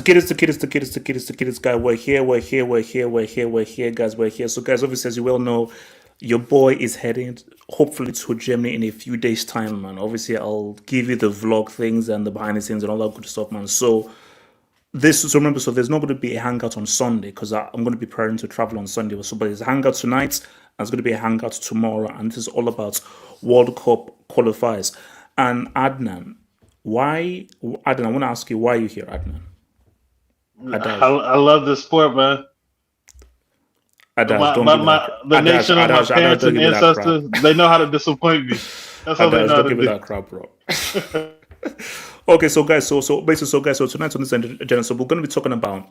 The kids, guys. We're here, guys. We're here. So, guys, obviously, as you well know, your boy is heading, hopefully, to Germany in a few days' time, man. Obviously, I'll give you the vlog things and the behind the scenes and all that good stuff, man. So, remember, so there's not going to be a hangout on Sunday because I'm going to be preparing to travel on Sunday. So, but there's a hangout tonight, and there's going to be a hangout tomorrow, and this is all about World Cup qualifiers. And Adnan, I want to ask you why you're here, Adnan. I love this sport, man. The nation of my parents and ancestors, they know how to disappoint me. That's how they know how to do. Give me that crap, bro. Okay, so guys, so tonight on this agenda, so we're going to be talking about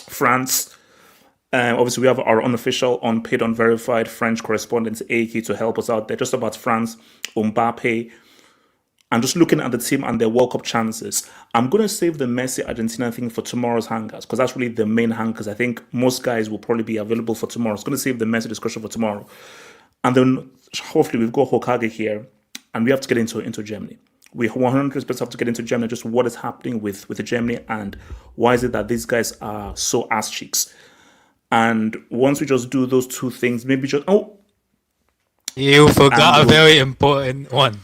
France. Obviously, we have our unofficial, unpaid, unverified French correspondent, AK, to help us out there. Just about France, Mbappe, and just looking at the team and their World Cup chances. I'm going to save the Messi Argentina thing for tomorrow's hangouts because that's really the main hangouts. I think most guys will probably be available for tomorrow. It's going to save the Messi discussion for tomorrow. And then hopefully we've got Hokage here and we have to get into Germany. We 100% have to get into Germany, just what is happening with Germany and why is it that these guys are so ass cheeks. And once we just do those two things, maybe just... Oh! You forgot a very important one.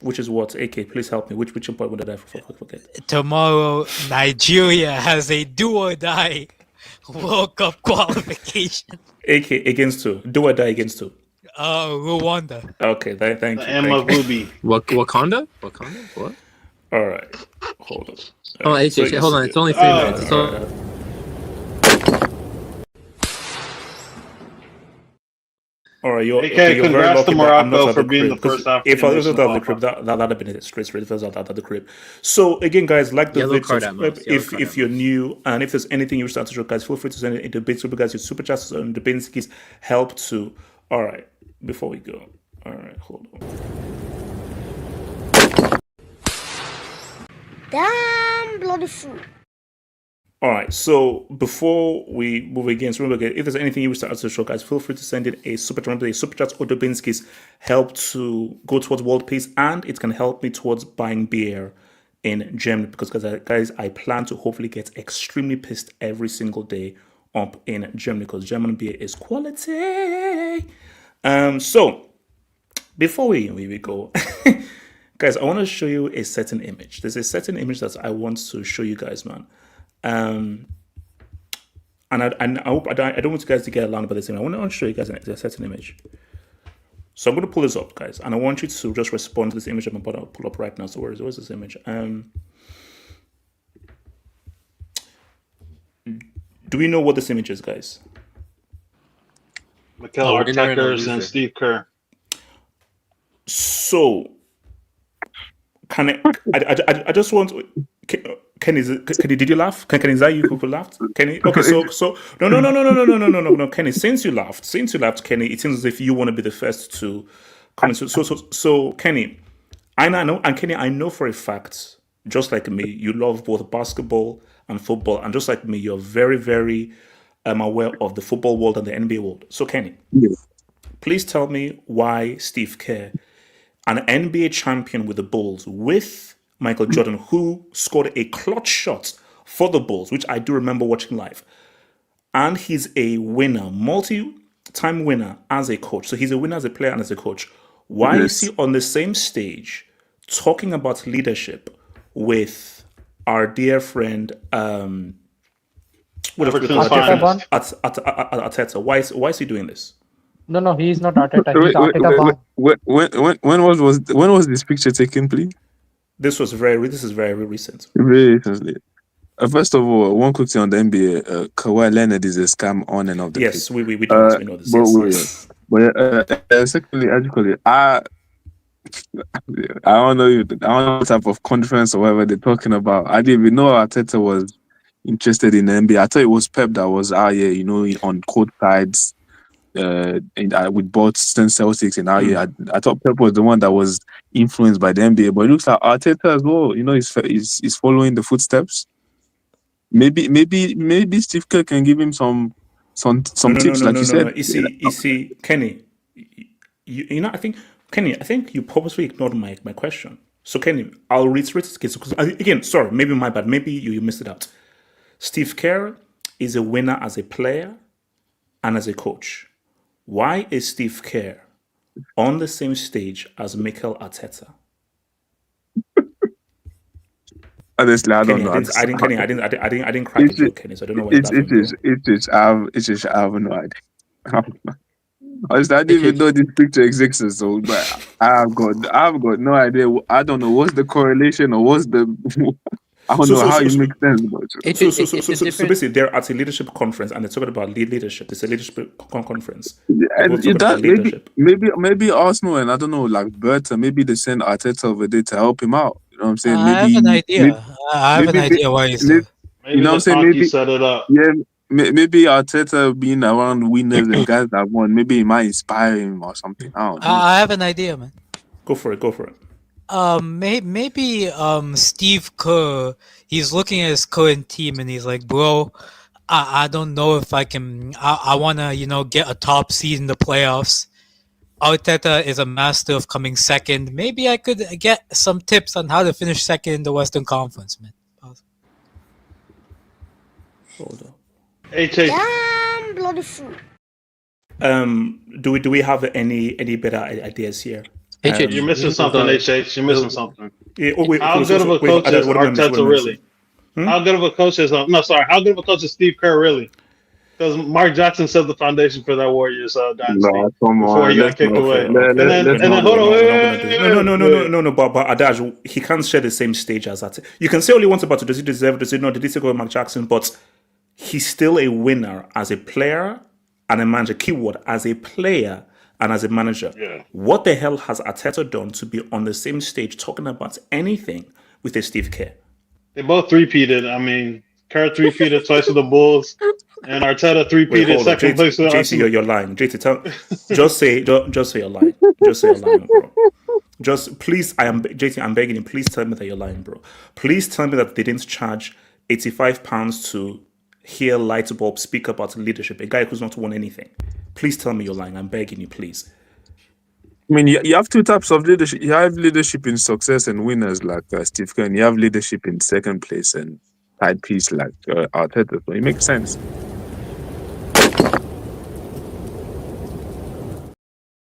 Which is what? AK, please help me. Which important did I forget? Tomorrow, Nigeria has a do-or-die World Cup qualification. AK, against who? Do-or-die against who? Rwanda. Okay, thank you. Emma Ruby. Wakanda? What? All right. Hold on. Oh, AK, hold on. It's only 3 minutes. All right, you're congrats very lucky to Morocco for being the first African. If I was out the crib, that'd have been a straight if I was out the crib. So again, guys, like the video, if you're new and if there's anything you wish to answer, guys, feel free to send it into big super guys. Your super chats and the Binskis help too. All right, before we go, all right, hold on. Damn bloody fool. All right, so before we move again, so remember, if there's anything you wish to add to the show, guys, feel free to send in a super chat. Remember, the super chats or Dubinsky's help to go towards world peace, and it can help me towards buying beer in Germany because, guys, I plan to hopefully get extremely pissed every single day up in Germany because German beer is quality. So before we go, guys, I want to show you a certain image. There's a certain image that I want to show you guys, man. And I hope I don't want you guys to get alarmed by this thing. I want to show you guys a certain image. So I'm going to pull this up, guys, and I want you to just respond to this image I'm about to pull up right now. So where's this image? Do we know what this image is, guys? Mikel Arteta and Steve Kerr. So can I just want. Kenny, did you laugh? Kenny, is that you who laughed? Kenny, okay, so no, Kenny. Since you laughed, Kenny, it seems as if you want to be the first to comment. So, Kenny, I know, and Kenny, I know for a fact, just like me, you love both basketball and football, and just like me, you're very, very aware of the football world and the NBA world. So, Kenny, please tell me why Steve Kerr, an NBA champion with the Bulls, with Michael Jordan, who scored a clutch shot for the Bulls, which I do remember watching live. And he's a winner, multi-time winner as a coach. So he's a winner as a player and as a coach. Why is he on the same stage talking about leadership with our dear friend Arteta? Why is he doing this? No, he's not Arteta. He's Arteta. When was this picture taken, please? This is very recent. Very recently. First of all, one quick thing on the NBA: Kawhi Leonard is a scam on and off the Yes, pitch. we know this. Yes. But secondly, actually, I don't know what type of conference or whatever they're talking about. I didn't even know Arteta was interested in the NBA. I thought it was Pep that was out here, on court sides, with Boston Celtics and out here. I thought Pep was the one that was influenced by the NBA, but it looks like Arteta as well. He's following the footsteps. Maybe Steve Kerr can give him some tips, like you said. You see, Kenny. I think Kenny. I think you purposely ignored my question. So Kenny, I'll reiterate this case because again, sorry, maybe my bad. Maybe you missed it out. Steve Kerr is a winner as a player and as a coach. Why is Steve Kerr on the same stage as Mikel Arteta? Honestly, I don't Kenny, know. I didn't crack the joke, Kenny. So I don't know where that's from. I have no idea. Honestly, I didn't even know this picture exists. So, but I've got no idea. I don't know what's the correlation or what's the. I don't know how it makes sense. So basically, they're at a leadership conference and they're talking about leadership. It's a leadership conference. Maybe Arsenal and I don't know, like Berta. Maybe they send Arteta over there to help him out. You know what I'm saying? I have an idea. I have an idea why he's there. Maybe what I'm saying? Maybe set it up. Yeah, maybe Arteta being around winners and guys that won. Maybe it might inspire him or something. I don't know. I have an idea, man. Go for it. Maybe Steve Kerr, he's looking at his current team and he's like, bro, I don't know if I can. I want to get a top seed in the playoffs. Arteta is a master of coming second. Maybe I could get some tips on how to finish second in the Western Conference, man. Hold on. Damn bloody fool. Do we have any better ideas here? You're missing something, HH. You're missing something. Yeah, how good of a coach is Arteta really? How good of a coach is how good of a coach is Steve Kerr really? Because Mark Jackson set the foundation for that Warriors dynasty before he got kicked away. And then hold on, no, but Adaj, he can't share the same stage as that. You can say all you want about it. Does he deserve? Does he not? Did he take over Mark Jackson? But he's still a winner as a player and a manager. Keyword as a player and as a manager. Yeah. What the hell has Arteta done to be on the same stage talking about anything with a Steve Kerr? They both three-peated. I mean, Kerr three-peated twice with the Bulls, and Arteta three-peated second place with Arsenal. JT, you're lying. JT, just say you're lying. Just say you're lying, bro. Just please, JT, I'm begging you, please tell me that you're lying, bro. Please tell me that they didn't charge £85 to hear Lightbulb speak about leadership, a guy who's not won anything. Please tell me you're lying. I'm begging you, please. I mean, you have two types of leadership. You have leadership in success and winners like Steve Kerr, and you have leadership in second place and third piece like Arteta. So it makes sense.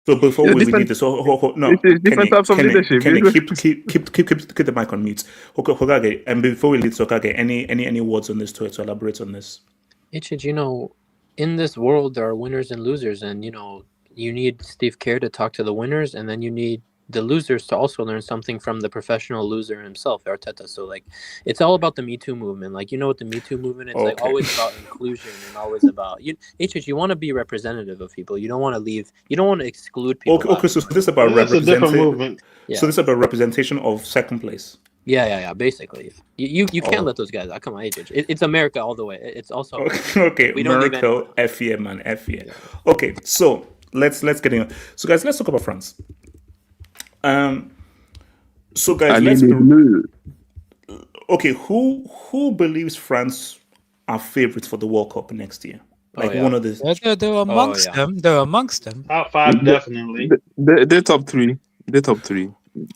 So before we need this, no, different types of leadership. Kenny, keep the mic on mute. Hokage, and before we leave, Hokage, any words on this to elaborate on this? In this world, there are winners and losers, and you need Steve Kerr to talk to the winners, and then you need the losers to also learn something from the professional loser himself, Arteta. So it's all about the Me Too movement. What the Me Too movement is, always about inclusion and always about you want to be representative of people. You don't want to leave. You don't want to exclude people. Okay. So this is about representation. So this is about representation of second place. Yeah. Basically, you can't let those guys out. Come on, HH. It's America all the way. It's also okay. America, FEA, man, FEA. Yeah. Okay, so let's get in. So guys, let's talk about France. So guys, okay. Who believes France are favorites for the World Cup next year? One of the. They're amongst them. They're amongst them. Top five, definitely. They're top three.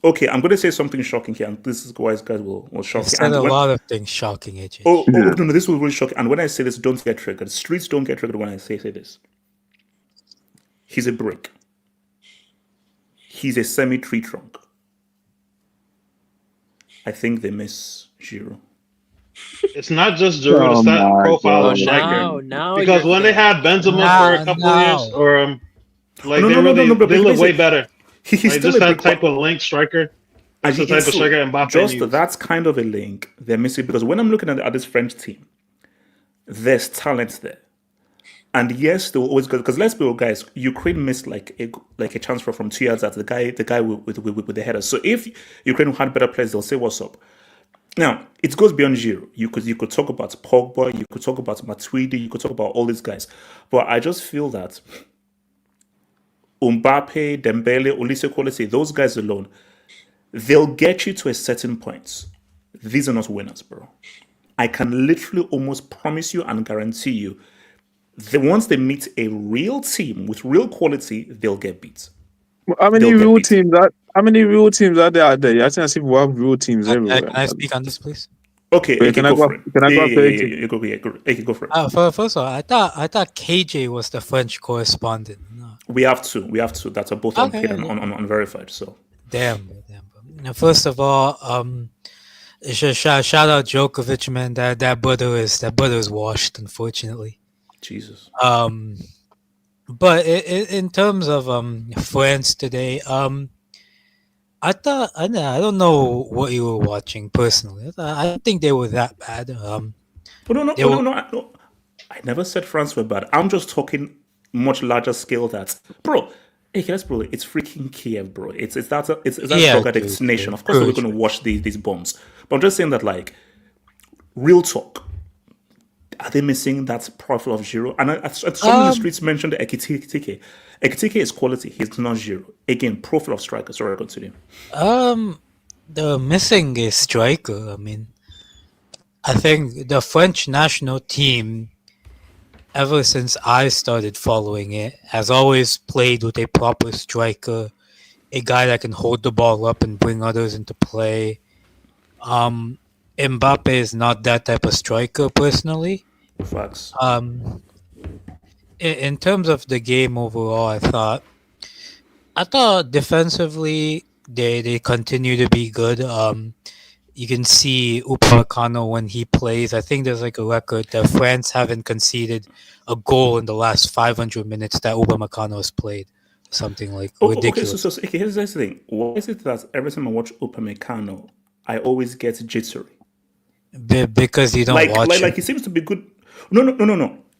Okay, I'm going to say something shocking here, and this is why guys will shock you. you. Said a lot of things shocking, AJ. No, this will really shock you. And when I say this, don't get triggered. Streets don't get triggered when I say this. He's a brick. He's a semi-tree trunk. I think they miss Giroud. It's not just Giroud, it's that profile of striker. Because when they had Benzema for a couple of years, or they look way better. He's still just a that type of link striker. That's the type of striker Mbappe just that's kind of a link they're missing, because when I'm looking at this French team, there's talent there. And yes, they will always go, because let's be real, guys. Ukraine missed like a transfer from 2 yards out. The guy with the header. So if Ukraine had better players, they'll say what's up. Now it goes beyond Giroud. You could talk about Pogba. You could talk about Matuidi. You could talk about all these guys. But I just feel that Mbappe, Dembele, Olise, quality, those guys alone, they'll get you to a certain point. These are not winners, bro. I can literally almost promise you and guarantee you, once they meet a real team with real quality, they'll get beat. How many real teams are there out there? I think I see we have real teams everywhere. Can I speak on this, please? Okay, can I go for it? Go for it. First of all, I thought KJ was the French correspondent. No. We have two that are both unpaid and unverified. So damn. Now, first of all, shout out Djokovic, man. That brother is washed, unfortunately. Jesus. But in terms of France today, I don't know what you were watching personally. I don't think they were that bad. No. I never said France were bad. I'm just talking much larger scale. That, bro. Hey, let's bro. It's freaking Kiev, bro. It's that drug addict nation. Of course, we're going to watch these bombs. But I'm just saying that, like, real talk. Are they missing that profile of Giroud? And some in the streets mentioned Ekitike. Ekitike is quality. He's not Giroud. Again, profile of striker. Sorry, I continue. The missing a striker. I mean, I think the French national team, ever since I started following it, has always played with a proper striker, a guy that can hold the ball up and bring others into play. Mbappe is not that type of striker, personally. Facts. In terms of the game overall, I thought defensively they continue to be good. You can see Upamecano when he plays. I think there's like a record that France haven't conceded a goal in the last 500 minutes that Upamecano has played. Something like ridiculous. Okay, here's the thing. Why is it that every time I watch Upamecano, I always get jittery? Because you don't watch him. Like he seems to be good. No.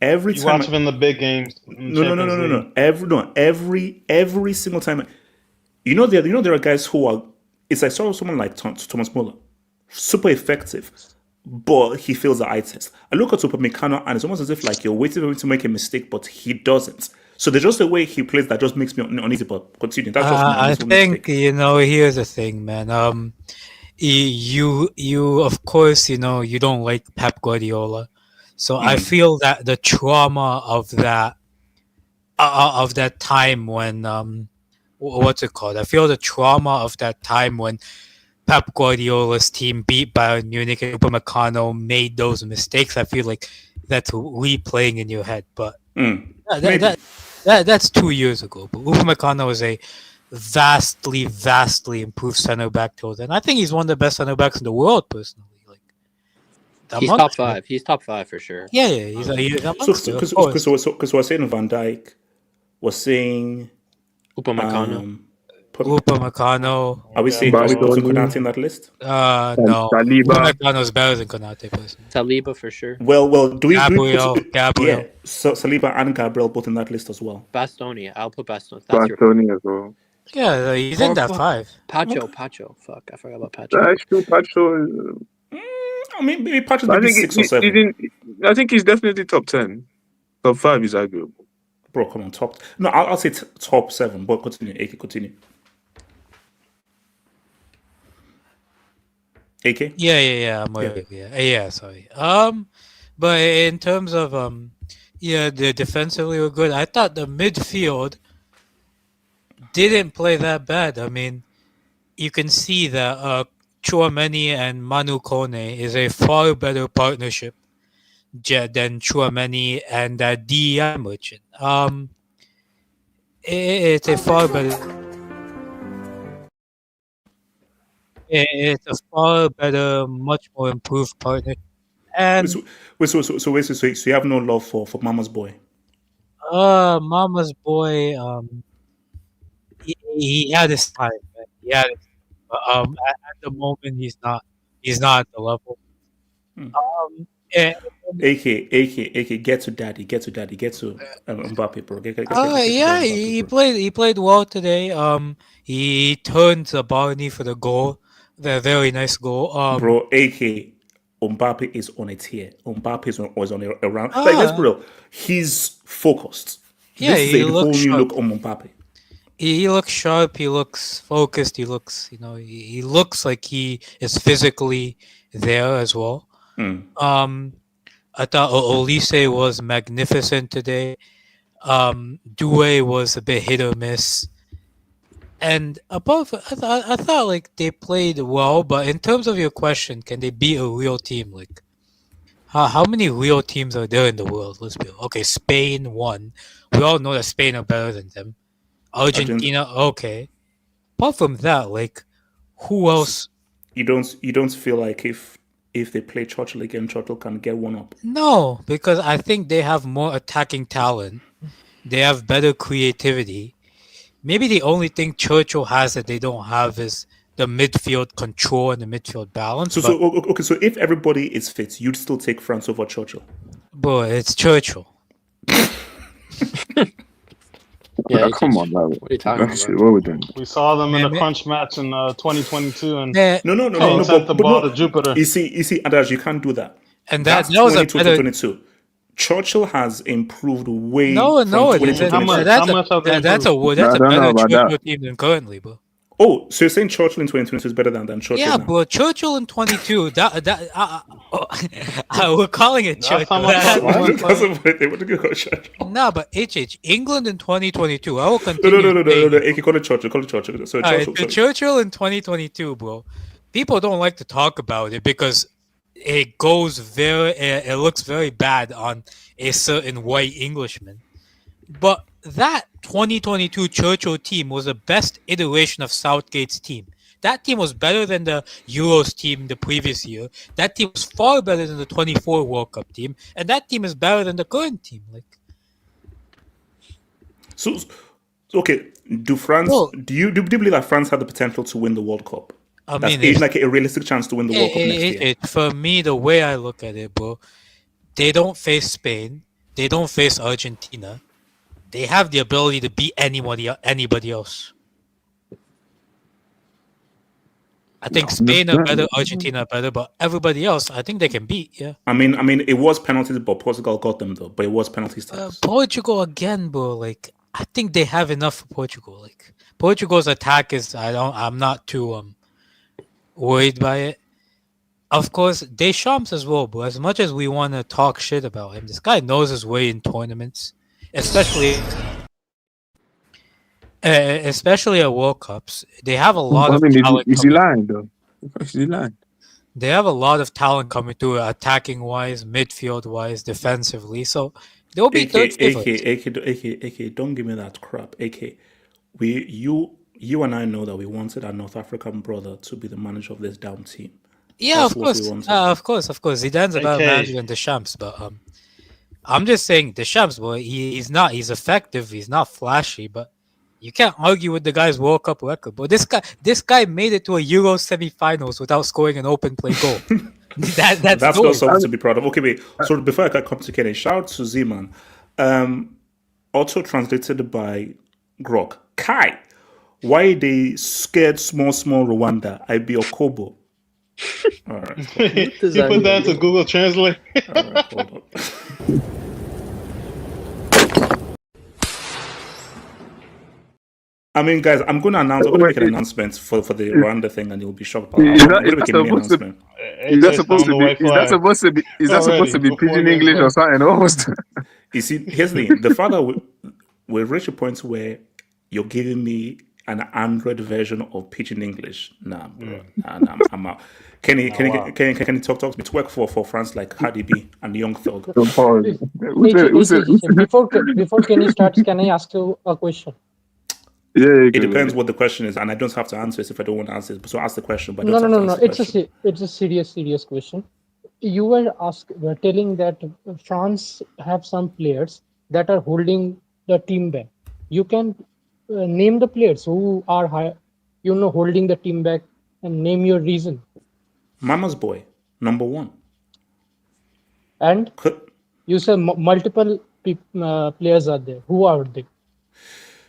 Every time watch him in the big games. No. Every single time. There are guys who are. It's like someone like Thomas Muller, super effective, but he fails the eye test. I look at Upamecano and it's almost as if like you're waiting for him to make a mistake, but he doesn't. So there's just a way he plays that just makes me uneasy. But continue. That's just I think here's the thing, man. You of course you don't like Pep Guardiola, so I feel that the trauma of that time when what's it called? I feel the trauma of that time when Pep Guardiola's team beat Bayern Munich and Upamecano made those mistakes. I feel like that's replaying in your head, but that's 2 years ago. But Upamecano is a vastly improved center back till then. I think he's one of the best center backs in the world, personally. He's top five. He's top five for sure. Yeah. He's because we're saying Van Dijk, we're saying Upamecano. Upamecano. Are we saying Konate in that list? No. Upamecano is better than Konate, personally. Saliba for sure. Well, do we Gabriel? Yeah, so Saliba and Gabriel both in that list as well. Bastoni. I'll put Bastoni. Bastoni as well. Yeah, he's in that five. Pacho. Fuck, I forgot about Pacho. That's true. Pacho. I mean, maybe Pacho's maybe 6 or 7. I think he's definitely top 10. Top 5 is arguable. Bro, come on, top. No, I'll say top 7. But continue, AK. Continue. AK? Yeah. I'm with you. Yeah. Sorry. But in terms of the defensively were good. I thought the midfield didn't play that bad. I mean, you can see that Chouameni and Manu Kone is a far better partnership than Chouameni and DEI merchant. It's a far better. It's a far better, much more improved partnership. And So you have no love for Mama's boy? Mama's boy, he had his time, man. He had his time. But, at the moment, he's not at the level. And, AK, get to daddy, get to Mbappe, bro. Get yeah, Mbappe, he bro. played well today. He turned the Barney for the goal, the very nice goal. Bro, AK, Mbappe is on a tier. Mbappe is on a round. Like, let's be real. He's focused. Yeah, this is a whole new look on Mbappe. He looks sharp. He looks focused. He looks, he looks like he is physically there as well. I thought Olise was magnificent today. Doué was a bit hit or miss. And above, I thought like they played well, but in terms of your question, can they beat a real team? Like, how many real teams are there in the world? Let's be okay. Spain won. We all know that Spain are better than them. Argentina, okay. Apart from that, like, who else? You don't feel like if they play Churchill again, Churchill can get one up? No, because I think they have more attacking talent. They have better creativity. Maybe the only thing Churchill has that they don't have is the midfield control and the midfield balance. So if everybody is fit, you'd still take France over Churchill? Bro, it's Churchill. Yeah, come on, man. What are you talking about? What are we doing? We saw them in a crunch match in 2022, and no, sent the ball to Jupiter. You see, Andaj, you can't do that. And that was a better. 2022. Churchill has improved way. No, it isn't. That's a better Churchill team than currently, bro. Oh, so you're saying Churchill in 2022 is better than Churchill? Yeah, now? bro. Churchill in 22. We're calling it Churchill. No, but England in 2022. I will continue. No. Call it Churchill. So Churchill in 2022, bro. People don't like to talk about it because it looks very bad on a certain white Englishman. But that 2022 Churchill team was the best iteration of Southgate's team. That team was better than the Euros team the previous year. That team was far better than the 24 World Cup team, and that team is better than the current team. Like, so okay, do you believe that France had the potential to win the World Cup? I mean, it's like a realistic chance to win the World Cup next year. For me, the way I look at it, bro, they don't face Spain. They don't face Argentina. They have the ability to beat anybody else. I think Spain are better, Argentina are better, but everybody else, I think they can beat. Yeah. I mean, it was penalties, but Portugal got them though. But it was penalties. Portugal again, bro. Like, I think they have enough for Portugal. Like, Portugal's attack is, I'm not too worried by it. Of course, Deschamps as well, but as much as we want to talk shit about him, this guy knows his way in tournaments, especially at World Cups. They have a lot of talent. Is he lying though? Is he lying? They have a lot of talent coming through, attacking wise, midfield wise, defensively. So they'll be third favorites. AK, don't give me that crap. AK, you and I know that we wanted our North African brother to be the manager of this down team. Yeah, of course. Of course. Zidane's a better manager than Deschamps, but I'm just saying Deschamps, boy, he's effective, he's not flashy, but you can't argue with the guy's World Cup record. But this guy made it to a Euro semi-finals without scoring an open play goal. that's not something to be proud of. Okay, wait. So before I can come to Kenny, shout out to Z-Man. Also translated by Grok. Kai, why they scared small Rwanda? I be Okobo. All right. You put that to Google Translate. All right, hold on. I mean, guys, I'm going to make an announcement for the Rwanda thing, and you'll be shocked. Is that supposed to be pidgin English or something? You see, here's the thing. The father will reach a point where you're giving me an Android version of Pidgin English. Nah, bro. Nah, I'm out. Can you talk to me? To work for France like Cardi B and Young Thug. Before Kenny starts, can I ask you a question? Yeah, it depends what the question is, and I don't have to answer it if I don't want to answer it. So ask the question, but no. It's a serious question. You were telling that France have some players that are holding the team back. You can name the players who are holding the team back, and name your reason. Mama's boy, number 1. And you said multiple players are there. Who are they?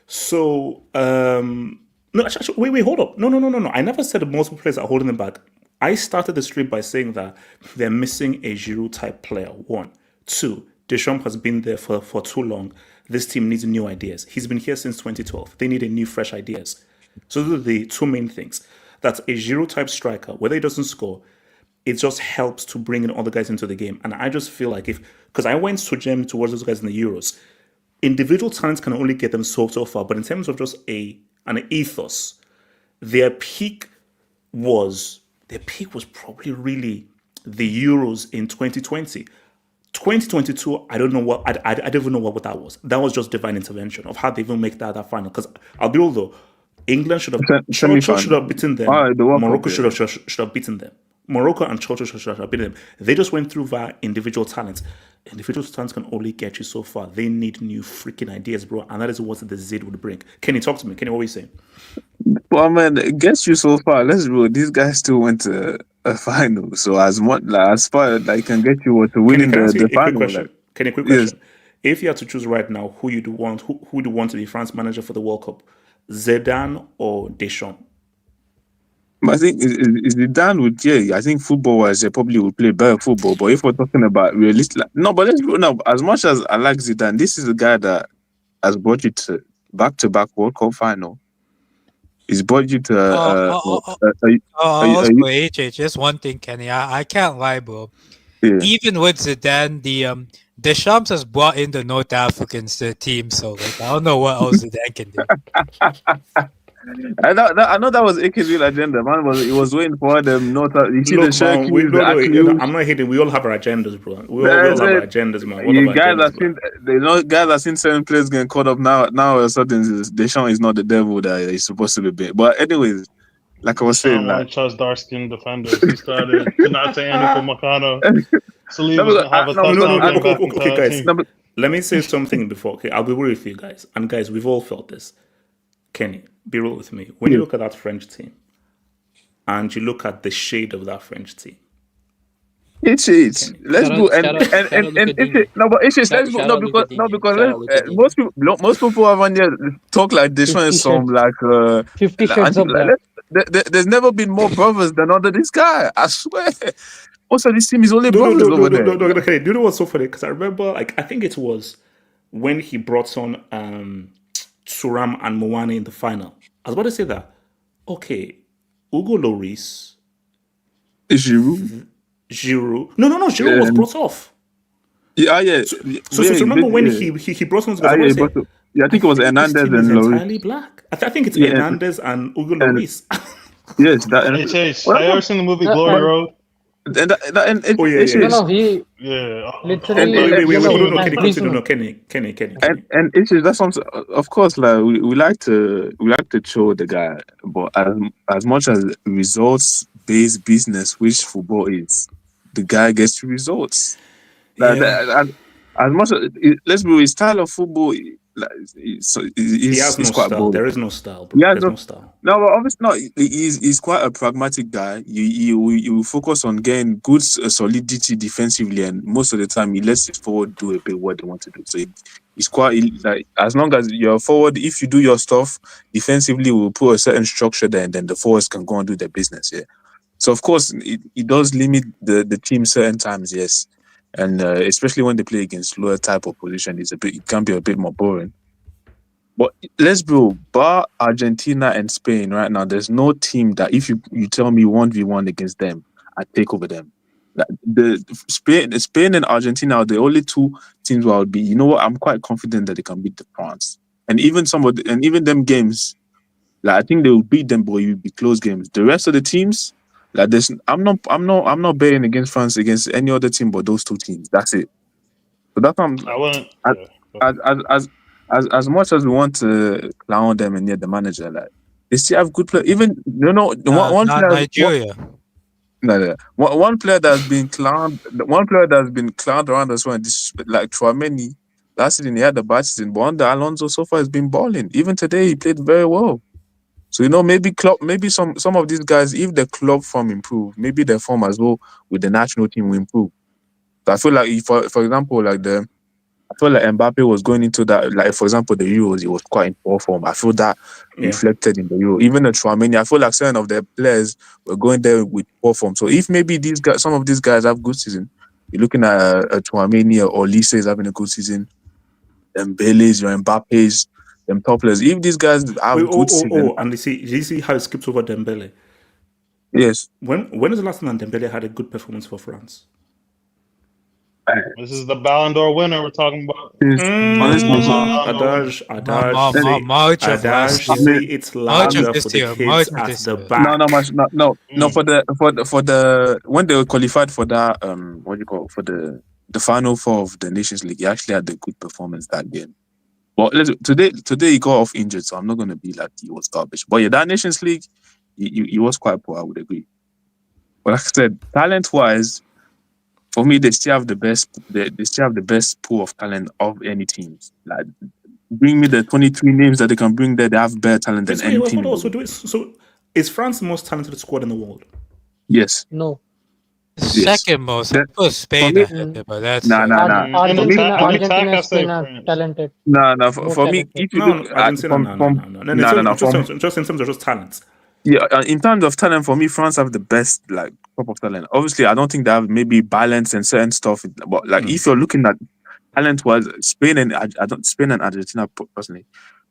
So, no, actually, wait, hold up. No. I never said multiple players are holding them back. I started the stream by saying that they're missing a Giroud type player. 1. 2, Deschamps has been there for too long. This team needs new ideas. He's been here since 2012. They need a new, fresh ideas. So those are the two main things. That's a Giroud type striker. Whether he doesn't score, it just helps to bring in other guys into the game. And I just feel like because I went to Germany towards those guys in the Euros, individual talents can only get them so far. But in terms of just an ethos, their peak was probably really the Euros in 2020. 2022, I don't know what I don't even know what that was. That was just divine intervention of how they even make that final. Because I'll be real though, England should have beaten them. Morocco should have beaten them. Morocco and Chelsea should have beaten them. They just went through via individual talents. Individual talents can only get you so far. They need new freaking ideas, bro. And that is what the Zid would bring. Kenny, talk to me. Kenny, what are you saying? Well, man, it gets you so far. Let's roll. These guys still went to a final. So as much as far as I can get you to winning the final. Kenny, quick question. If you had to choose right now, who do you want to be France manager for the World Cup? Zidane or Deschamps? I think Zidane would, I think football-wise, they probably would play better football. But if we're talking about realistic, but let's no. As much as I like Zidane, this is a guy that has brought you to back-to-back World Cup final. He's brought you to. Just one thing, Kenny. I can't lie, bro. Yeah. Even with Zidane, the Deschamps has brought in the North Africans to the team, so I don't know what else Zidane can do. I know that was Ake's real agenda, man. He was waiting for them. I'm not hating. We all have our agendas, bro. We all have our agendas, man. Guys have seen certain players getting caught up now. Now, all of a sudden, Deschamps is not the devil that he's supposed to be. But anyways, like I was saying, like trust dark-skinned defenders. He started Konate and Makano. Okay, guys. Let me say something before. Okay, I'll be real with you guys. And guys, we've all felt this. Kenny, be real with me. When you look at that French team, and you look at the shade of that French team, let's go most people have on here talk like this one is some like 50 Shades of Black. There's never been more brothers than under this guy. I swear. Also, this team is only brothers over there. No. Okay, do you know what's so funny? Because I remember, I think it was when he brought on Thuram and Mowane in the final. I was about to say that. Okay, Hugo Lloris, Giroud. No. Giroud was brought off. Yeah. So remember when he brought on? I think it was Hernandez and Lloris. Entirely black. I think it's Hernandez and Hugo Lloris. Yes, Hey Chase, have you ever seen the movie Glory Road? Literally. Kenny. And issues. That's something. Of course, like we like to show the guy, but as much as results-based business, which football is, the guy gets results. As much as let's be his style of football. He has no quite style. bold. There is no style. Bro. There's no style. No, but obviously not. He's quite a pragmatic guy. You focus on getting good solidity defensively, and most of the time he lets his forward do a bit what they want to do. So he's quite like, as long as you're forward, if you do your stuff defensively, we'll put a certain structure there, and then the forwards can go and do their business. Yeah. So of course it does limit the team certain times. Yes. And especially when they play against lower type of position, it can be a bit more boring. But let's go, bar Argentina and Spain right now, there's no team that if you tell me 1v1 against them, I take over them. Spain and Argentina are the only two teams where I would be, I'm quite confident that they can beat the France. And even them games, Like I think they will beat them, but it will be close games. The rest of the teams, like this, I'm not betting against France against any other team but those two teams. That's it. So that's why I wouldn't. as, Yeah. as much as we want to clown them and yet the manager, like they still have good players. Even one Not player. Nigeria. No. One player that's been clowned. One player that's been clowned around as well. Like Chouameni, last season he had the bad season, but under Alonso so far has been balling. Even today he played very well. So maybe some of these guys, if the club form improve, maybe their form as well with the national team will improve. So I feel like, for example, I feel like Mbappe was going into that, like for example, the Euros, he was quite in poor form. I feel that reflected in the Euro. Even the Chouameni, I feel like certain of the players were going there with poor form. So if maybe some of these guys have good season, you're looking at a Chouameni or Olise is having a good season, Dembele's, your Mbappe's, them top players. If these guys have good season, and did you see how it skipped over Dembele? yes. When is the last time Dembele had a good performance for France? This is the Ballon d'Or winner we're talking about. Honestly, see, it's louder for the kids at the back. No. For the when they were qualified for that for the final four of the Nations League, he actually had a good performance that game. Well, today he got off injured, so I'm not going to be like he was garbage. But yeah, that Nations League, he was quite poor. I would agree. But like I said, talent-wise, for me, they still have the best. They still have the best pool of talent of any teams. Like, bring me the 23 names that they can bring there. They have better talent than any team. So, is France the most talented squad in the world? Yes. No. Second most. I put Spain ahead, but that's Argentina, Spain are talented. No. For me, if you look at just in terms of just talent. Yeah, in terms of talent, for me, France have the best top of talent. Obviously, I don't think they have maybe balance and certain stuff. But if you're looking at talent-wise, Spain and Argentina, personally,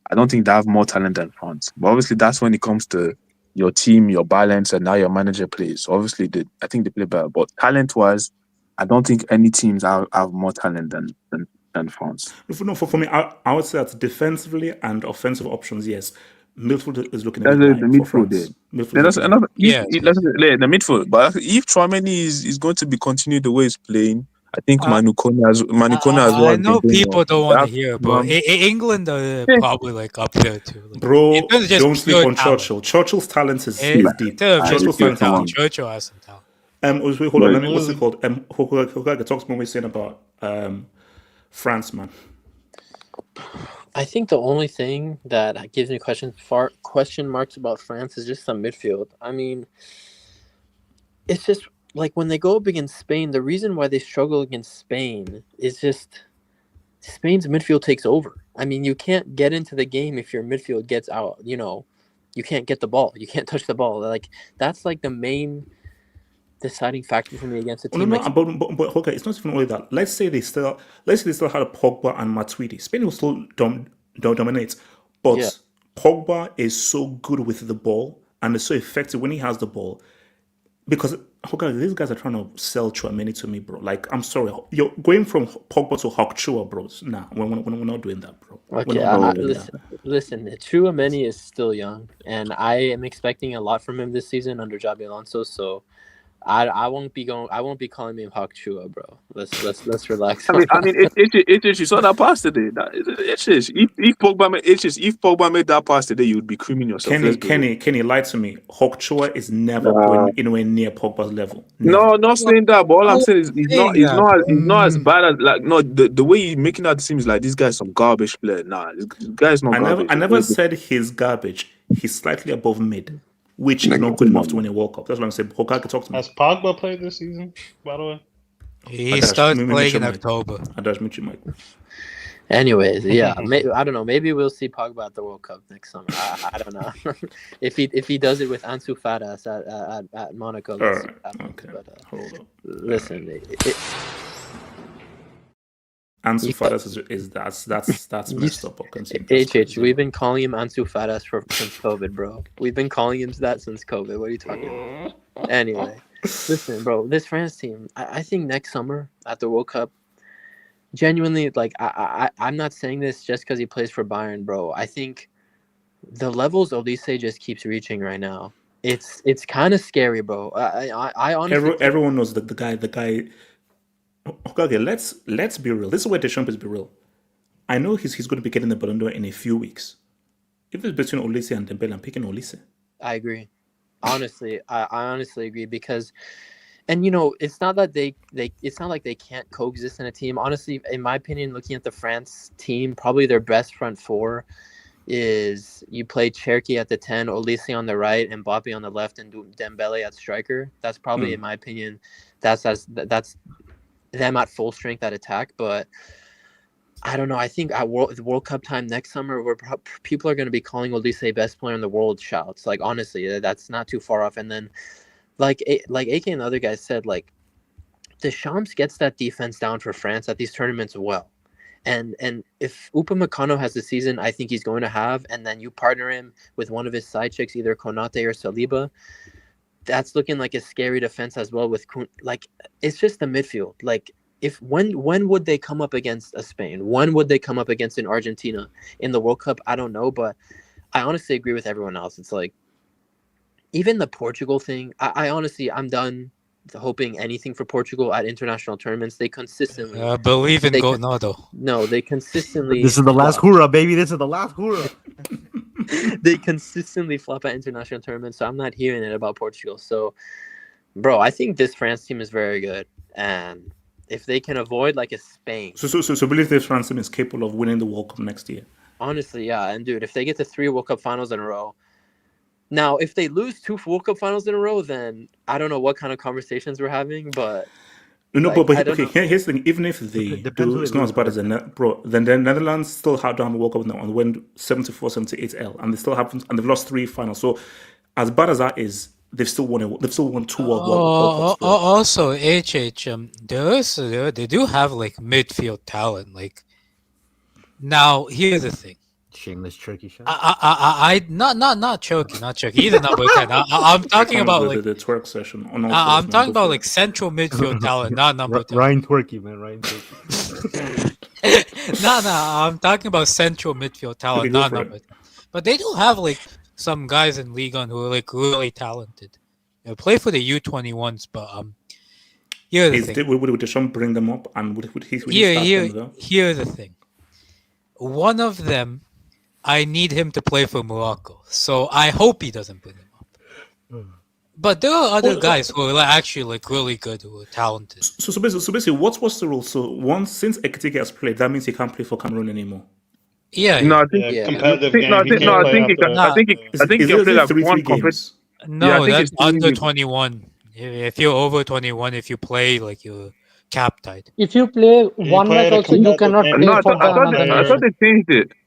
I don't think they have more talent than France. But obviously, that's when it comes to your team, your balance, and now your manager plays. So obviously, I think they play better. But talent-wise, I don't think any teams have more talent than France. For me, I would say that defensively and offensive options, yes. Midfield is looking at the midfield for France. The midfield. But if Chouameni is going to be continued the way he's playing, I think Manu Kone as well. I know people don't want to hear, but England are probably up there too. Bro, don't sleep on Churchill. Churchill's talent is deep. Churchill has some talent. Hold on. Let me. What's it called? Hokaga talks more saying about France, man. I think the only thing that gives me question marks about France is just the midfield. I mean, it's just when they go up against Spain, the reason why they struggle against Spain is just Spain's midfield takes over. I mean, you can't get into the game if your midfield gets out. You can't get the ball. You can't touch the ball. That's the main deciding factor for me against a team. But okay, it's not even only that. Let's say they still had a Pogba and Matuidi. Spain will still dominate, but Pogba is so good with the ball and is so effective when he has the ball. Because these guys are trying to sell Chouameni to me, bro. I'm sorry, you're going from Pogba to Hokchua, bro. Nah, we're not doing that, bro. Okay, listen. Chouameni is still young, and I am expecting a lot from him this season under Xabi Alonso. So I won't be calling him Hokchua, bro. Let's relax. I mean, you saw that pass today. If Pogba made that pass today, you would be creaming yourself. Kenny, lied to me. Hokchua is never going anywhere near Pogba's level. Never. No, not saying that. But all I'm saying is he's not as bad as the way he's making out seems like this guy's some garbage player. Nah, this guy's not garbage. I never said he's garbage. He's slightly above mid, which is not good enough to win a World Cup. That's what I'm saying. Hokage, talk to me. Has Pogba played this season, by the way? He starts playing in October. Anyways, yeah, I don't know. Maybe we'll see Pogba at the World Cup next summer. I don't know if he does it with Ansu Fati at Monaco. Okay. Hold up. Listen, Ansu Fati that's messed up. HH, we've been calling him Ansu Fati since COVID, bro. We've been calling him that since COVID. What are you talking about? Anyway, listen, bro. This France team, I think next summer at the World Cup, genuinely, I'm not saying this just because he plays for Bayern, bro. I think the levels Olise just keeps reaching right now. It's kind of scary, bro. I honestly everyone knows that the guy. Okay, let's be real. This is where Deschamps is be real. I know he's going to be getting the Ballon d'Or in a few weeks. If it's between Olise and Dembele, I'm picking Olise. I agree. Honestly, I honestly agree because, and you know, it's not that it's not like they can't coexist in a team. Honestly, in my opinion, looking at the France team, probably their best front four is you play Cherki at the 10, Olise on the right, and Mbappe on the left, and Dembele at striker. That's probably, in my opinion, that's them at full strength at attack. But I don't know. I think at World Cup time next summer, where people are going to be calling Olise best player in the world shouts. Like, honestly, that's not too far off. And then, like AK and the other guys said, like, Deschamps gets that defense down for France at these tournaments well. And if Upamecano has the season I think he's going to have, and then you partner him with one of his side chicks, either Konate or Saliba, that's looking like a scary defense as well. With like, it's just the midfield. Like, when would they come up against a Spain? When would they come up against an Argentina in the World Cup? I don't know, but I honestly agree with everyone else. It's like, even the Portugal thing, I honestly, I'm done hoping anything for Portugal at international tournaments. They consistently believe in Gonado. No, they consistently. This is the last hurrah, baby. This is the last hurrah. They consistently flop at international tournaments, so I'm not hearing it about Portugal. So, bro, I think this France team is very good, and if they can avoid like a Spain, so believe this France team is capable of winning the World Cup next year. Honestly, yeah, and dude, if they get to 3 World Cup finals in a row. Now, if they lose 2 World Cup finals in a row, then I don't know what kind of conversations we're having, but... No, like, but okay, here's the thing. Even if they do, it's not as bad as then the Netherlands still have done the World Cup now and win 74-78L, and they still have, and they've lost 3 finals. So, as bad as that is, they've still won 2 World Cups. Also, they do have like midfield talent. Like, now here's the thing. Shameless turkey shot. Not choky. Either number 10. I'm talking about like the twerk session. I'm talking about like central midfield talent, not number 10. Ryan Twerky, man. Ryan Twerky. I'm talking about central midfield talent, not number 10. But they do have like some guys in Liga who are like really talented. They play for the U21s, but here's the thing. Would Deschamps bring them up and would he here's the thing. One of them, I need him to play for Morocco, so I hope he doesn't bring him up. But there are other guys who are actually like really good, who are talented. So basically, what's the rule? So since Ekitike has played, that means he can't play for Cameroon anymore. Yeah. No, I think competitive game. I think he can play like 1 games. No, that's under 21. If you're over 21, if you play, like, you're cap tied. If you play one match also, you cannot play for Ghana.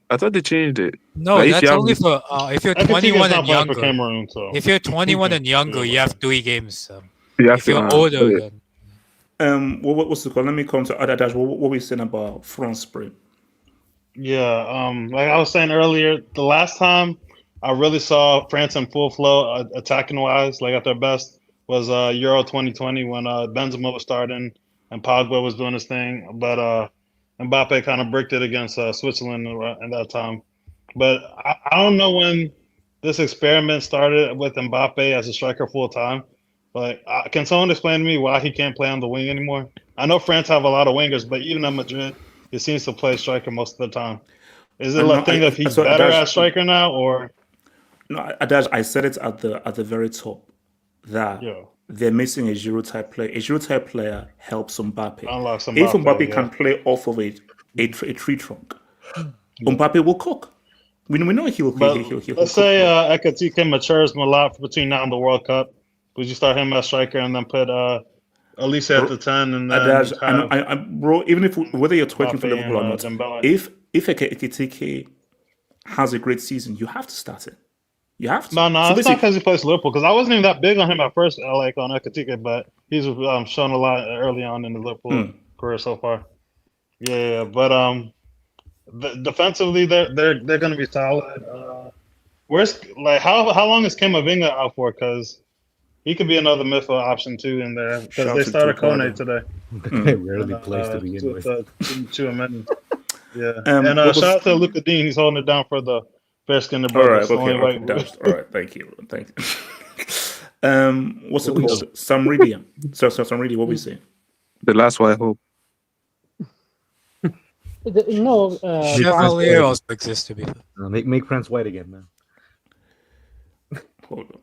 I thought they changed it. No, like that's only for if you're 21 and younger. Cameroon, so. If you're 21 and younger, you have 3 games. If you're older, then... what's the call? Let me come to Adash. What were we saying about France Spring? Yeah, like I was saying earlier, the last time I really saw France in full flow, attacking wise, like at their best, was Euro 2020 when Benzema was starting and Pogba was doing his thing, but Mbappe kind of bricked it against Switzerland at that time. But I don't know when this experiment started with Mbappe as a striker full time. Like, can someone explain to me why he can't play on the wing anymore? I know France have a lot of wingers, but even at Madrid, he seems to play striker most of the time. Is it a thing that he's better at striker now, or? No, Adash, I said it at the very top that they're missing a Giroud type player. A Giroud type player helps Mbappe. If Mbappe can play off of a tree trunk, Mbappe will cook. We know he'll. Let's say Ekitike matures a lot between now and the World Cup. Would you start him as striker and then put Olise at the 10 and then bro, even if whether you're twerking for Liverpool or not, if Ekitike has a great season, you have to start it. You have to. No, it's not because he plays Liverpool. Because I wasn't even that big on him at first, like on Ekitike, but he's shown a lot early on in the Liverpool career so far. Yeah, but defensively, they're going to be solid. Where's like how long is Camavinga out for? Because he could be another midfield option too in there. Because they started Kone today. Rarely plays to begin with. Yeah, and shout out to Luka Dean. He's holding it down for the Fair skinned All brother. right, That's the only okay, way. all right. Thank you. What's it called? Samridia. Samridia, what we say? The last one, I hope. No, Chevalier also exists to be fair. Make France white again, man. Hold on.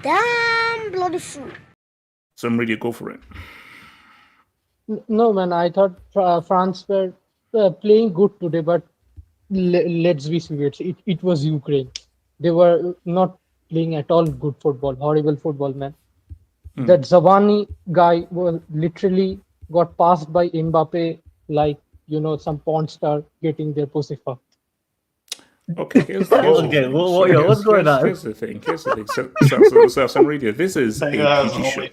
Damn bloody fool. Samridia, go for it. no, man. I thought France were playing good today, but let's be serious. It was Ukraine. They were not playing at all good football. Horrible football, man. That Zavani guy was literally got passed by Mbappe like some porn star getting their pussy fucked. Okay, here's the thing. What's going on? Here's the thing. So Samridia, this is a PG show.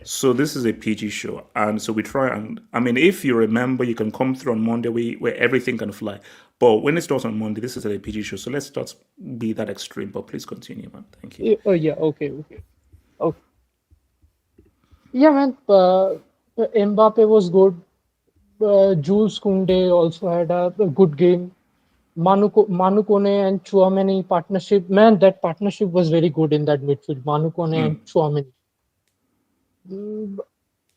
So this is a PG show, and so we try and if you remember, you can come through on Monday where everything can fly. But when it starts on Monday, this is a PG show, so let's not be that extreme. But please continue, man. Thank you. Oh yeah, okay. Yeah, man. Mbappe was good. Jules Koundé also had a good game. Manu Kone and Chouameni partnership. Man, that partnership was very good in that midfield. Manu Kone and Chouameni.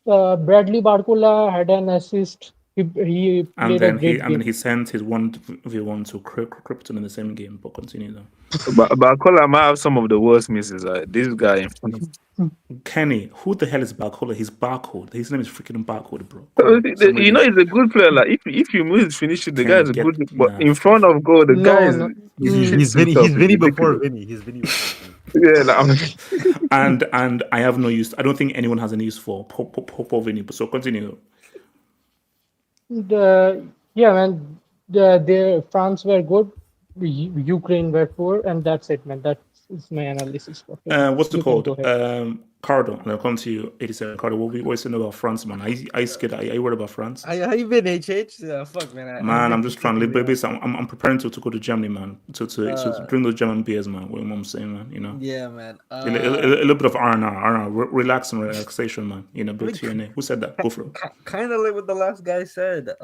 Bradley Barcola had an assist. He played a great game. And then he sent his 1v1 to Krypton in the same game. But continue though. Barcola might have some of the worst misses. This guy in front of Kenny, who the hell is Barcola? He's Barcode. His name is freaking Barcode, bro. he's a good player. Like if you miss finishing, the guy is a good. But in front of goal, the guy is. He's Vinny before Vinny. He's Vinny before Vinny. Yeah, and I have no use. I don't think anyone has any use for Popo Vinny. So continue. Yeah, man. The France were good. Ukraine were poor, and that's it, man. That's my analysis. What's it called? Cardo, and I'll come to you, 87. Cardo, what we saying about France, man? Are you scared? Are you worried about France? How you been, HH? Fuck, man. I'm just trying to live, baby. I'm preparing to go to Germany, man. To drink those German beers, man. What I'm saying, man. You know. Yeah, man. A little bit of R&R, relaxation, man. You know, bit Q&A. Who said that? Go for it. Kind of like what the last guy said.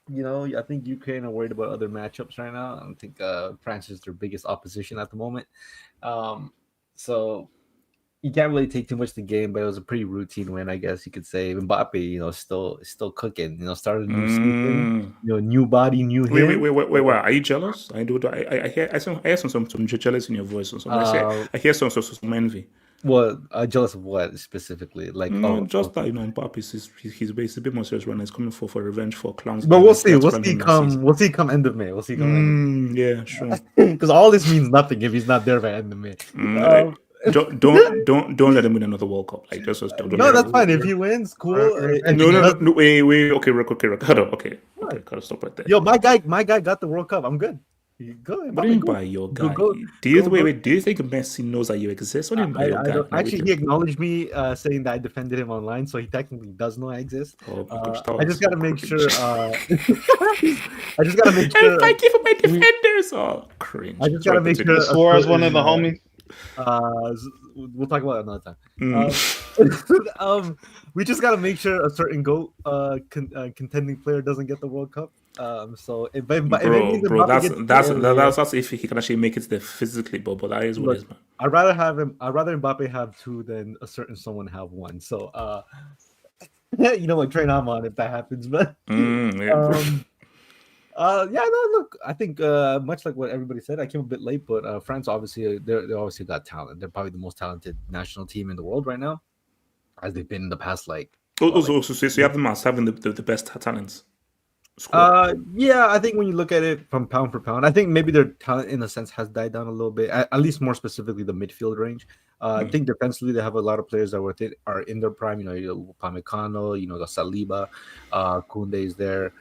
I think Ukraine are worried about other matchups right now. I think France is their biggest opposition at the moment. So you can't really take too much to the game, but it was a pretty routine win, I guess you could say. Mbappe, still cooking. Started a new season. New body, new him. Wait. Are you jealous? I hear some jealous in your voice or something. I hear some envy. Well, jealous of what specifically? Like, just that Mbappe is he's a bit more serious right now. He's coming for revenge for clowns. But we'll see. We'll see come end of May. We'll see come end of May. Yeah, sure. Because all this means nothing if he's not there by end of May. Don't let him win another World Cup. Like just don't. No, that's fine. If he wins, cool. No. Wait. Okay, okay. Gotta stop right there. Yo, my guy got the World Cup. I'm good. Go ahead. What do you mean by your guy? Do you think Messi knows that you exist? What do you mean by your guy? Actually, he acknowleded me saying that I defended him online, so he technically does know I exist. I just gotta make sure. And thank you for my defenders. Cringe. I just gotta make sure. Suarez one of the homies. We'll talk about it another time. We just gotta make sure a certain GOAT contending player doesn't get the World Cup. So if that's if he can actually make it there physically, but that is what it is, man. I'd rather Mbappe have two than a certain someone have one. So train on if that happens, but look, I think much like what everybody said, I came a bit late, but France obviously they obviously got talent. They're probably the most talented national team in the world right now, as they've been in the past. So you have them as having the best talents. Yeah, I think when you look at it from pound for pound, I think maybe their talent in a sense has died down a little bit. At least more specifically the midfield range. I think defensively they have a lot of players that are in their prime. Upamecano, the Saliba, Koundé is there.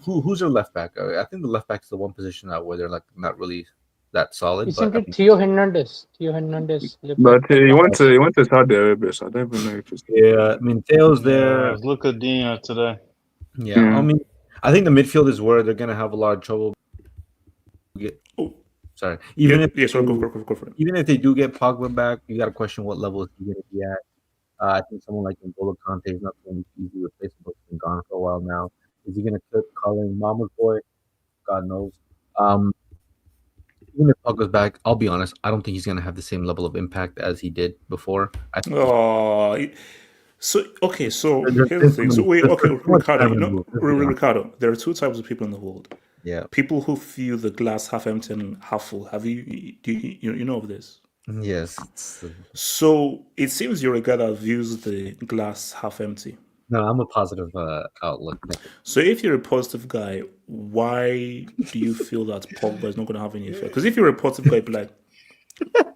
Who's their left back? I think the left back is the one position where they're like not really that solid. Isn't it Theo Hernandez? But he went to Saudi Arabia, so I don't even know if it's. Yeah, I mean Theo's there. Look at Dina today. Yeah, I mean, I think the midfield is where they're gonna have a lot of trouble. Sorry. Even if they do get Pogba back, you got to question what level is he going to be at. I think someone like N'Golo Kante is not going to be easily replaceable. He's been gone for a while now. Is he going to keep calling Mama's boy? God knows. Even if Pogba's back, I'll be honest, I don't think he's going to have the same level of impact as he did before. So here's the thing. So Ricardo, Ricardo, there are two types of people in the world. Yeah. People who view the glass half empty and half full. Do you know of this? Yes. So it seems you're a guy that views the glass half empty. No, I'm a positive outlook. So if you're a positive guy, why do you feel that Pogba is not going to have any effect? Because if you're a positive guy, be like,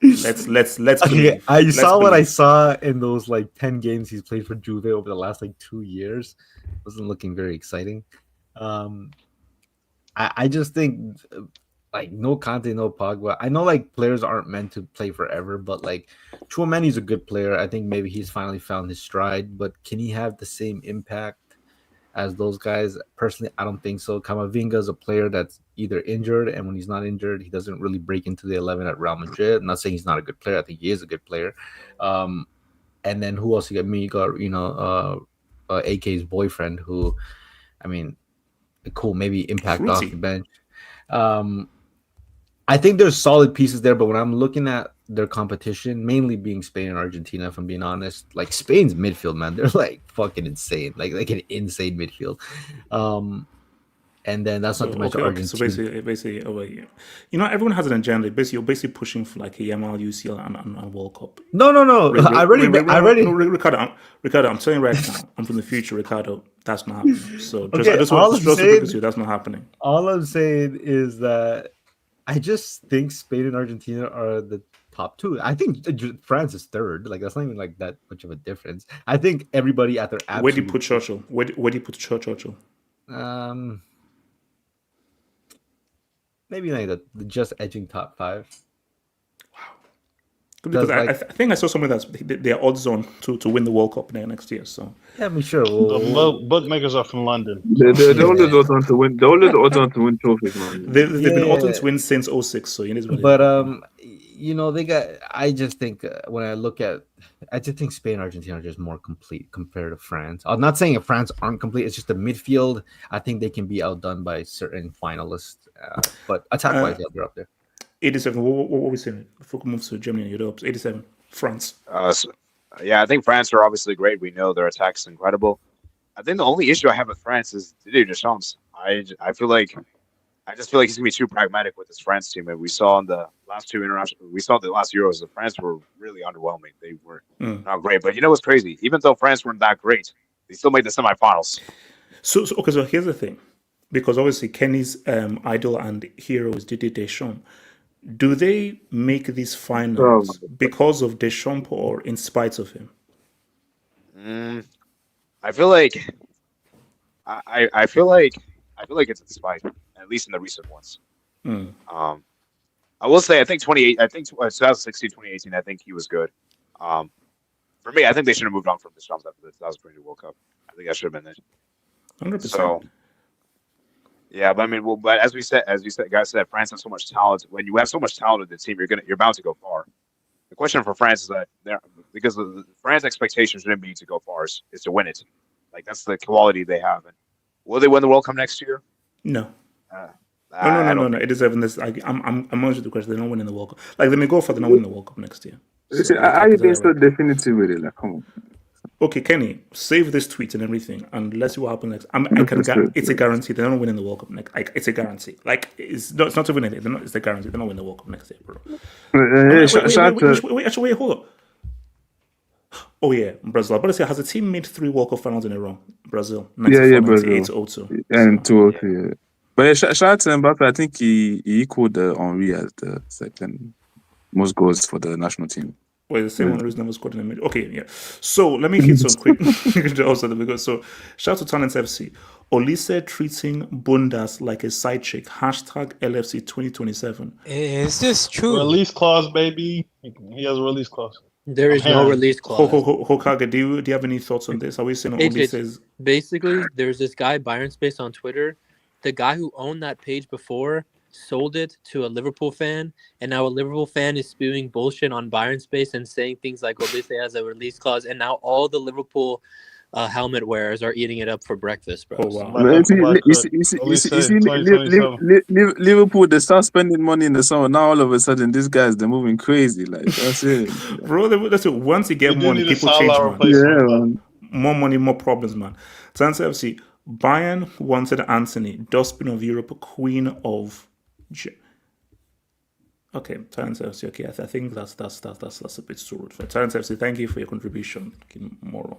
let's believe. I saw what I saw in those like 10 games he's played for Juve over the last like 2 years. Wasn't looking very exciting. I just think like no Conte, no Pogba. I know like players aren't meant to play forever, but like Chouamani's a good player. I think maybe he's finally found his stride, but can he have the same impact as those guys? Personally, I don't think so. Camavinga is a player that's either injured, and when he's not injured, he doesn't really break into the 11 at Real Madrid. I'm not saying he's not a good player. I think he is a good player. And then who else you got? You got, AK's boyfriend, who, I mean, cool, maybe impact off the bench. I think there's solid pieces there, but when I'm looking at their competition, mainly being Spain and Argentina, if I'm being honest, like Spain's midfield, man, they're like fucking insane, like an insane midfield. And then that's not to mention Argentina. So basically, everyone has an agenda. You're basically pushing for like a Yamal, UCL, and World Cup. No. Ricardo, I'm telling you right now, I'm from the future, Ricardo. That's not happening. So that's not happening. All I'm saying is that I just think Spain and Argentina are the top two. I think France is third. Like that's not even like that much of a difference. I think everybody at their absolute. Where do you put Churchill? Where do you put Churchill? Maybe like the just edging top 5. Wow. Because I think I saw somewhere that they're odds on to win the World Cup next year. So yeah, I mean, sure. The bookmakers are from London. They're always odds on to win. They're always odds on to win trophies, man. They've been odds on to win since 2006. So it is what but they got. I just think when I look at, I just think Spain and Argentina are just more complete compared to France. I'm not saying if France aren't complete. It's just the midfield. I think they can be outdone by certain finalists. But attack-wise, they're up there. 87. What were we saying? Before we move to Germany and Europe, 87. France. I think France are obviously great. We know their attack's incredible. I think the only issue I have with France is Didier Deschamps. I just feel like he's gonna be too pragmatic with his France team. And we saw in the last the last Euros, the France were really underwhelming. They were not great. But you know what's crazy? Even though France weren't that great, they still made the semifinals. So here's the thing. Because obviously Kenny's idol and hero is Didier Deschamps. Do they make these finals because of Deschamps or in spite of him? I feel like I feel like it's in spite, at least in the recent ones. I will say I think 2016, 2018, I think he was good. For me, I think they should have moved on from Deschamps after the 2022 World Cup. I think that should have been it. 100%. So, yeah, but I mean, but as we said, guys said, France has so much talent. When you have so much talent in the team, you're bound to go far. The question for France is that because the France expectation shouldn't be to go far, is to win it. Like that's the quality they have. And will they win the World Cup next year? No. No. It is even this. I'm answering the question. They're not winning the World Cup. Like they may go for the not winning the World Cup next year. Are you being so definitive with it? Like, come on. Okay, Kenny, save this tweet and everything, and let's see what happens next. It's a guarantee. They're not winning the World Cup next. Like, it's a guarantee. Like, it's not even anything. It's a guarantee. They're not winning the World Cup next year, bro. Wait, hold up. Oh yeah, Brazil. But has a team made 3 World Cup finals in a row? Brazil. 94, Brazil. 98-02. And 2-0. But shout out to Mbappe. I think he equaled Henry as the second most goals for the national team. Well, the same one who's never scored in the middle. Okay, yeah. So let me hit some quick. So shout out to Talents FC. Olise treating Bundas like a side chick. Hashtag LFC 2027. Is this true? Release clause, baby. He has a release clause. There is no release clause. Hokage, do you have any thoughts on this? Are we saying Olise's? Basically, there's this guy, Byron Space, on Twitter. The guy who owned that page before sold it to a Liverpool fan, and now a Liverpool fan is spewing bullshit on Byron Space and saying things like Olise has a release clause, and now all the Liverpool helmet wearers are eating it up for breakfast, bro. Oh wow! Liverpool, they start spending money in the summer. Now all of a sudden, these guys they're moving crazy. Like that's it, bro. That's it. Once you get money, people change, man. Yeah, man. More money, more problems, man. Tansi FC, Bayern wanted Anthony, dustbin of Europe, queen of. Okay, Tansi FC. Okay, I think that's a bit too rude. Tansi FC, thank you for your contribution. Moron.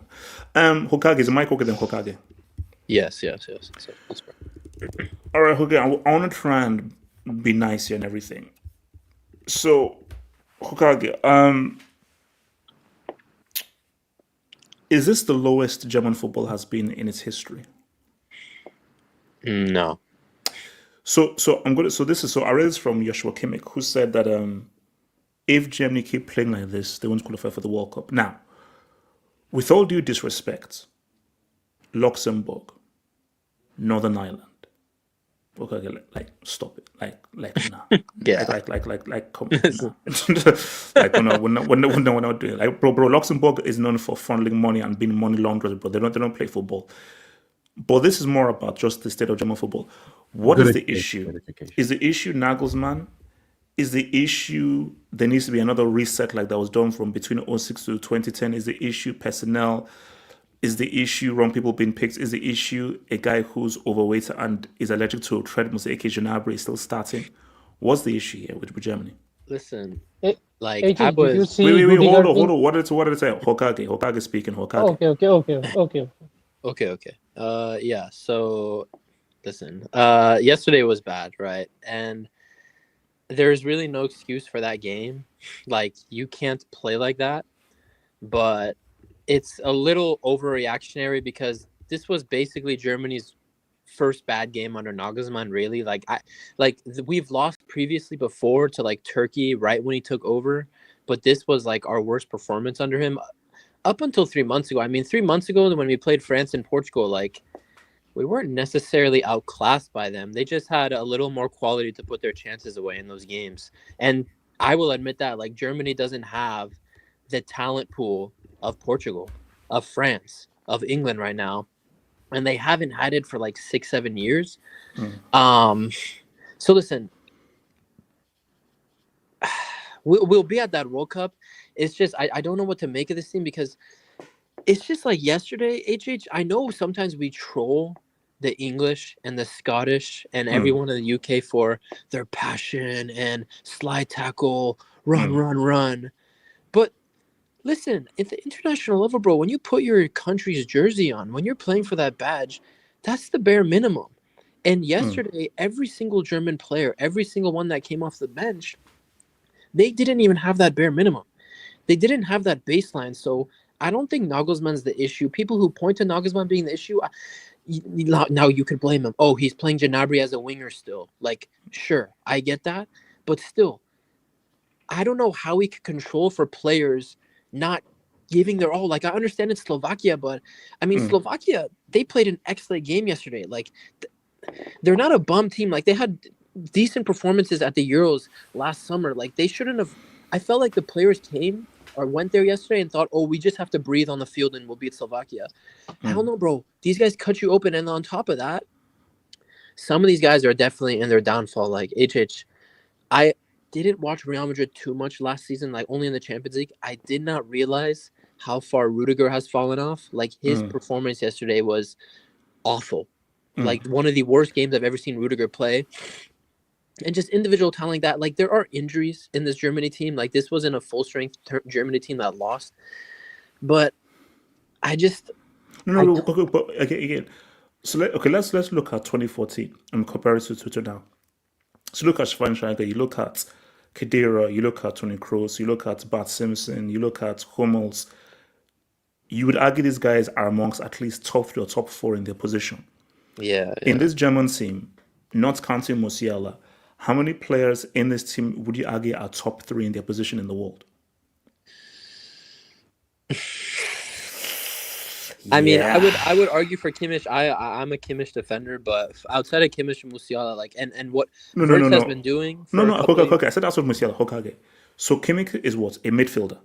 Hokage, is the mic okay then? Hokage. Yes. All right, Hokage. I want to try and be nice here and everything. So, Hokage, is this the lowest German football has been in its history? No. So I read this from Joshua Kimmich, who said that if Germany keep playing like this, they won't qualify for the World Cup. Now, with all due disrespect, Luxembourg, Northern Ireland. Okay, like stop it, nah. Yeah. Like come on, nah. Like we're not doing it. Like bro. Luxembourg is known for funneling money and being money launderers, but they don't play football. But this is more about just the state of German football. What is the issue? Is the issue Nagelsmann? Is the issue there needs to be another reset like that was done from between 2006 to 2010? Is the issue personnel? Is the issue wrong people being picked? Is the issue a guy who's overweight and is allergic to treadmills, aka Gnabry, is still starting? What's the issue here with Germany? Listen, like I did was. you see Wait, hold on. What did it say? Hokage speaking. Hokage. Okay. Yeah. So, listen. Yesterday was bad, right? And there's really no excuse for that game. Like you can't play like that. But it's a little overreactionary because this was basically Germany's first bad game under Nagelsmann. Really, we've lost previously before to like Turkey right when he took over, but this was like our worst performance under him up until 3 months ago. I mean, 3 months ago when we played France and Portugal, like we weren't necessarily outclassed by them. They just had a little more quality to put their chances away in those games. And I will admit that like Germany doesn't have the talent pool of Portugal, of France, of England right now, and they haven't had it for like 6-7 years. So listen, we'll be at that World Cup. It's just I don't know what to make of this team because it's just like yesterday. I know sometimes we troll the English and the Scottish and everyone in the UK for their passion and slide tackle, run. But listen, at the international level, bro, when you put your country's jersey on, when you're playing for that badge, that's the bare minimum. And yesterday, every single German player, every single one that came off the bench, they didn't even have that bare minimum. They didn't have that baseline. So I don't think Nagelsmann's the issue. People who point to Nagelsmann being the issue, now you could blame him. Oh, he's playing Gnabry as a winger still. Like, sure, I get that. But still, I don't know how he could control for players not giving their all. Like I understand it's Slovakia, but I mean Slovakia, they played an excellent game yesterday. Like they're not a bum team. Like they had decent performances at the Euros last summer. Like they shouldn't have. I felt like the players came or went there yesterday and thought, oh, we just have to breathe on the field and we'll beat Slovakia. Hell no, bro. These guys cut you open, and on top of that, some of these guys are definitely in their downfall. Like I didn't watch Real Madrid too much last season, like only in the Champions League. I did not realize how far Rudiger has fallen off. Like his performance yesterday was awful. Like one of the worst games I've ever seen Rudiger play. And just individual talent like that. Like there are injuries in this Germany team. Like this wasn't a full strength Germany team that lost. But I just but again. So let's look at 2014 and compare it to now. So look at Schweinsteiger, you look at Khedira, you look at Toni Kroos, you look at Bart Simpson, you look at Hummels. You would argue these guys are amongst at least top 3 or top 4 in their position. Yeah. In this German team, not counting Musiala, how many players in this team would you argue are top 3 in their position in the world? I mean, I would argue for Kimmich. I'm a Kimmich defender, but outside of Kimmich and Musiala, like and what Wirtz has been doing. Hokage. I said that's what Musiala. Hokage. So Kimmich is what? A midfielder.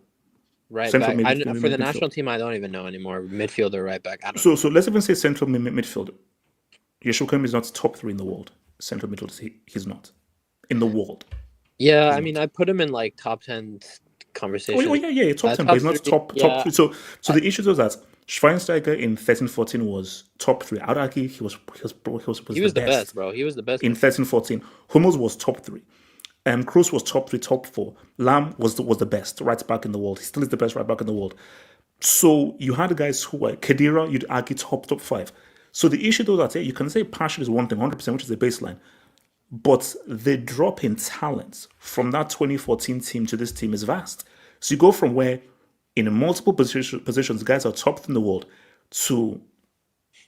Right back. For the national team, I don't even know anymore. Midfield or right back. I don't know. So let's even say central midfield. Yeshua is not top 3 in the world. Central midfield, he's not in the world. Yeah, I mean, I put him in like top 10 conversation. Oh yeah, top 10, but he's not top 3. So the issue was that Schweinsteiger in 13-14 was top 3. I'd argue he was the best, bro. He was the best in 13-14. Hummels was top 3. Kroos was top 3, top 4. Lam was the best right back in the world. He still is the best right back in the world. So you had guys who were Khedira, you'd argue top 5. So the issue though that you can say passion is one thing, 100%, which is the baseline. But the drop in talent from that 2014 team to this team is vast. So you go from where in multiple positions guys are top in the world to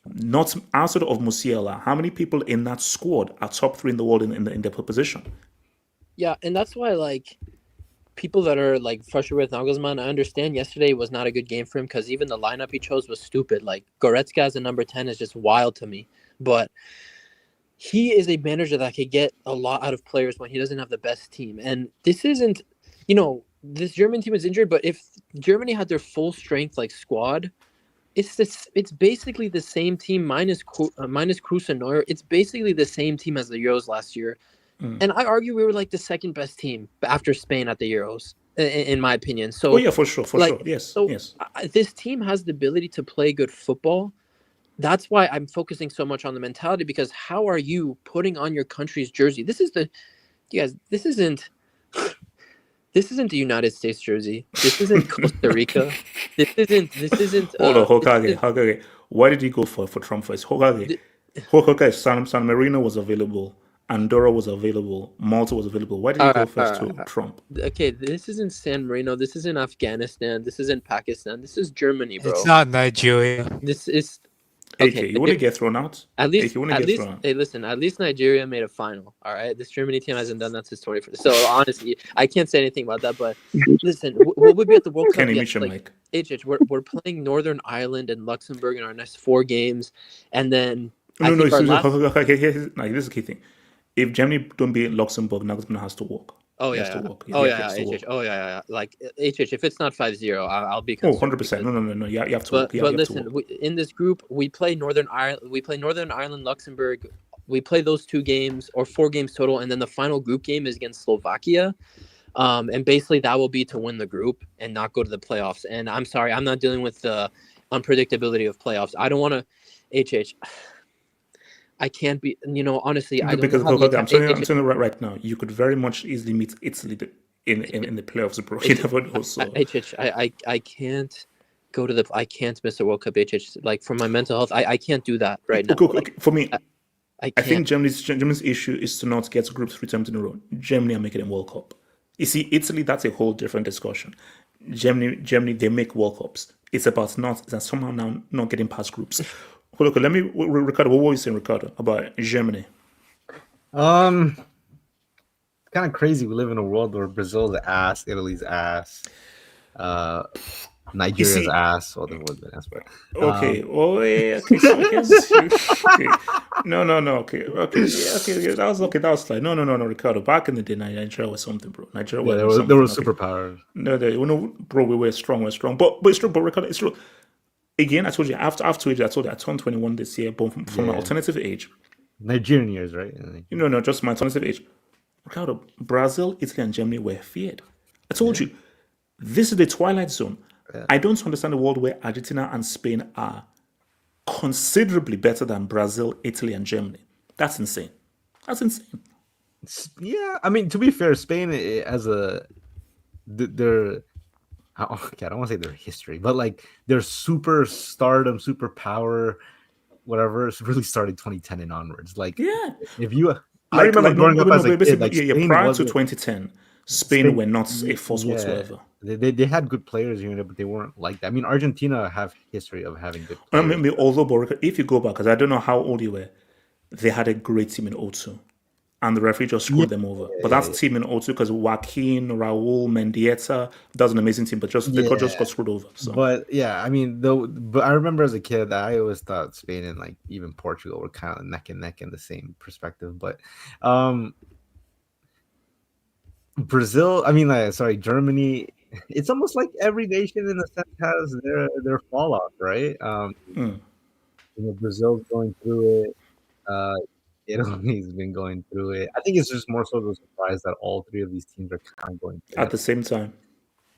not outside of Musiala. How many people in that squad are top 3 in the world in their position? Yeah, and that's why like people that are like frustrated with Nagelsmann, I understand yesterday was not a good game for him because even the lineup he chose was stupid. Like Goretzka as a number 10 is just wild to me. But he is a manager that could get a lot out of players when he doesn't have the best team. And this isn't, this German team is injured, but if Germany had their full strength like squad, it's basically the same team minus Kroos and Neuer. It's basically the same team as the Euros last year. And I argue we were like the second best team after Spain at the Euros, in my opinion. So, for sure. Yes. This team has the ability to play good football. That's why I'm focusing so much on the mentality, because how are you putting on your country's jersey? This isn't the United States jersey. This isn't Costa Rica. This isn't. Hold on, Hokage. Why did you go for Trump first? Hokage, San Marino was available. Andorra was available. Malta was available. Why did you go first to Trump? Okay, this isn't San Marino. This isn't Afghanistan. This isn't Pakistan. This is Germany, bro. It's not Nigeria. This is. Okay, you wouldn't get thrown out. At least, hey, listen. At least Nigeria made a final. All right, this Germany team hasn't done that since 2014. So honestly, I can't say anything about that. But listen, what would be at the World Cup? HH, we're playing Northern Ireland and Luxembourg in our next 4 games, and then this is the key thing. If Germany don't beat Luxembourg, Nagelsmann has to walk. Yeah. Like HH, if it's not 5-0, I'll be concerned. 100%. No. You have to walk. But listen, in this group, we play Northern Ireland, Luxembourg. We play those 2 games or 4 games total, and then the final group game is against Slovakia. And basically that will be to win the group and not go to the playoffs. And I'm sorry, I'm not dealing with the unpredictability of playoffs. I don't want to. HH. I can't be, honestly. I don't because I'm telling you right now, you could very much easily meet Italy in the playoffs, bro. You never know. So. I can't go to I can't miss the World Cup. Like for my mental health, I can't do that right now. Okay. For me, I think Germany's issue is to not get to group 3 times in a row. Germany are making a World Cup. You see, Italy, that's a whole different discussion. Germany, they make World Cups. It's about somehow now not getting past groups. Look, Ricardo, what were you saying, Ricardo, about Germany? It's kind of crazy. We live in a world where Brazil's ass, Italy's ass, Nigeria's ass. Well, there was an ass, but okay. Okay. So okay. No. Okay. That was okay. That was like no, Ricardo. Back in the day, Nigeria was something, bro. Nigeria was there were superpowers. No, bro. We were strong. But it's true. But Ricardo, it's true. Again, I told you after age, I told you I turned 21 this year, but from my alternative age. Nigerian years, right? No, just my alternative age. Ricardo, Brazil, Italy, and Germany were feared. I told you, this is the twilight zone. Yeah. I don't understand a world where Argentina and Spain are considerably better than Brazil, Italy, and Germany. That's insane. Yeah, I mean, to be fair, Spain as they're. Okay, I don't want to say their history, but like their super stardom, super power, whatever, it's really started 2010 and onwards. Like, if you, I remember growing up as a kid, prior to 2010, Spain were not a force whatsoever. They had good players here, but they weren't like that. I mean, Argentina have history of having good players. I mean, although, if you go back, because I don't know how old you were, they had a great team in 2002. And the referee just screwed them over. But that's team in 2002 because Joaquin, Raul, Mendieta, that was an amazing team, but they just got screwed over. So. But yeah, I mean, but I remember as a kid, I always thought Spain and like even Portugal were kind of neck and neck in the same perspective. But Brazil, Germany, it's almost like every nation in a sense has their fallout, right? Brazil's going through it. Italy's been going through it. I think it's just more so the surprise that all three of these teams are kind of going through at the same time.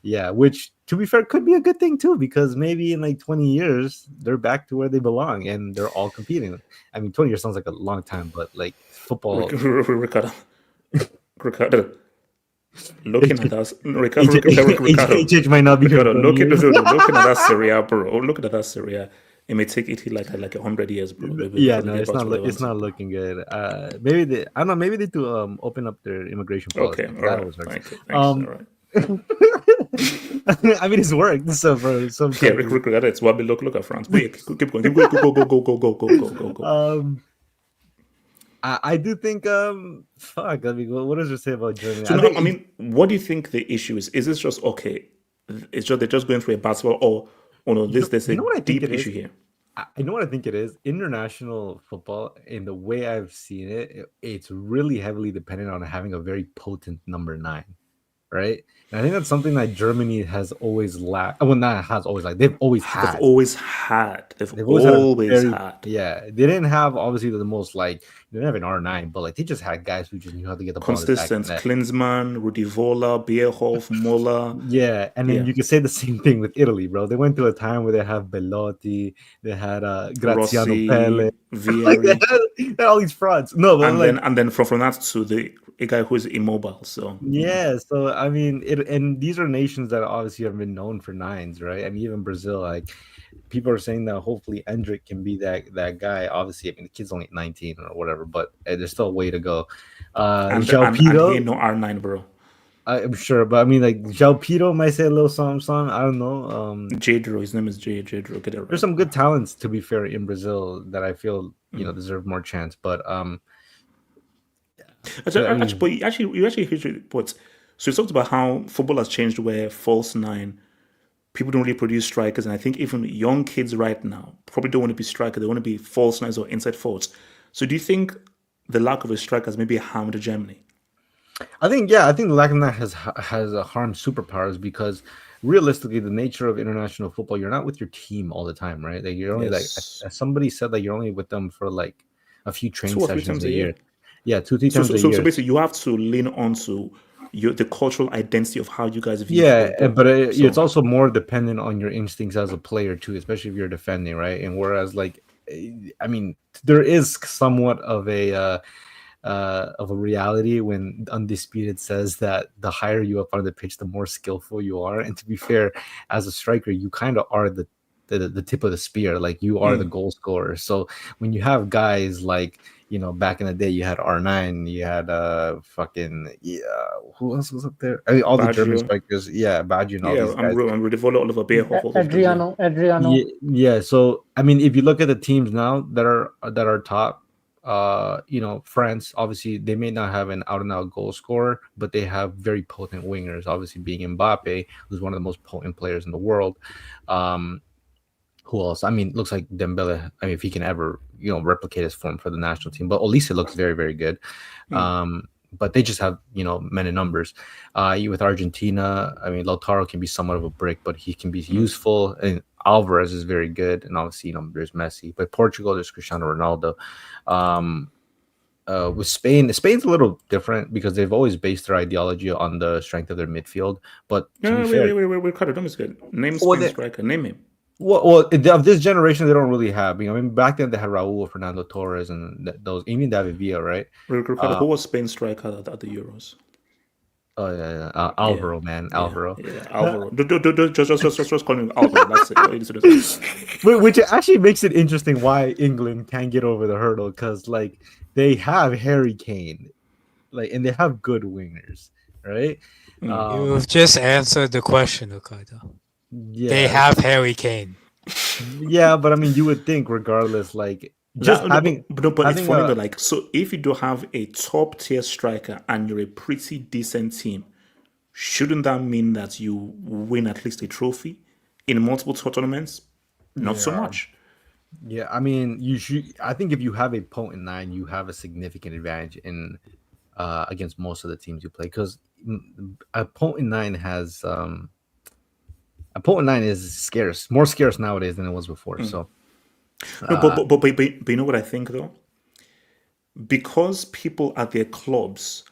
Yeah, which to be fair could be a good thing too, because maybe in like 20 years they're back to where they belong and they're all competing. I mean, 20 years sounds like a long time, but like football. Ricardo. Looking at us, Ricardo, HH might not be Ricardo, looking at that Serie, bro. Looking at that Serie, it may take Italy like 100 years, bro. Yeah, no, it's not. It's not looking good. Maybe they. I don't know. Maybe they do open up their immigration policy. Okay, all right. Thanks. All right. I mean, it's worked. So for some, yeah, Ricardo, it's what we look at France. But yeah, keep going. Go. I do think fuck. I mean, what does it say about Germany? So I mean, what do you think the issue is? Is this just okay? It's just they're just going through a basketball, or no? There's a deep issue here. I know what I think it is. International football, in the way I've seen it, it's really heavily dependent on having a very potent number 9. Right, and I think that's something that Germany has always lacked. Well, not has always lacked. They've always had. They've always had. Yeah, they didn't have obviously the most like they didn't have an R9, but like they just had guys who just knew how to get the ball. Consistent. Klinsmann, Rudi Voller, Bierhoff, Muller. Yeah, and then you can say the same thing with Italy, bro. They went through a time where they have Belotti, they had Graziano Pelle, like they had all these frauds. No, but and then from that to a guy who is immobile. So yeah, so I mean, and these are nations that obviously have been known for 9s, right? I mean, even Brazil, like people are saying that hopefully Endrick can be that guy. Obviously, I mean, the kid's only 19 or whatever, but there's still a way to go. And he ain't no R9, bro. I'm sure, but I mean, like João Pedro might say a little something. I don't know. Jadro, his name is Jadro. Get it right. There's some good talents, to be fair, in Brazil that I feel deserve more chance, but you actually hit your points. So you talked about how football has changed, where false 9, people don't really produce strikers, and I think even young kids right now probably don't want to be strikers; they want to be false 9s or inside forwards. So do you think the lack of a striker has maybe harmed Germany? I think the lack of that has harmed superpowers, because realistically, the nature of international football, you're not with your team all the time, right? Like you're only like, as somebody said, like you're only with them for like a few training sessions a year. Yeah, 2-3 times a year. So basically, you have to lean onto the cultural identity of how you guys view football. But it's also more dependent on your instincts as a player too, especially if you're defending, right? And whereas, like, I mean, there is somewhat of a reality when Undisputed says that the higher you up on the pitch, the more skillful you are. And to be fair, as a striker, you kind of are the tip of the spear. Like you are the goal scorer. So when you have guys like, back in the day, you had R9, you had who else was up there? I mean, all the German strikers, Baggio and all these guys. I'm Rudi Voller, Oliver Bierhoff, Adriano. Yeah. So I mean, if you look at the teams now that are top, France, obviously they may not have an out-and-out goal scorer, but they have very potent wingers. Obviously, being Mbappe, who's one of the most potent players in the world. Who else? I mean, looks like Dembele. I mean, if he can ever, replicate his form for the national team. But Olise looks very, very good. But they just have, men in numbers. With Argentina, I mean, Lautaro can be somewhat of a brick, but he can be useful. And Alvarez is very good. And obviously, there's Messi. But Portugal, there's Cristiano Ronaldo. With Spain's a little different because they've always based their ideology on the strength of their midfield. But wait, Carter, is good. Name Spain's striker. Name him. Well, of this generation, they don't really have. I mean, back then they had Raúl, Fernando Torres, and those. Even David Villa, right? Who was Spain's striker at the Euros? Oh yeah. Alvaro, man, Alvaro. Yeah, Alvaro. Just call him Alvaro. That's it. Which actually makes it interesting why England can't get over the hurdle, because like they have Harry Kane, like, and they have good wingers, right? You've just answered the question, Ricardo. Yeah. They have Harry Kane. Yeah, but I mean, you would think, regardless, like just having. But it's funny though. Like, so if you do have a top tier striker and you're a pretty decent team, shouldn't that mean that you win at least a trophy in multiple tournaments? Not so much. Yeah, I mean, you should. I think if you have a potent 9, you have a significant advantage in against most of the teams you play, because a potent 9 has A potent 9 is scarce, more scarce nowadays than it was before. So, no, but you know what I think though? Because people at their clubs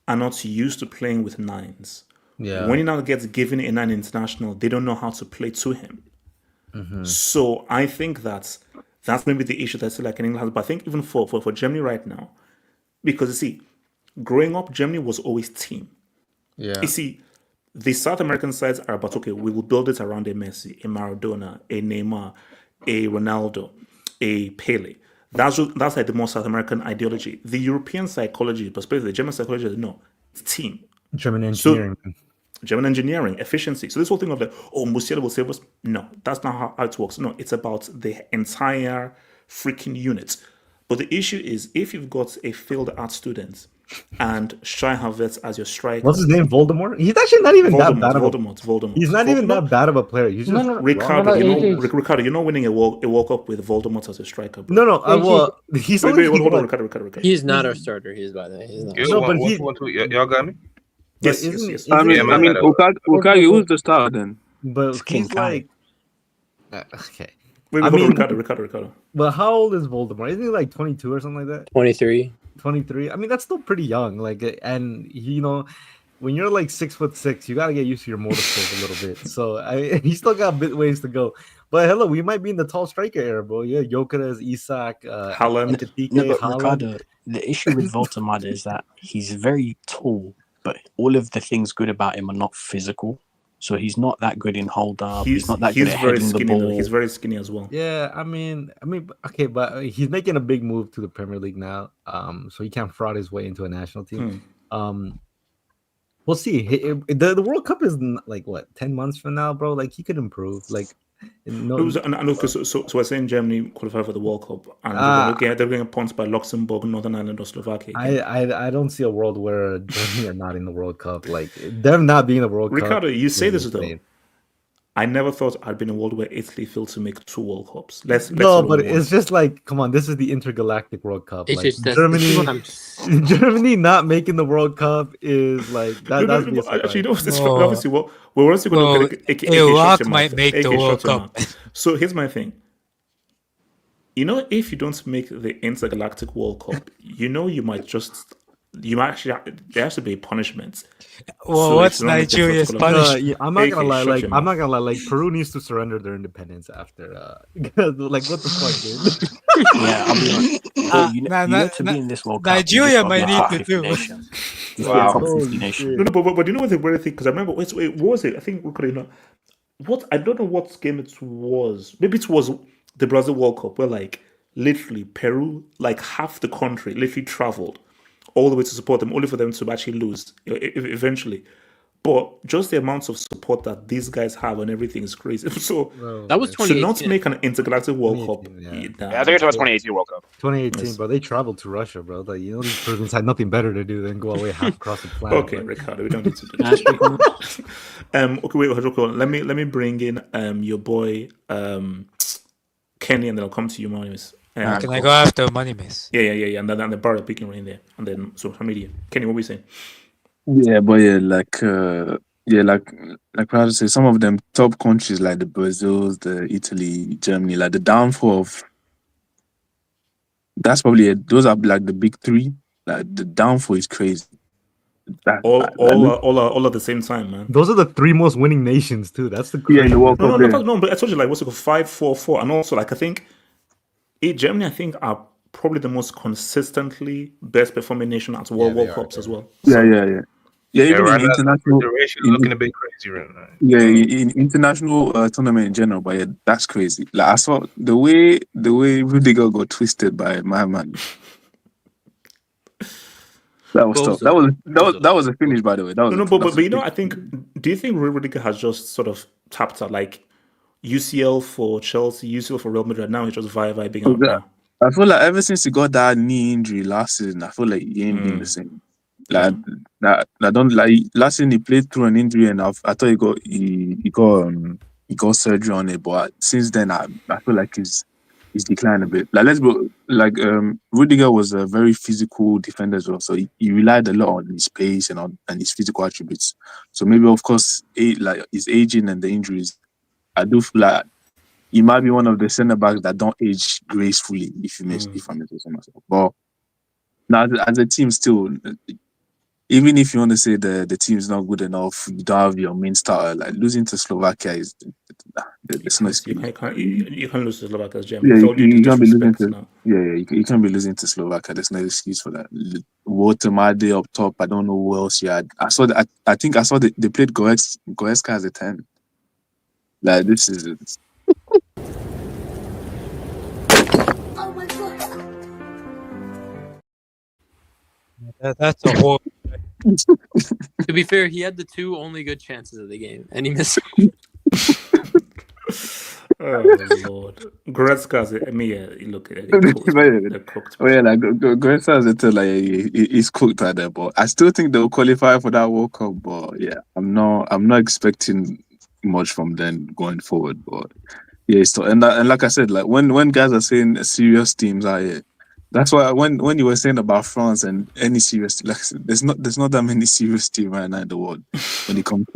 are not used to playing with 9s. Yeah. When he now gets given a 9 international, they don't know how to play to him. Mm-hmm. So I think that's maybe the issue that's like in England. But I think even for Germany right now, because you see, growing up, Germany was always team. Yeah. You see, the South American sides are about, okay, we will build it around a Messi, a Maradona, a Neymar, a Ronaldo, a Pele. That's like the more South American ideology. The European psychology, but especially the German psychology, is no, it's team. German engineering. So, German engineering, efficiency. So this whole thing of like, oh, Musiala will save us. No, that's not how it works. No, it's about the entire freaking unit. But the issue is if you've got a failed art student and Shai Havertz as your striker. What's his name? Voldemort? He's actually not even that bad of a Voldemort. He's not even that bad of a player. He's just Ricardo, Ricardo, you're not winning a World Cup with Voldemort as a striker, bro. No, well, he's hold on, Ricardo. He's not our starter. He's by the way. He's not. No, but y'all got me? Yes. I mean, Okage was the starter then. But he's like, okay. Wait, Ricardo. But how old is Voldemort? Isn't he like 22 or something like that? 23. 23. I mean, that's still pretty young. Like, and you know, when you're like 6'6", you gotta get used to your motor skills a little bit. So he still got a bit ways to go. But hello, we might be in the tall striker era, bro. Yeah, Jokeres, Isak, Haaland. Ricardo, the issue with Voldemort is that he's very tall, but all of the things good about him are not physical. So he's not that good in hold up. He's not that good at heading the ball. He's very skinny as well. Yeah, I mean, okay, but he's making a big move to the Premier League now. So he can't fraud his way into a national team. We'll see. The World Cup is like what 10 months from now, bro. Like he could improve. Like so we're saying Germany qualify for the World Cup, and they're getting points by Luxembourg, Northern Ireland, or Slovakia. I don't see a world where Germany are not in the World Cup. Like them not being in the World Cup. Ricardo, you say this though. I never thought I'd been in a world where Italy failed to make 2 World Cups. It's just like, come on, this is the intergalactic World Cup. It's like, just Germany not making the World Cup is like that. Actually, you know, obviously, we're also going to look at Iraq might make the World Cup. So here's my thing. You know, if you don't make the intergalactic World Cup, you know, there has to be punishments. Well, so what's Nigeria's punishment? I'm not gonna lie. Like Peru needs to surrender their independence after. Like what the fuck, dude? Yeah, I'll be honest. You know, to be in this World Cup, Nigeria might need to do. Wow. No, but you know what the weird thing? Because I remember, wait, what was it? I think I don't know what game it was. Maybe it was the Brazil World Cup, where like literally Peru, like half the country, literally traveled all the way to support them, only for them to actually lose eventually. But just the amounts of support that these guys have and everything is crazy. So that was 2018. So not make an intergalactic World Cup. Yeah, I think it's about 2018 World Cup. 2018, yes. Bro. They traveled to Russia, bro. Like, you know, these Peruvians had nothing better to do than go away half across the planet. Okay, bro. Ricardo, we don't need to do that. Okay, wait, hold on. Let me bring in your boy Kenny, and then I'll come to you, Marius. Can I go after Money Miss? Yeah. And then the bar picking right in there, and then social media. Kenny, what were you saying? Yeah, but like how to say, some of them top countries like the Brazils, the Italy, Germany, like the downfall of. That's probably those are like the big 3. Like the downfall is crazy. All at the same time, man. Those are the 3 most winning nations too. That's the crazy. No, but I told you, like, what's it called, 5-4-4, and also like I think. Germany, I think, are probably the most consistently best performing nation at World Cups as well. Yeah. Even right in international, the ratio looking a bit crazy right now. Yeah, in international tournament in general, but yeah, that's crazy. Like I saw the way Rudiger got twisted by my man. That was tough. That was a finish, by the way. But you know, I think. Do you think Rudiger has just sort of tapped out like? UCL for Chelsea, UCL for Real Madrid. Now he's just vibing out now. I feel like ever since he got that knee injury last season, I feel like he ain't been the same. Like I don't like last season he played through an injury, and I thought he got surgery on it, but since then I feel like he's declined a bit. Like let's go. Like Rudiger was a very physical defender as well, so he relied a lot on his pace and his physical attributes. So maybe of course his aging and the injuries I do feel like he might be one of the centre backs that don't age gracefully. If I may say myself, but now as a team, still, even if you want to say the team's not good enough, you don't have your main starter. Like losing to Slovakia is there's no excuse. You can't lose to Slovakia as Germany. Yeah, With all due you can't be losing to. now. You can't be losing to Slovakia. There's no excuse for that. Watermade up top. I don't know who else you had. I saw that. I think I saw that they played Goretzka as a 10. Like this is. That's a whole. To be fair, he had the 2 only good chances of the game, and he missed. Oh Lord, Goretzka, look at it. Cooked. Oh yeah, like Goretzka is a he's cooked right there, but I still think they'll qualify for that World Cup. But yeah, I'm not expecting much from them going forward. But yeah, and like I said, like when guys are saying serious teams are here. That's why when you were saying about France and any serious, like there's not that many serious teams right now in the world when it comes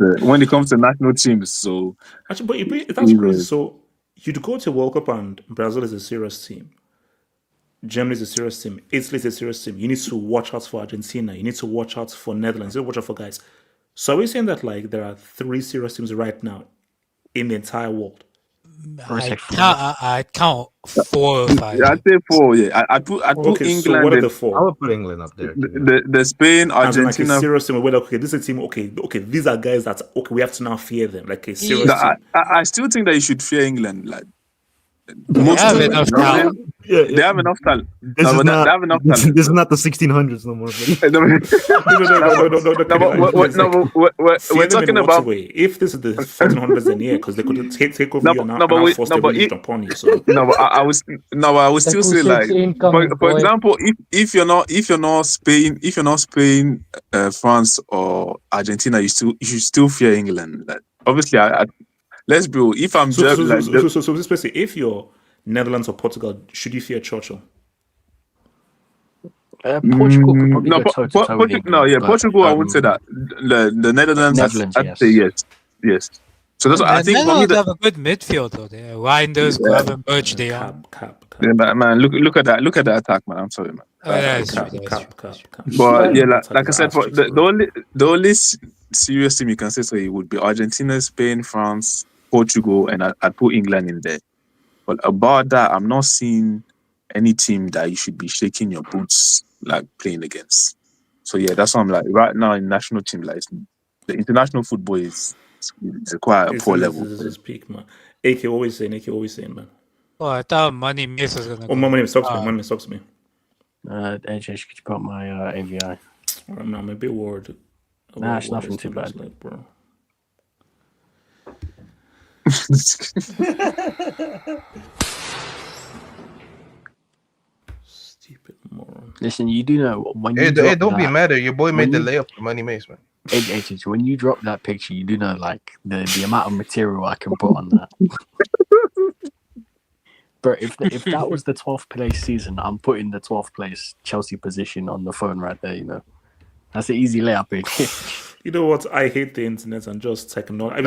to national teams. So actually, but that's crazy. So you'd go to World Cup and Brazil is a serious team, Germany is a serious team, Italy is a serious team. You need to watch out for Argentina. You need to watch out for Netherlands. You need to watch out for guys. So are we saying that like there are 3 serious teams right now in the entire world? I count 4 or 5. Yeah, I'd say 4. Yeah, I put England. So what are the 4? I would put England up there. The Spain, Argentina. Like a serious team. Okay, this is a team. Okay, these are guys that we have to now fear them. Like a serious team. I still think that you should fear England. Like they have enough talent. Yeah, they have enough talent. They have enough talent. This is not the 1600s no more. We're talking about. If this is the 1400s, then yeah, because they could take over you and now force their religion upon you. So I would still say like, for example, if you're not Spain, France or Argentina, you should still fear England. Like, obviously, let's be real. If I'm so basically, if you're Netherlands or Portugal, should you fear Churchill? Portugal could probably go toe-to-toe with England. Portugal. I wouldn't say that. The Netherlands, I'd say yes. So that's what I think. Netherlands have a good midfield though. They Reinders, Gravenberch, they are. Yeah, man, look at that. Look at that attack, man. I'm sorry, man. But yeah, like I said, for the only serious team you can say so it would be Argentina, Spain, France, Portugal, and I'd put England in there. But about that, I'm not seeing any team that you should be shaking your boots like playing against. So yeah, that's why I'm like right now in national team, like the international football is quite a poor level. This is peak, man. AK always saying, man. Oh, I thought Money Mace was gonna. Oh, Money Mace talks to me. AJ, could you put my AVI? I'm a bit worried. Nah, it's nothing too bad, like, bro. Stupid moron. Listen, you do know when you don't be mad at your boy made the layup for Money Mace, man. When you drop that picture, you do know like the amount of material I can put on that. Bro, if that was the 12th place season, I'm putting the 12th place Chelsea position on the phone right there. You know, that's an easy layup. You know what? I hate the internet and just technology.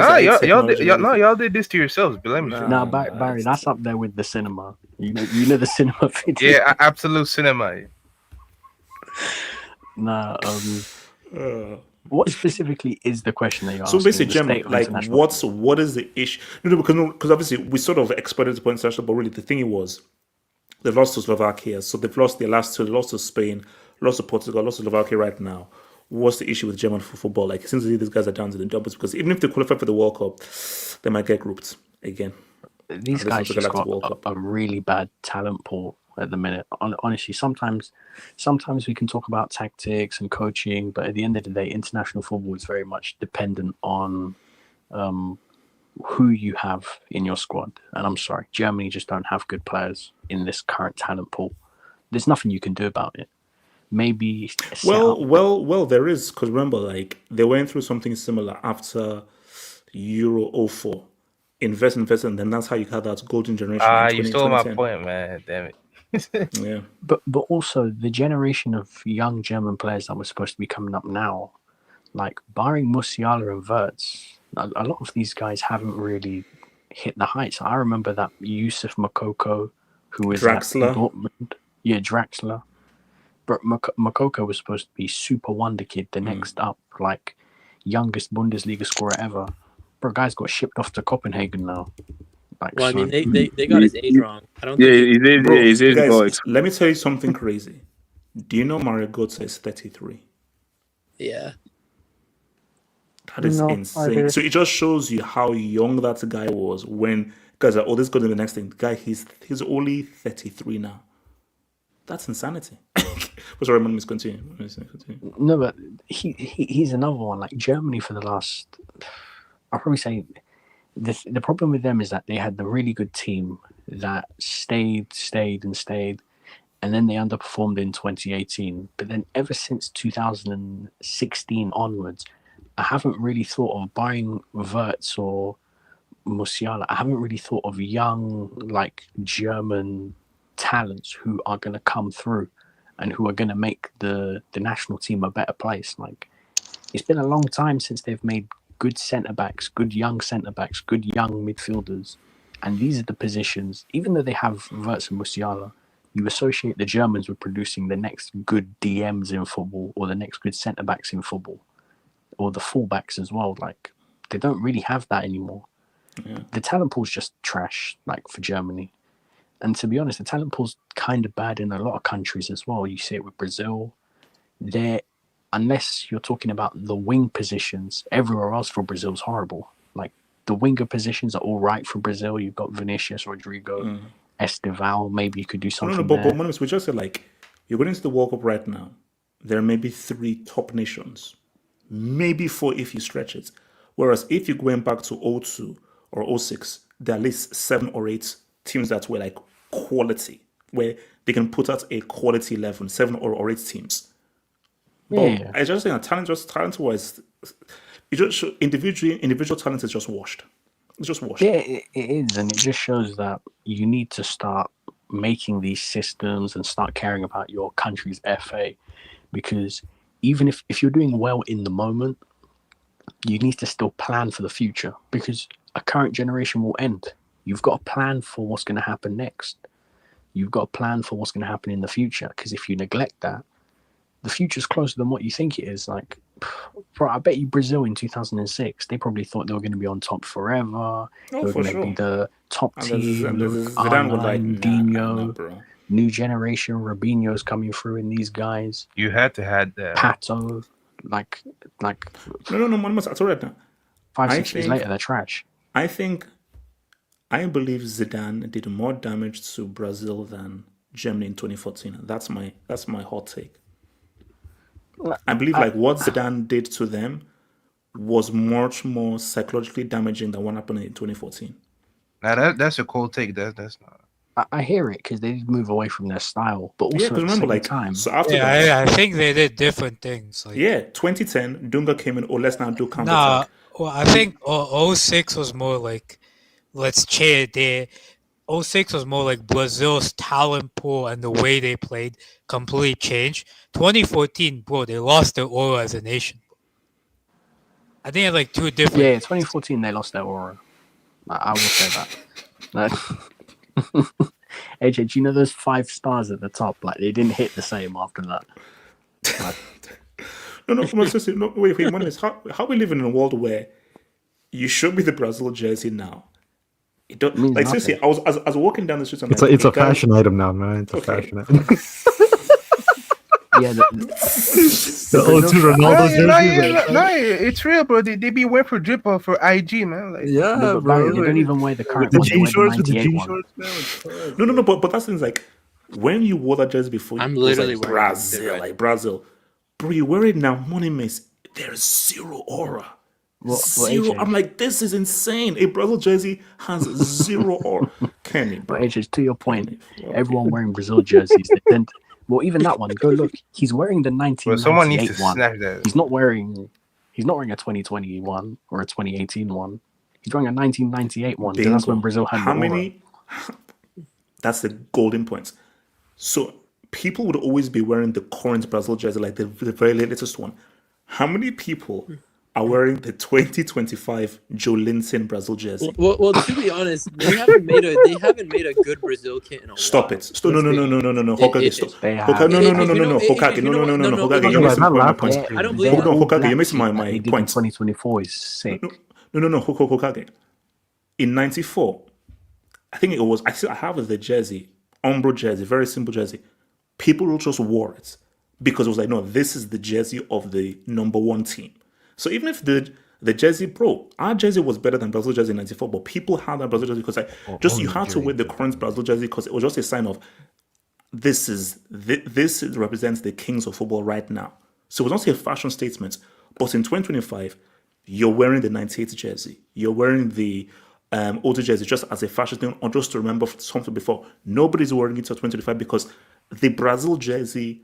Y'all did this to yourselves. Blame me. Nah, Barry, that's up there with the cinema. You know the cinema video. Yeah, absolute cinema. Nah, what specifically is the question that you're asking? So basically, Germany, like, what is the issue? No, because obviously we sort of expected to point international, but really the thing was they've lost to Slovakia, so they've lost their last 2. They lost to Spain, lost to Portugal, lost to Slovakia right now. What's the issue with German football? Like, since these guys are down to the doubles, because even if they qualify for the World Cup, they might get grouped again. These guys just got a really bad talent pool at the minute. Honestly, sometimes we can talk about tactics and coaching, but at the end of the day, international football is very much dependent on who you have in your squad. And I'm sorry, Germany just don't have good players in this current talent pool. There's nothing you can do about it. Maybe well, there is, because remember, like, they went through something similar after Euro 04. Invest, and then that's how you had that golden generation. You stole my point, man. Damn it. Yeah. But also the generation of young German players that were supposed to be coming up now, like barring Musiala and Wirtz, a lot of these guys haven't really hit the heights. I remember that Yusuf Makoko, who was Draxler. at Dortmund. Yeah, Draxler. But Makoko was supposed to be super wonder kid, the next up, like youngest Bundesliga scorer ever. Bro, guy's got shipped off to Copenhagen now. Like, well, I mean, they got his age wrong. I don't think his age guys, let me tell you something crazy. Do you know Mario Götze is 33? Yeah. That is insane. So it just shows you how young that guy was when, because this goes to the next thing. The guy, he's only 33 now. That's insanity. Sorry, let me continue. No, but he's another one. Like Germany for the last, I'll probably say, the problem with them is that they had the really good team that stayed, and then they underperformed in 2018. But then ever since 2016 onwards, I haven't really thought of buying Wirtz or Musiala. I haven't really thought of young, like German talents who are going to come through and who are going to make the national team a better place. Like, it's been a long time since they've made good centre-backs, good young centre-backs, good young midfielders. And these are the positions, even though they have Wirtz and Musiala, you associate the Germans with producing the next good DMs in football or the next good centre-backs in football or the full-backs as well. Like, they don't really have that anymore. Yeah. The talent pool's just trash, like, for Germany. And to be honest, the talent pool's kind of bad in a lot of countries as well. You see it with Brazil. Unless you're talking about the wing positions, everywhere else for Brazil's horrible. Like, the winger positions are all right for Brazil. You've got Vinicius, Rodrigo, Estival. Maybe you could do something there. But we just said, like, you're going into the World Cup right now. There may be 3 top nations. Maybe 4 if you stretch it. Whereas if you're going back to 02 or 06, there are at least 7 or 8 teams that were like quality, where they can put out a quality 11, 7 or 8 teams. But I just think talent wise, it just show, individual talent is just washed. It's just washed. Yeah, it is, and it just shows that you need to start making these systems and start caring about your country's FA, because even if you're doing well in the moment, you need to still plan for the future, because a current generation will end. You've got to plan for what's going to happen next. You've got to plan for what's going to happen in the future, because if you neglect that, the future's closer than what you think it is. Like, bro, I bet you Brazil in 2006, they probably thought they were going to be on top forever. They were going to be the top team. Dino, new generation, Robinho's coming through in these guys. You had to have that. Pato, like. No, I told right now. 5-6 years later, they're trash. I believe Zidane did more damage to Brazil than Germany in 2014. That's my hot take. I believe what Zidane did to them was much more psychologically damaging than what happened in 2014. Now that's a cold take. That's not. I hear it because they did move away from their style, but also at the same time. So after I think they did different things. 2010, Dunga came in. Let's now do counter attack. Well, I think 06 was more like, let's cheer there. 06 was more like Brazil's talent pool and the way they played completely changed. 2014, bro, they lost their aura as a nation. I think it's like 2 different. Yeah, 2014 they lost their aura. I will say that. AJ, do you know those 5 stars at the top? Like, they didn't hit the same after that. Wait. How we live in a world where you show me the Brazil jersey now? It don't, like, seriously, I was walking down the street. And it's a fashion item now, man. It's a fashion item. Yeah, the O2 Ronaldo jersey. No, it's real, bro. They be wearing for drip or for IG, man. Like, yeah, bro. They don't even wear the current the one. jean shorts with the jean one. shorts, man. No. But that's things like when you wore that jersey before. I'm literally like wearing Brazil. Bro, you wear it now, money miss. There's zero aura. Zero. I'm like, this is insane. A Brazil jersey has 0 aura. Kenny, bro. But AJ, to your point, everyone wearing Brazil jerseys. Well, even that one. Go look. He's wearing the 1998 someone needs to one. snap that. He's not wearing a 2021 or a 2018 one. He's wearing a 1998 one. That's when Brazil had how many? That's the golden points. So people would always be wearing the current Brazil jersey, like the very latest one. How many people are wearing the 2025 Jolinton Brazil jersey. Well, to be honest, they haven't made a good Brazil kit in a while. Stop it! No. Hokage, stop. They have. Hokage, no. Hokage, no. Hokage, you're missing my point. I don't believe Hold on, that. Hokage, you're missing my point. 2024 is sick. No, Hokage. In '94, I think it was. I have the jersey, Umbro jersey, very simple jersey. People just wore it because it was like, no, this is the jersey of the number one team. So even if the jersey, bro, our jersey was better than Brazil jersey in '94, but people had that Brazil jersey because you had to wear the current Brazil jersey because it was just a sign of this represents the kings of football right now. So it was not a fashion statement, but in 2025, you're wearing the '98 jersey, you're wearing the older jersey just as a fashion thing or just to remember something before. Nobody's wearing it till 2025 because the Brazil jersey.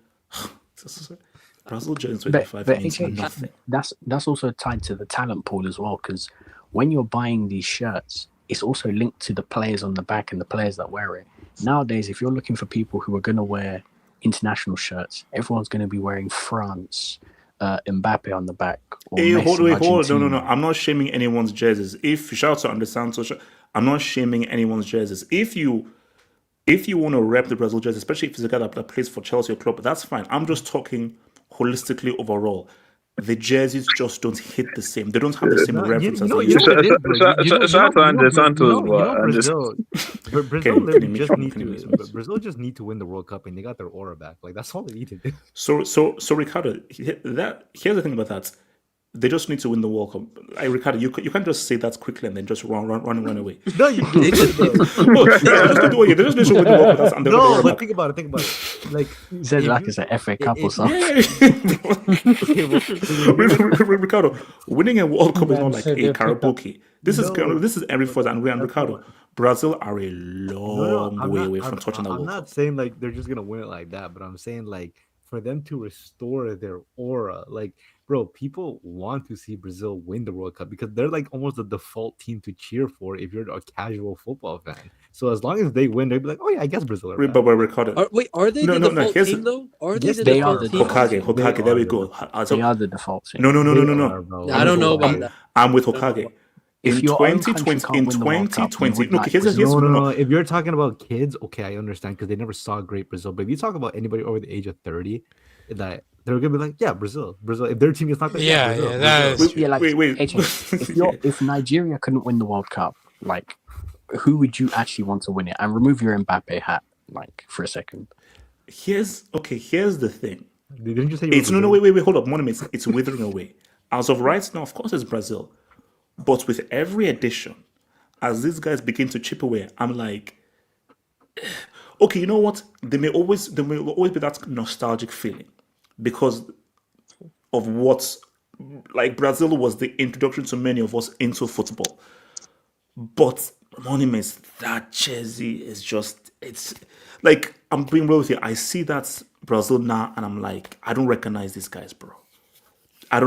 Brazil jersey 25 means nothing. That's also tied to the talent pool as well, because when you're buying these shirts, it's also linked to the players on the back and the players that wear it. Nowadays, if you're looking for people who are going to wear international shirts, everyone's going to be wearing France, Mbappe on the back. Or Hey, Messi, hold on. No. Argentina. I'm not shaming anyone's jerseys. If shout out to understand social, I'm not shaming anyone's jerseys. If you want to rep the Brazil jersey, especially if it's a guy that plays for Chelsea or club, that's fine. I'm just talking holistically overall. The jerseys just don't hit the same. They don't have the same reference as they used to. Brazil just need to win the World Cup, and they got their aura back. Like that's all they need to do. So Ricardo, here's the thing about that. They just need to win the World Cup. Ricardo, you can't just say that quickly and then just run away. No, you do. They just need to win the World Cup. No, but think about it. Like He said like it's an FA Cup or something. Ricardo, winning a World Cup is not like a karaoke. This is every force and Ricardo. Brazil are a long way away from touching the World Cup. I'm not saying like they're just gonna win it like that, but I'm saying like for them to restore their aura, like bro, people want to see Brazil win the World Cup because they're like almost the default team to cheer for if you're a casual football fan. So as long as they win, they'll be like, oh yeah, I guess Brazil are But Ricardo. Are they the default team though? Are they the default team? Hokage, there we go. They are the default team. No. I don't know about that. I'm with Hokage. If In 2020, look, here's no. If you're talking about kids, okay, I understand because they never saw great Brazil. But if you talk about anybody over the age of 30, that they're gonna be like, yeah, Brazil. If their team is not that, wait. If Nigeria couldn't win the World Cup, like, who would you actually want to win it? And remove your Mbappe hat, like, for a second. Here's the thing. Didn't you say it's wait, hold up, monuments. It's withering away. As of right now, of course, it's Brazil. But with every edition, as these guys begin to chip away, I'm like, okay, you know what? There may always be that nostalgic feeling because of what, like Brazil was the introduction to many of us into football. But monuments, that jersey is just, it's like, I'm being real with you. I see that Brazil now, and I'm like, I don't recognize these guys, bro. Like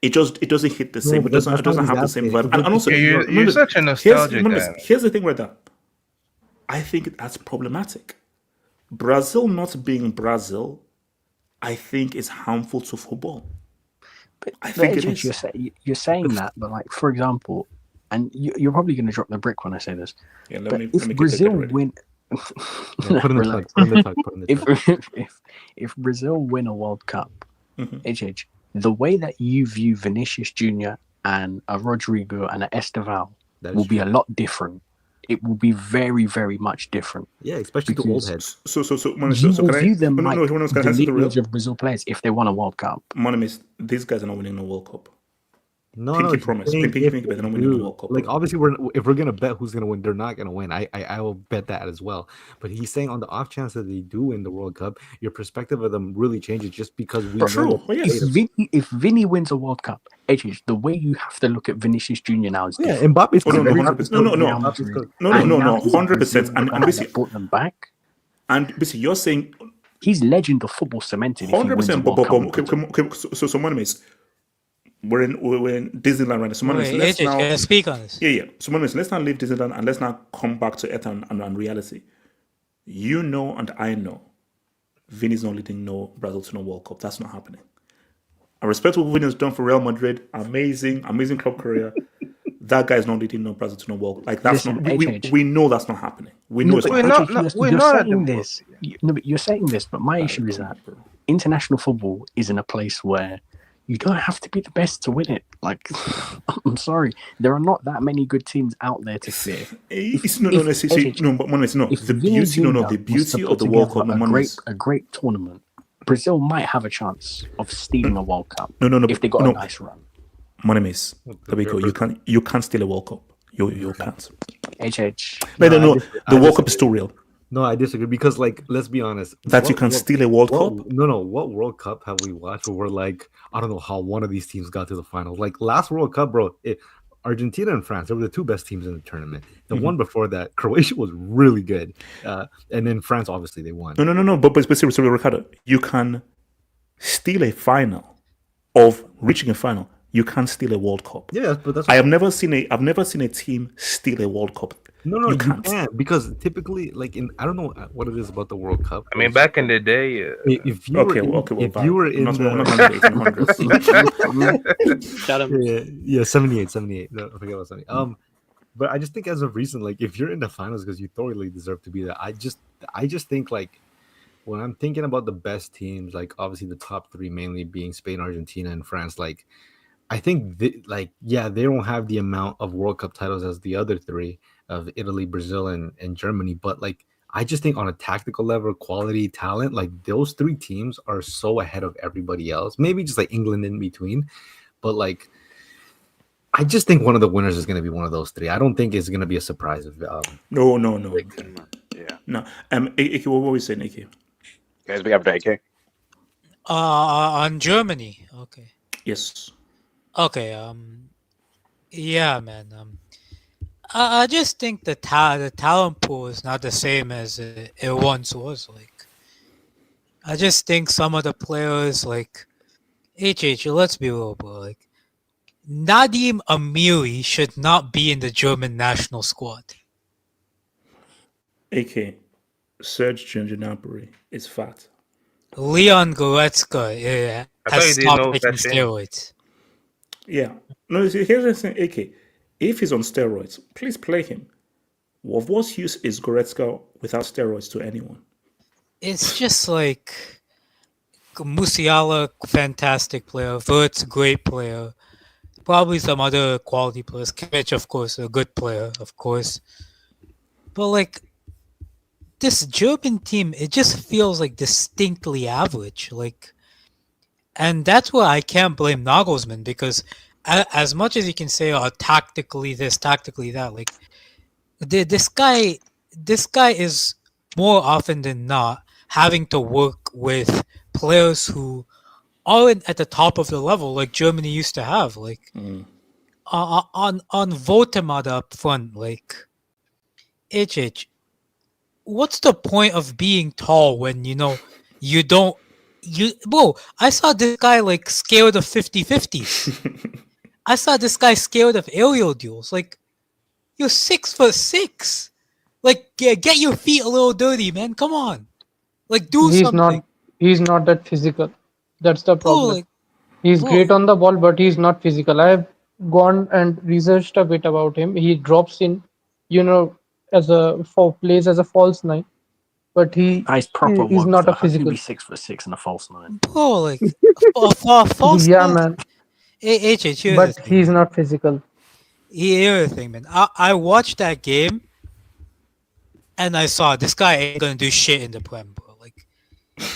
it doesn't hit the same. It doesn't have the same vibe. And also, you're such a nostalgic guy. Here's the thing with that. I think that's problematic. Brazil not being Brazil, I think is harmful to football. But I think it is. You're saying that, but like for example, and you're probably going to drop the brick when I say this. Yeah, if Brazil win. If Brazil win a World Cup, the way that you view Vinicius Jr. and a Rodrigo and an Esteval will be a lot different. It will be very, very much different. Yeah, especially the old heads. So you will view them like the lineage of Brazil players if they won a World Cup. Monuments, these guys are not winning a World Cup. No, Pinky promise. Pinky, but they're not winning the World Cup. Like obviously, if we're gonna bet who's gonna win, they're not gonna win. I will bet that as well. But he's saying on the off chance that they do win the World Cup, your perspective of them really changes just because we know. If Vinny wins a World Cup, the way you have to look at Vinicius Jr. now is different. Mbappe's no, 100%. And basically brought them back. And basically, you're saying he's legend of football cemented. 100%. So monuments. We're in Disneyland right now. So let's now speak on this. Yeah. So let's not leave Disneyland and let's now come back to earth and reality. You know, and I know, Vinny's not leading Brazil to no World Cup. That's not happening. I respect what Vinny's done for Real Madrid. Amazing club career. That guy's not leading no Brazil to no World. Like that's Listen, not. We know that's not happening. We know it's not. You're saying this. But you're saying this. But my issue is that international football is in a place where you don't have to be the best to win it. Like, I'm sorry, there are not that many good teams out there to fear. It's not necessarily. No, but it's not. The beauty, the beauty of the World Cup. A great tournament. Brazil might have a chance of stealing a World Cup. No. If they got a nice run. Monemis, there we go. You can't steal a World Cup. You can't. HH. No. The World Cup is still real. No, I disagree because, like, let's be honest. You can steal a World Cup? No. What World Cup have we watched where we're like, I don't know how one of these teams got to the finals. Like, last World Cup, bro, Argentina and France, they were the two best teams in the tournament. The one before that, Croatia was really good. And then France, obviously, they won. No. But seriously, Ricardo, you can steal a final of reaching a final. You can't steal a World Cup. Yeah, but that's. I've never seen a team steal a World Cup. No, you can't because typically, like I don't know what it is about the World Cup. I mean, back in the day, if you were in the 78. No, I forget about 78. But I just think as a reason, like if you're in the finals because you totally deserve to be there. I just think like when I'm thinking about the best teams, like obviously the top three mainly being Spain, Argentina, and France, like. I think they don't have the amount of World Cup titles as the other three of Italy, Brazil, and Germany. But like, I just think on a tactical level, quality, talent, like those three teams are so ahead of everybody else. Maybe just like England in between, but like, I just think one of the winners is going to be one of those three. I don't think it's going to be a surprise. No. Yeah. No. Ike, what were we saying, Ike? Guys, we have Ike. On Germany. Okay. Yes. Okay, yeah, man. I just think the talent pool is not the same as it once was. Like, I just think some of the players, like let's be real, bro. Like, Nadim Amiri should not be in the German national squad. AK, Serge Gnabry is fat. Leon Goretzka has stopped taking steroids. Yeah. No, here's the thing, AK. If he's on steroids, please play him. Of what use is Goretzka without steroids to anyone? It's just like Musiala, fantastic player. Wirtz, great player. Probably some other quality players. Kimmich, of course, a good player, of course. But like this German team, it just feels like distinctly average. Like. And that's where I can't blame Nagelsmann because as much as you can say, tactically this, tactically that, like this guy is more often than not having to work with players who aren't at the top of the level like Germany used to have. Like on Votemada up front, like what's the point of being tall when you don't. Bro, I saw this guy like scared of 50-50s. I saw this guy scared of aerial duels. Like, you're 6'6". Like, get your feet a little dirty, man. Come on, like do something. He's not that physical. That's the problem. He's great on the ball, but he's not physical. I've gone and researched a bit about him. He drops in, plays as a false nine. But he's not a physical. 6'6" and a false nine. Bro, like false. Yeah, man. But he's not physical. Here's the thing, man. I watched that game, and I saw this guy ain't gonna do shit in the Prem, bro. Like,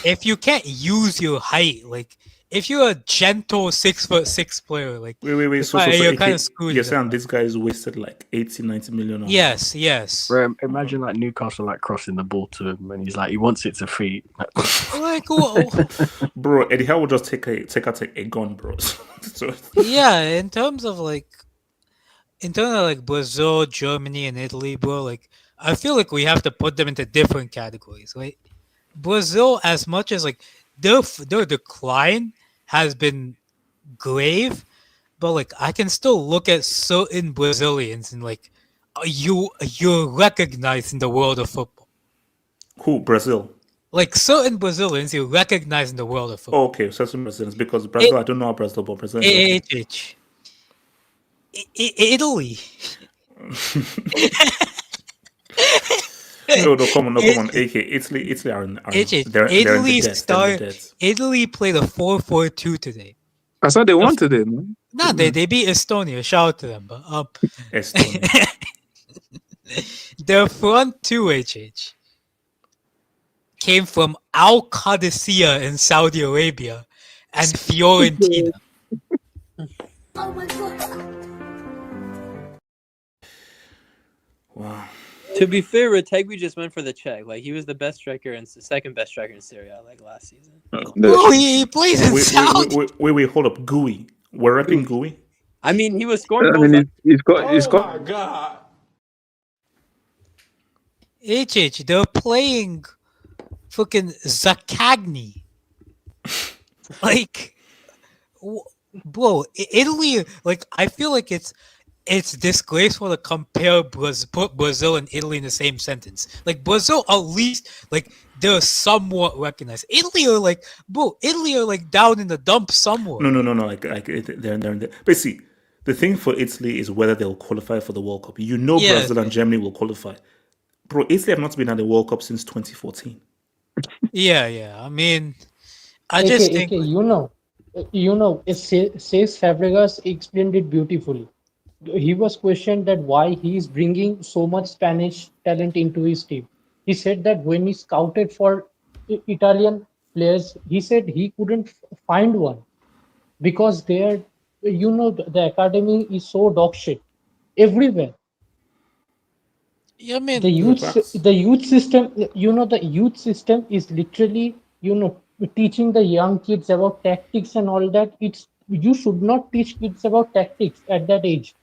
if you can't use your height, like if you're a gentle 6'6" player, like wait, so you're kind of screwed. You're saying this guy's wasted like 80-90 million. Yes. Bro, imagine like Newcastle like crossing the ball to him, and he's like he wants it to feet. Like, whoa. Bro, Eddie Howe will just take a gun, bro. Yeah, in terms of Brazil, Germany, and Italy, bro, like I feel like we have to put them into different categories, right? Brazil, as much as like their decline has been grave, but like I can still look at certain Brazilians and like you're recognized in the world of football. Who? Brazil? like certain Brazilians you recognize in the world of football. Okay, certain Brazilians, because Brazil, I don't know how Brazil, but Brazilians. Italy. No, come on. AK, Italy are in they're in the debts. Italy played a 4-4-2 today. I thought they won today, man. No, they beat Estonia. Shout out to them, but Estonia. Their front two came from Al Qadisiyah in Saudi Arabia and Fiorentina. Oh my god. Wow. To be fair, Retegui just went for the check. Like, he was the best striker and second best striker in Serie like last season. Oh, he plays in Saudi. Wait, hold up. Gooey. We're repping Gooey? I mean, he was scoring goals. I mean, he's got. Oh my god. They're playing fucking Zaccagni. Like, bro, Italy, like, I feel like it's disgraceful to compare put Brazil and Italy in the same sentence. Like, Brazil, at least, like, they're somewhat recognized. Italy are like down in the dumps somewhere. No. Like they're in there. But see, the thing for Italy is whether they'll qualify for the World Cup. Brazil and Germany will qualify. Bro, Italy have not been at the World Cup since 2014. Yeah. I mean, I just think... Cesc Fabregas explained it beautifully. He was questioned that why he is bringing so much Spanish talent into his team. He said that when he scouted for Italian players, he said he couldn't find one because the academy is so dog shit everywhere. Yeah, man. The youth system, the youth system is literally, teaching the young kids about tactics and all that. You should not teach kids about tactics at that age.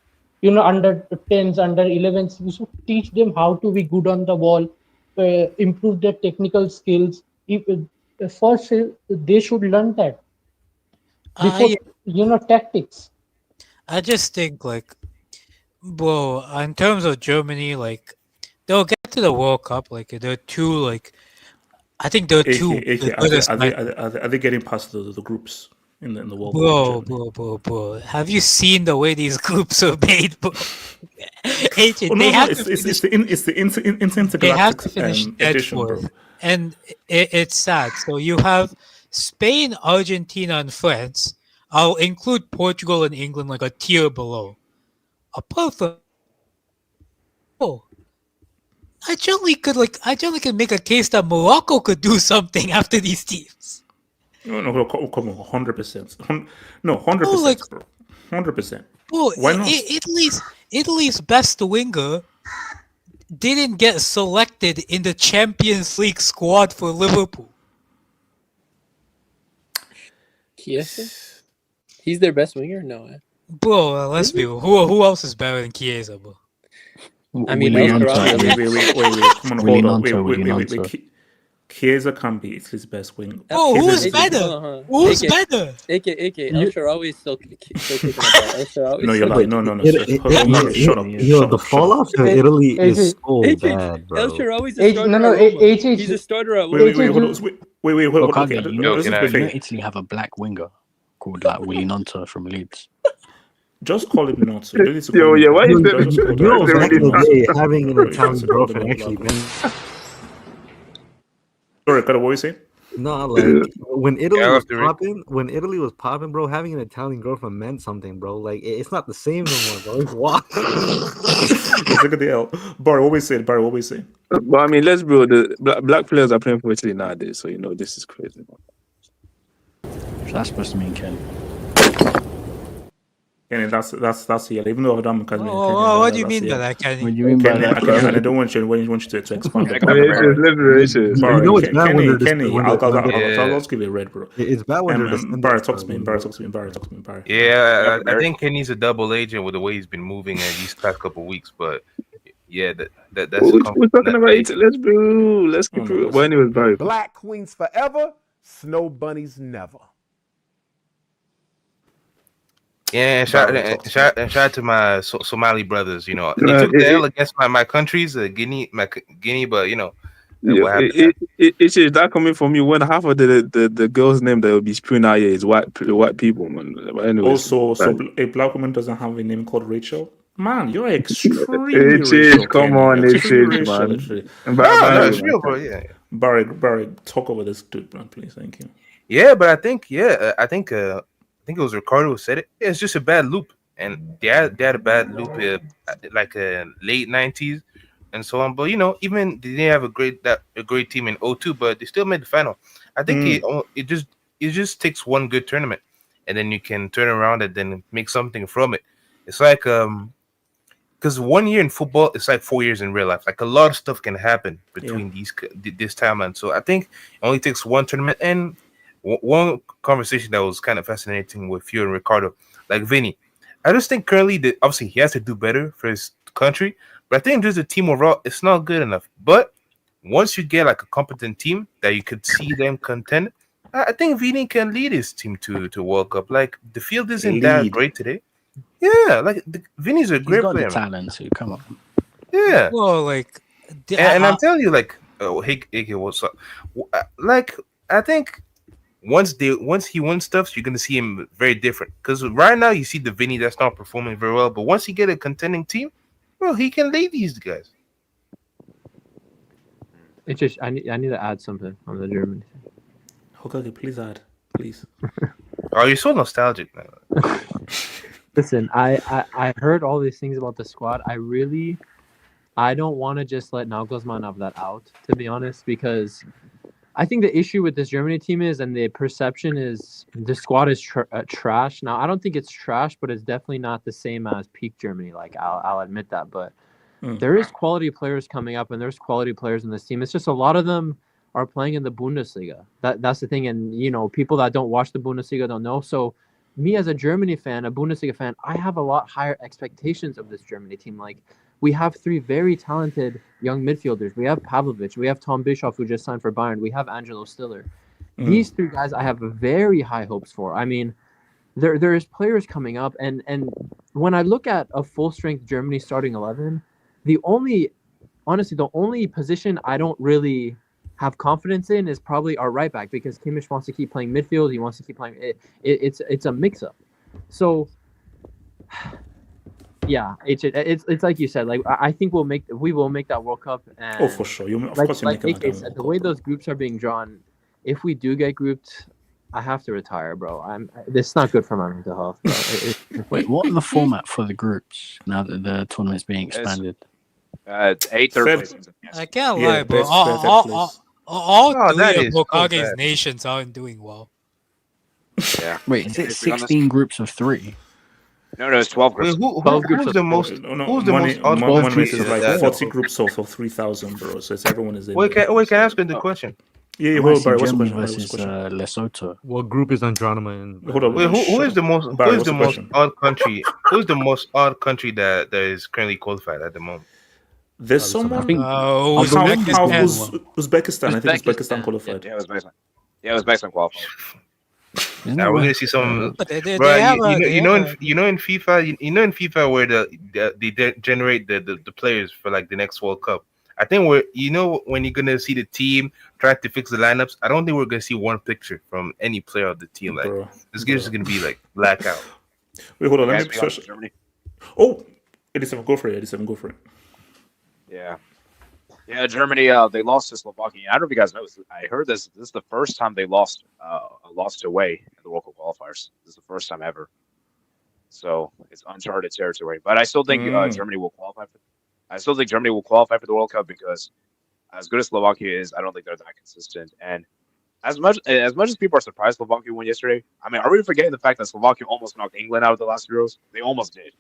Under 10s, under 11s, you should teach them how to be good on the ball, improve their technical skills. First, they should learn that before, tactics. I just think, like, bro, in terms of Germany, like, they'll get to the World Cup. Like, they're two, like, I think they're two. Are they getting past the groups in the World Cup? Bro. Have you seen the way these groups are made, bro? It's the intergalactic edition, bro. And it's sad. So you have Spain, Argentina, and France. I'll include Portugal and England like a tier below. Apart from, I generally could make a case that Morocco could do something after these teams. No, come on, 100%. No, 100%, bro. 100%. Well, why not? Italy's best winger didn't get selected in the Champions League squad for Liverpool. Chiesa? He's their best winger? No. Bro, let's be real. Who else is better than Chiesa, bro? I mean, wait, come on, hold on. Wait. Chiesa can't be Italy's best wing. Oh, who's better? Who's better? AK, El Shaarawy still kicking about. No, you're lying. No. Shut up. The fall off to Italy is so bad, bro. El Shaarawy's a starter. He's a starter at Wait, hold on. You know Italy have a black winger called like Willy Nonto from Leeds. Just call him Nonto. Why you back in the day, having an Italian girlfriend actually meant... Sorry, what were you saying? No, like when Italy was popping, bro, having an Italian girlfriend meant something, bro. Like it's not the same no more, bro. It's wild. Look at the L. Barry, what we saying? But I mean, let's be real. The black players are playing for Italy nowadays, so this is crazy. So that's supposed to mean Kenny. Kenny, that's yeah. Even though I'm Kenny. What do you mean by that, Kenny? What do you mean by that? And I don't want you to expand. Kenny, I'll give you a red, bro. It's bad when Barry, talk to me. Barry. Yeah, I think Kenny's a double agent with the way he's been moving in these past couple weeks, but yeah, that's. We're talking about it. Let's keep it. When it was Barry. Black queens forever, snow bunnies never. Yeah, and shout out to my Somali brothers. They took the L against my countries, Guinea, but what happened. Is that coming from you when half of the girls' name that will be spewing out here is white people, man. But anyways, also, a black woman doesn't have a name called Rachel. Man, you're extremely racial. Come on, man. No, it's real, bro. Yeah. Barry, talk over this dude, man, please. Thank you. Yeah, but I think it was Ricardo who said it. Yeah, it's just a bad loop, and they had a bad loop, like late '90s and so on. But even they didn't have a great team in '02, but they still made the final. I think it just takes one good tournament, and then you can turn around and then make something from it. It's like because 1 year in football is like 4 years in real life. Like a lot of stuff can happen between this timeline. So I think it only takes one tournament. And one conversation that was kind of fascinating with you and Ricardo, like Vinny, I just think currently that obviously he has to do better for his country, but I think just the team overall, it's not good enough. But once you get like a competent team that you could see them contend, I think Vinny can lead his team to World Cup. Like the field isn't that great today. Yeah, like Vinny's a great player. He's got the talent, so come on. Yeah. Well, like, and I'm telling you, like, hey, what's up? Like, I think once he wins stuff, you're gonna see him very different. Because right now you see the Vinny that's not performing very well, but once he get a contending team, well, he can lead these guys. It's just I need to add something on the Germany thing. Okay, please add, please. Oh, you're so nostalgic now. Listen, I heard all these things about the squad. I don't want to just let Nagelsmann have that out, to be honest, because I think the issue with this Germany team is, and the perception is, the squad is trash. Now, I don't think it's trash, but it's definitely not the same as peak Germany. Like, I'll admit that, but there is quality players coming up, and there's quality players in this team. It's just a lot of them are playing in the Bundesliga. That's the thing, and people that don't watch the Bundesliga don't know. So, me as a Germany fan, a Bundesliga fan, I have a lot higher expectations of this Germany team. Like, we have three very talented young midfielders. We have Pavlovic. We have Tom Bischoff, who just signed for Bayern. We have Angelo Stiller. These three guys I have very high hopes for. I mean, there is players coming up, and when I look at a full-strength Germany starting 11, the only position I don't really have confidence in is probably our right back, because Kimmich wants to keep playing midfield. He wants to keep playing. It's a mix-up. So, yeah, it's like you said. Like, I think we will make that World Cup. And for sure. Of course, like AK said, the way those groups are being drawn, if we do get grouped, I have to retire, bro. This is not good for my mental health. Bro. Wait, what are the format for the groups now that the tournament's being expanded? It's 8 third places. I can't lie, bro. All three of Hokage's nations aren't doing well. Yeah. Wait, is it 16 groups of 3? No, it's 12 groups. Who's the most? Who's the most odd country? Is like 40 groups of 3,000, bro. So it's everyone is in. Wait, can I ask you the question? Yeah, what's the Germany question? versus Lesotho. What group is Andronima in? Hold on. Wait, who is the most odd country? Who's the most odd country that is currently qualified at the moment? There's someone. Uzbekistan. Uzbekistan. I think Uzbekistan qualified. Yeah, Uzbekistan qualified. Now we're gonna see some. In FIFA where they generate the players for like the next World Cup. I think when you're gonna see the team trying to fix the lineups, I don't think we're gonna see one picture from any player of the team. Like this game's just gonna be like blackout. Wait, hold on. Let me search. Germany. Oh, 87. Go for it. 87. Go for it. Yeah, Germany. They lost to Slovakia. I don't know if you guys know. I heard this. This is the first time they lost away in the World Cup qualifiers. This is the first time ever. So it's uncharted territory. But I still think Germany will qualify for. I still think Germany will qualify for the World Cup because, as good as Slovakia is, I don't think they're that consistent. And as much as people are surprised Slovakia won yesterday, I mean, are we forgetting the fact that Slovakia almost knocked England out of the last Euros? They almost did.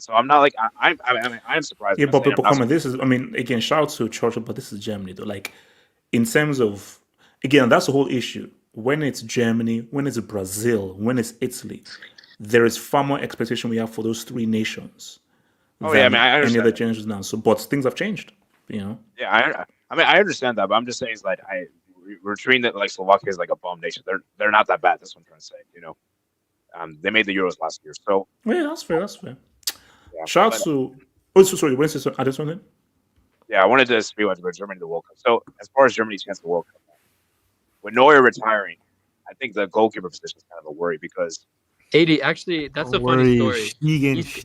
So I'm not like I'm surprised. Yeah, but come on, this is. I mean, again, shout out to Churchill, but this is Germany though. Like, in terms of, again, that's the whole issue. When it's Germany, when it's Brazil, when it's Italy, there is far more expectation we have for those three nations. Oh yeah, I mean, I understand any other changes now. So, but things have changed. Yeah, I mean, I understand that, but I'm just saying, it's like we're treating it like Slovakia is like a bum nation. They're not that bad. That's what I'm trying to say. They made the Euros last year, so yeah, that's fair. Yeah, Shout out to. Oh, sorry. When is this? Something? I wanted to speak about Germany in the World Cup. So, as far as Germany's chance to the World Cup, with Neuer retiring, I think the goalkeeper position is kind of a worry because 80. Actually, that's a funny story.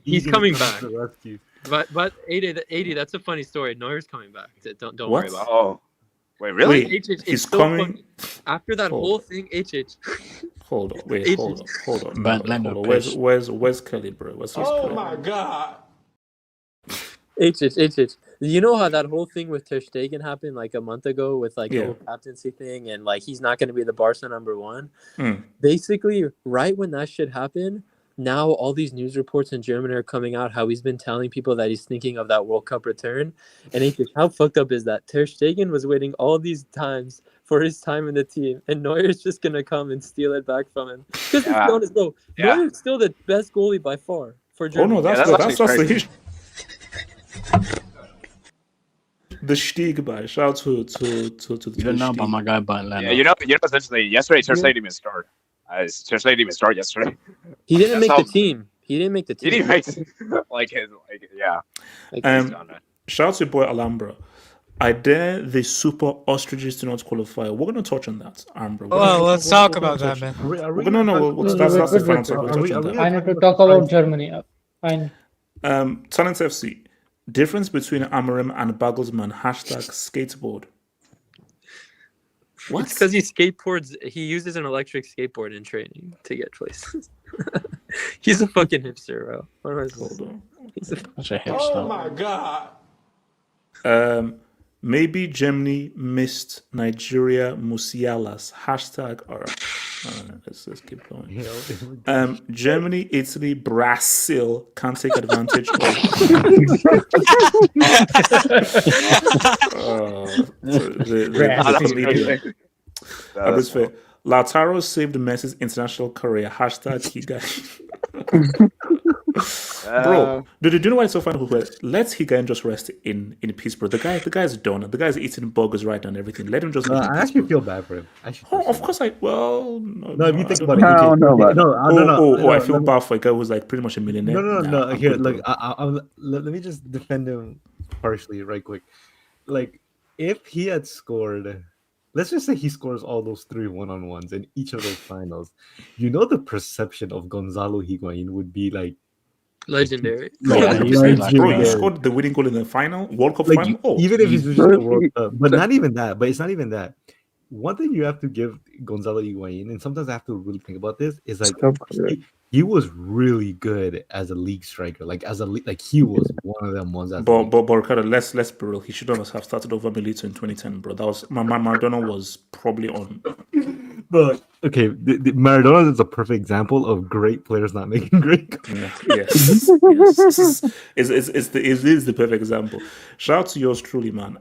He's coming back. To the rescue. But 80. That's a funny story. Neuer's coming back. Don't worry about it. Oh, wait, really? Wait, HH, he's so coming. funny. After that whole thing, HH. Hold on, wait, hold on. No, hold on. Where's Kelly, bro? My God. HH. You know how that whole thing with Ter Stegen happened like a month ago with like the whole captaincy thing and like he's not going to be the Barca #1? Basically, right when that shit happened, now all these news reports in Germany are coming out how he's been telling people that he's thinking of that World Cup return. And HH, how fucked up is that? Ter Stegen was waiting all these times for his time in the team, and Neuer's just going to come and steal it back from him. Because let's be honest, though, Neuer's still the best goalie by far for Germany. Oh, no, that's the the Stieg by. Shout out to the You don't know about my guy, but yeah, you know, essentially, yesterday Ter Stegen didn't even start. Ter Stegen didn't even start yesterday. He didn't make the team. He didn't make the team. He didn't make shout out to your boy Alhambra. I dare the Super Ostriches to not qualify. We're going to touch on that, Alhambra. Well, let's talk about that, man. That's the final topic. I need to talk about Germany. Fine. Talent FC. Difference between Amorim and Bagelsman. #skateboard. What? It's because he skateboards. He uses an electric skateboard in training to get places. He's a fucking hipster, bro. Hold on. He's a hipster. Oh my God. Maybe Germany missed Nigeria Musialas. Alright. Let's keep going. Germany, Italy, Brazil can't take advantage of the media. That's fair. Lautaro saved Messi's international career. #Higai. Bro, do you know why it's so funny? Let Higain just rest in peace, bro. The guy's done. The guy's eating burgers right now and everything. Let him just. I actually feel bad for him. Of course I. Well, no. If you think about it, I feel bad for a guy who's like pretty much a millionaire. No. Here, look, let me just defend him partially, right quick. Like, if he had scored. Let's just say he scores all those 3 1-on-1s in each of those finals. You know the perception of Gonzalo Higuain would be like legendary. Bro, you scored the winning goal in the final, World Cup final. Even if he's just the World Cup, but not even that. But it's not even that. One thing you have to give Gonzalo Higuain, and sometimes I have to really think about this, is like he was really good as a league striker. Like he was one of them ones. But Ricardo, let's be real. He should not have started over Milito in 2010, bro. That was Maradona was probably on. But okay, the Maradona is a perfect example of great players not making great. Yes. It is the perfect example. Shout out to yours truly, man.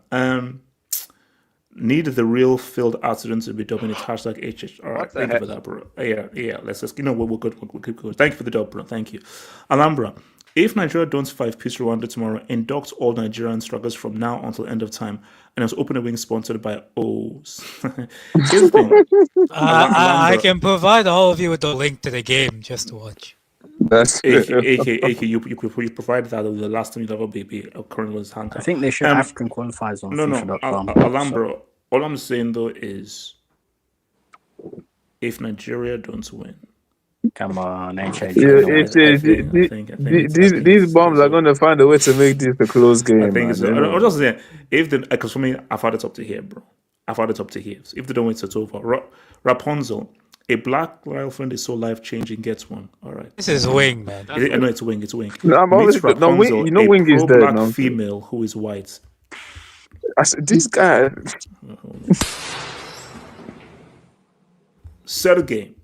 Need the real field accident to be dubbing it #HH. All right, thank you for that, bro. Yeah. Let's just we're good. We'll keep going. Thank you for the dub, bro. Thank you, Alhambra. If Nigeria don't 5-piece Rwanda tomorrow, induct all Nigerian strugglers from now until end of time, and it's open a wing sponsored by O's. Here's the thing. I can provide all of you with the link to the game just to watch. That's AK, you provide that the last time you ever be current was Hangout. I think they should African qualifiers on FIFA.com. Alhambra, all I'm saying though is if Nigeria don't win. Come on, these bombs are going to find a way to make this a close game. I think so. I'm just saying, because for me, I've had it up to here, bro. I've had it up to here. So if they don't win, it's over. Rapunzel. A black girlfriend is so life-changing. Gets one. All right. This is wing, man. I know it's wing. It's wing. No, I'm always Rapunzel, wing is there. Black female who is white. This guy. Sergey.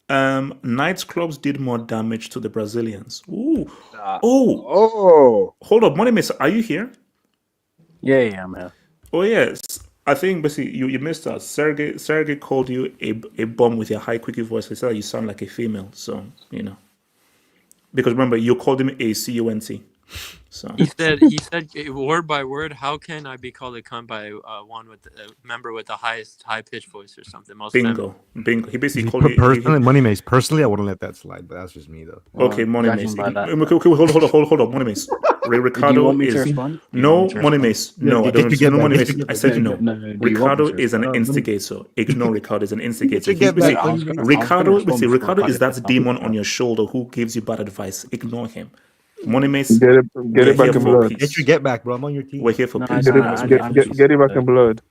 Night clubs did more damage to the Brazilians. Ooh. Hold up, Money Miss. Are you here? Yeah, I'm here. Oh yes. I think basically you missed that. Sergey called you a bum with your high quickie voice. He said that you sound like a female. So, because remember you called him a CUNT. So he said word by word, how can I be called a cunt by one with a member with the highest high pitched voice or something? Bingo. He basically called you personally. Money Mace. Personally, I wouldn't let that slide, but that's just me though. Okay, Money Mace. Okay, hold on, Money Mace. Ricardo is no Money Mace. No, I don't. No Money Mace. I said no. Ricardo is an instigator. Ignore Ricardo is an instigator. Ricardo is that demon on your shoulder who gives you bad advice. Ignore him. Money Mace, get it back in blood. Get your get back, bro. I'm on your team. We're here for peace. Get it back in blood.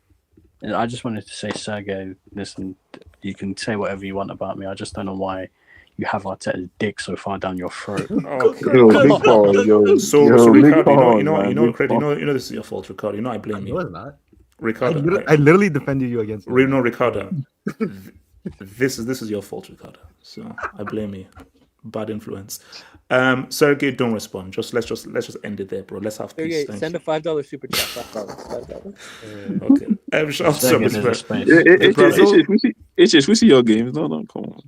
I just wanted to say, Sergey, listen, you can say whatever you want about me. I just don't know why you have Arteta's dick so far down your throat. So Ricardo, you know this is your fault, Ricardo. You know I blame you. No, it's not. Ricardo, I literally defended you against. No, Ricardo. This is your fault, Ricardo. So I blame you. Bad influence. Sergey, don't respond. Let's just end it there, bro. Let's have peace. Sergey, send a $5 super chat. $5. Okay. Shout out we see your games. No, come on.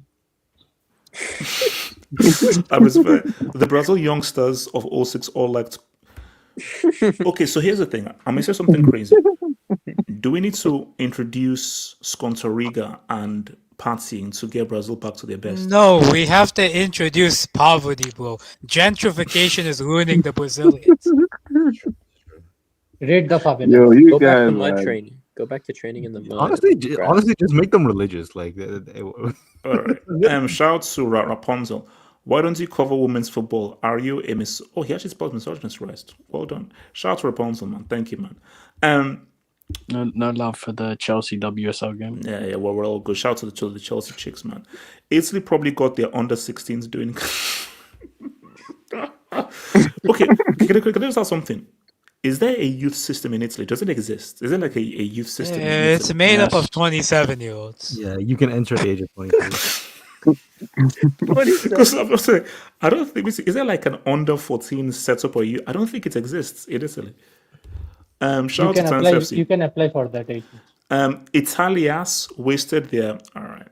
I respect the Brazil youngsters of 06 all liked. Okay, so here's the thing. I'm gonna say something crazy. Do we need to introduce Scontoriga and partying to get Brazil back to their best? No, we have to introduce poverty, bro. Gentrification is ruining the Brazilians. Rate the favela. Go back to mud training. Go back to training in the mud. Honestly, just make them religious. Like, all right. Shout out to Rapunzel. Why don't you cover women's football? Are you a miss? Oh, he actually spelled misogynist right. Well done. Shout out to Rapunzel, man. Thank you, man. No love for the Chelsea WSL game. Yeah. Well, we're all good. Shout out to the Chelsea chicks, man. Italy probably got their under-16s doing. Okay, can I just ask something? Is there a youth system in Italy? Does it exist? Is it like a youth system? It's made up of 27-year-olds. Yeah, you can enter at the age of 22. Because I'm saying, I don't think is there like an under 14 setup or you? I don't think it exists in Italy. Shout out to FC. You can apply for that age. Italias wasted their. All right.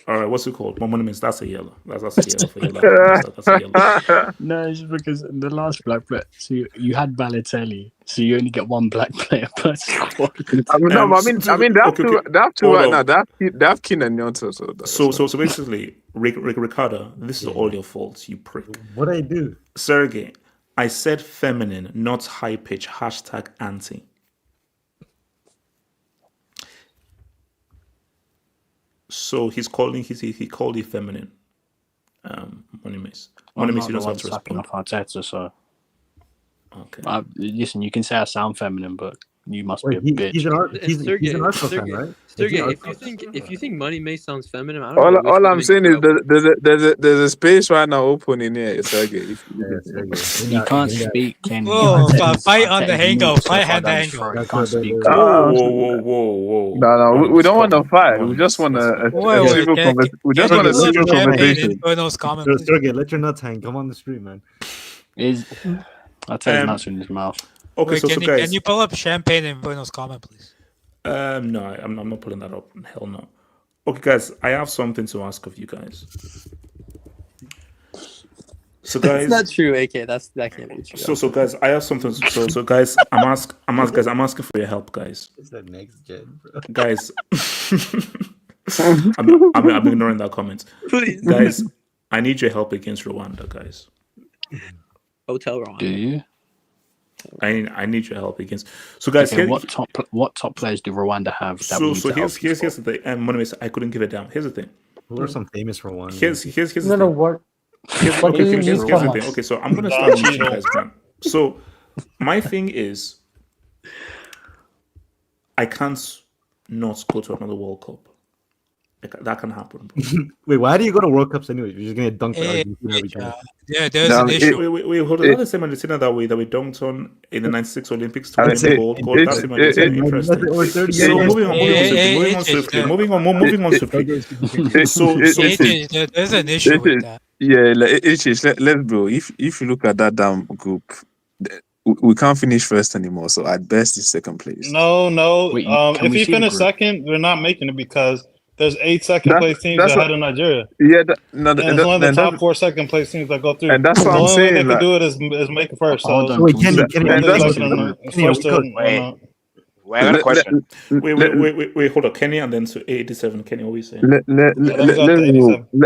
All right, what's it called? Monuments. That's a yellow. That's a yellow for yellow. That's a yellow. No, it's just because the last black player. So you had Balotelli, so you only get one black player per squad. I mean, they have two right now. They have Keane and Nyonto. So basically, Ricardo, this is all your fault, you prick. What I do, Sergey? I said feminine, not high pitch. #anti. So he called it feminine. Money Mace, you don't have to respond. Arteta, so okay. Listen, you can say I sound feminine, but you must be a bitch. He's an Arsenal fan, right? Sergey, if you think Money May sounds feminine, I don't know. All I'm saying is there's a space right now open in here, Sergey. You can't speak, Kenny. Whoa, fight on the Hangout. Fight on the Hangout. Can't speak. Whoa. No, we don't want to fight. We just want a civil conversation. We just want a civil conversation. Sergey, let your nuts hang. Come on the stream, man. I'll tell his nuts in his mouth. Okay, Wait, can you pull up champagne in Bruno's comment, please? No, I'm not pulling that up. Hell no. Okay, guys, I have something to ask of you guys. So, guys, that's not true. AK, that can't be true. So, guys, I have something. So, guys, I'm asking for your help, guys. It's the next gen, bro. Guys, I'm ignoring that comment. Please, guys, I need your help against Rwanda, guys. Hotel Rwanda. Do you? I need your help against. So, guys, okay, what top players do Rwanda have? That here's the thing. And Money, I couldn't give it down. Here's the thing. Who are some famous for one? Here's the thing. Here's what here's the thing. Okay, so I'm gonna start with you guys, man. So my thing is, I can't not go to another World Cup. That can happen. Wait, why do you go to World Cups anyway? You're just gonna dunk for Argentina every time. Yeah, there's an issue. Wait, hold on. That's the same Argentina that we dunked on in the '96 Olympics to win the gold. That's interesting. So moving on swiftly. So there's an issue with that. Yeah, let's bro. If you look at that damn group, we can't finish first anymore. So at best, it's second place. No. Wait, if we finish second, we're not making it because there's 8 second-place teams ahead of Nigeria. Yeah, it's one of the top 4 second-place teams that go through. And that's what I'm saying. The only way they can do it is make it first. So Kenny, Wait, I got a question. Wait, hold on. Kenny and then to 87. Kenny, what are you saying?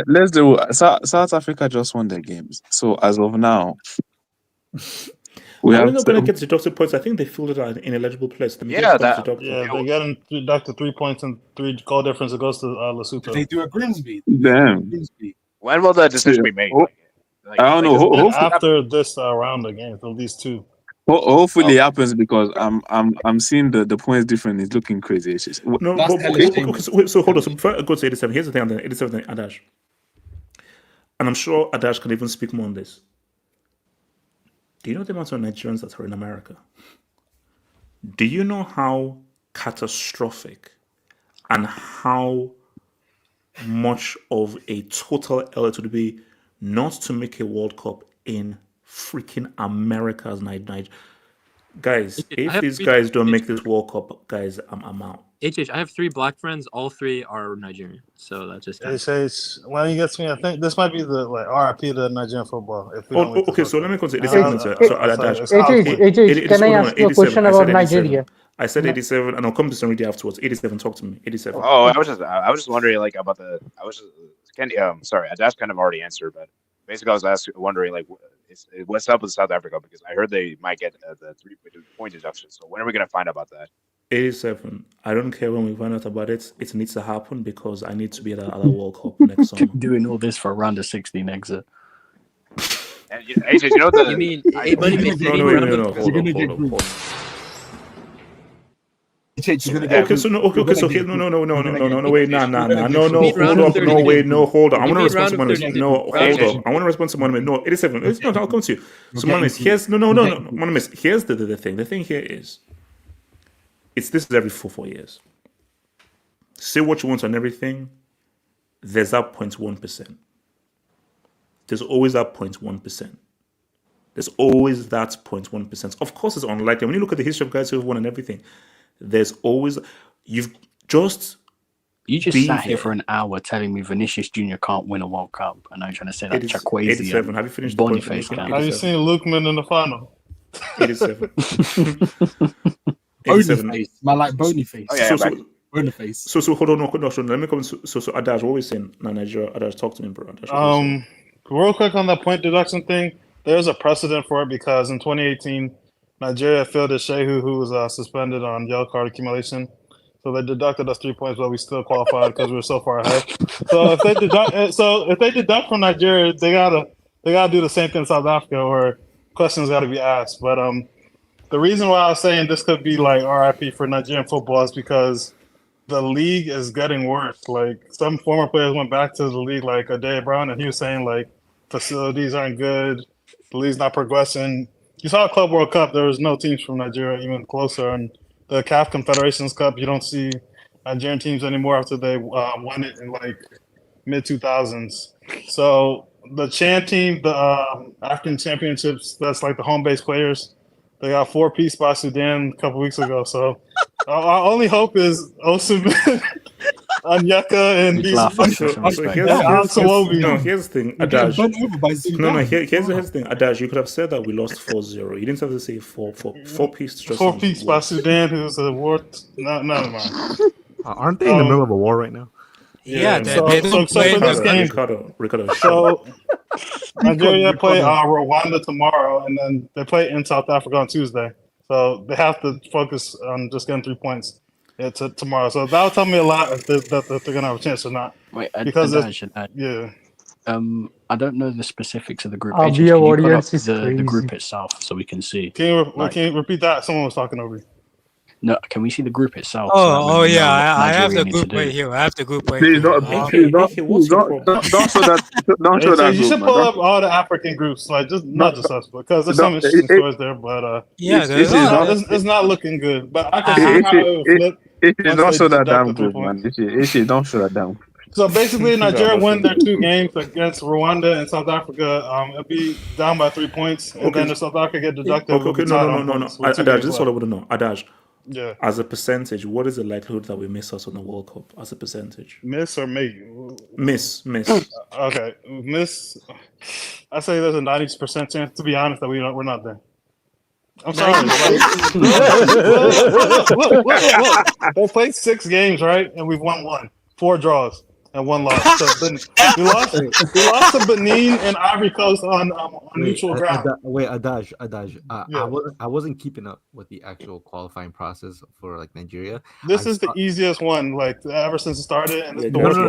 Let's do. South Africa just won their games, so as of now, we are not going to get deducted points. I think they filled it out in ineligible place. They get deducted 3 points and 3 goal difference. It goes to Lesotho. They do a Grimsby. Damn. When will the decision be made? I don't know. After this round of games, at least 2. Hopefully it happens because I'm seeing the points difference is looking crazy. It's just, no, so hold on. So before I go to 87, here's the thing on the 87 thing, Adash. And I'm sure Adash can even speak more on this. Do you know the amount of Nigerians that are in America? Do you know how catastrophic and how much of a total L it would be not to make a World Cup in freaking America's Nigeria? Guys, if these guys don't make this World Cup, guys, I'm out. I have 3 black friends. All 3 are Nigerian, so that's just. When he gets me, I think this might be the RIP to Nigerian football. Okay, so let me consider. Can I ask you a question about Nigeria? I said 87, and I'll come to some radio afterwards. 87, talk to me. 87. Oh, I was just wondering about the. Sorry, Adash kind of already answered, but basically I was wondering what's up with South Africa, because I heard they might get the 3-point deduction. So when are we going to find out about that? 87. I don't care when we find out about it. It needs to happen because I need to be at the World Cup next summer. Doing all this for around the 16 exit. And AJ, you know the. You mean? No. Hold on. Okay, so here, no, wait, nah, no, wait, no, hold on. I want to respond to Monument. No, hold on. I want to respond to Monument. No, 87. No, I'll come to you. So, Monument, here's Monument. Here's the thing. The thing here is, this is every 4 years. Say what you want on everything. There's that 0.1%. There's always that 0.1%. There's always that 0.1%. Of course, it's unlikely. When you look at the history of guys who have won and everything, there's always You just sat here for an hour telling me Vinicius Jr. can't win a World Cup, and I'm trying to say that Chakwueze 87. Have you finished Boniface can. Have you seen Lukman in the final? 87. Boniface. Man, like Boniface. Oh, yeah, Boniface. So hold on, no. Let me come. So Adash, what are we saying? Now, Nigeria, Adash, talk to me, bro. Adash, real quick on that point deduction thing. There's a precedent for it because in 2018. Nigeria fielded Shehu, who was suspended on yellow card accumulation. So they deducted us 3 points, but we still qualified because we were so far ahead. So if they deduct from Nigeria, they gotta do the same thing in South Africa, or questions got to be asked. But the reason why I was saying this could be like RIP for Nigerian football is because the league is getting worse. Like some former players went back to the league, like Adair Brown, and he was saying like facilities aren't good, the league's not progressing. You saw Club World Cup, there was no teams from Nigeria even closer. And the CAF Confederations Cup, you don't see Nigerian teams anymore after they won it in like mid-2000s. So the Chan team, the African Championships, that's like the home-based players, they got 4-piece by Sudan a couple weeks ago. So our only hope is Osimhen, Onyeka, and these. Here's the thing, Adash. Here's the thing, Adash. You could have said that we lost 4-0. You didn't have to say 4-piece. 4-piece by Sudan, who's a war. None of mine. Aren't they in the middle of a war right now? Yeah, so for this game, Ricardo. So Nigeria play Rwanda tomorrow, and then they play in South Africa on Tuesday. So they have to focus on just getting 3 points tomorrow. So that'll tell me a lot if they're gonna have a chance or not. Wait, because yeah. I don't know the specifics of the group. Our audience is the group itself so we can see. Can you repeat that? Someone was talking over you. No, can we see the group itself? Yeah, I have the group right here. Please don't show that. You should pull up all the African groups, like not just us, because there's some interesting stories there. But it's not looking good. But I can see how it would flip. Don't show that damn group, man. Don't show that down. So basically, Nigeria won their 2 games against Rwanda and South Africa. It'll be down by 3 points, and then if South Africa get deducted. No. Adaj, this is what I want to know. Adaj. Yeah. As a percentage, what is the likelihood that we miss out on the World Cup? As a percentage, miss or make? Miss. Okay, miss. I say there's a 90% chance. To be honest, that we're not there. I'm sorry. Look. They played 6 games, right? And we've won 1. 4 draws and 1 loss. So we lost to Benin and Ivory Coast on neutral ground. Adaj. Yeah. I wasn't keeping up with the actual qualifying process for like Nigeria. This is the easiest one, like ever since it started, and it's the worst.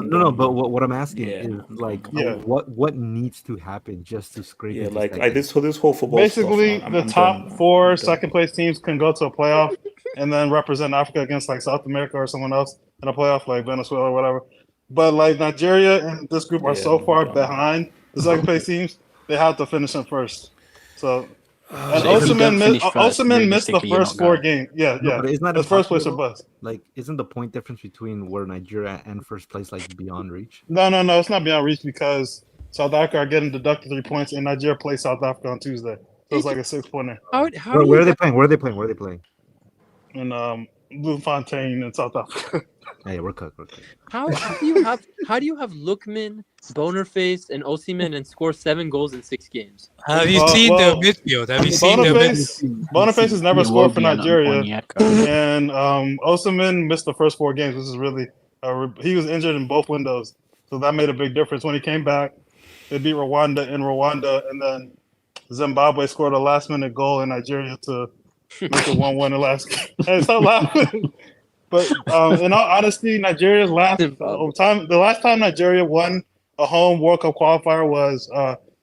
No. But what I'm asking is like, what needs to happen just to scrape? Yeah, like this whole football. Basically, stuff, the top 4 second place teams can go to a playoff and then represent Africa against like South America or someone else in a playoff, like Venezuela or whatever. But like Nigeria and this group are so far behind the second place teams, they have to finish in first. So. And Osimhen missed the first 4 games. Yeah. But isn't that the first place or bust? Like, isn't the point difference between where Nigeria and first place like beyond reach? No, it's not beyond reach because South Africa are getting deducted 3 points, and Nigeria plays South Africa on Tuesday, so it's like a 6-pointer. Where are they playing? Where are they playing? In Bloemfontein in South Africa. Hey, we're cooked. How do you have Lookman, Bonerface, and Osimhen and score 7 goals in 6 games? Have you seen the midfield? Have you seen the midfield? Boniface has never scored for Nigeria, and Osimhen missed the first 4 games. This is really he was injured in both windows, so that made a big difference. When he came back, they beat Rwanda in Rwanda, and then Zimbabwe scored a last-minute goal in Nigeria to make it 1-1 the last game. Hey, stop laughing. But in all honesty, Nigeria's the last time Nigeria won a home World Cup qualifier was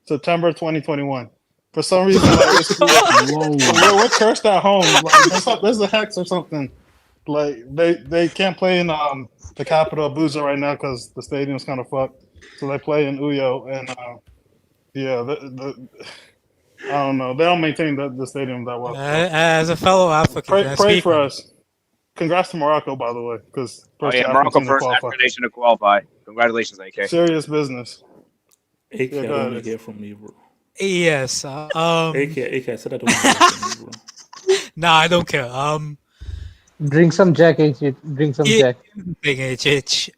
September 2021. For some reason, we're cursed at home. Like, there's a hex or something. Like they can't play in the capital Abuja right now because the stadium's kind of fucked. So they play in Uyo, and I don't know. They don't maintain the stadium that well. As a fellow African, pray for us. Congrats to Morocco, by the way, because Morocco first African nation to qualify. Congratulations, AK. Serious business. AK, I don't want to hear from you, bro. Yes. AK, I said I don't want to hear from you, bro. Nah, I don't care. Drink some Jack, HH. Drink some Jack. HH.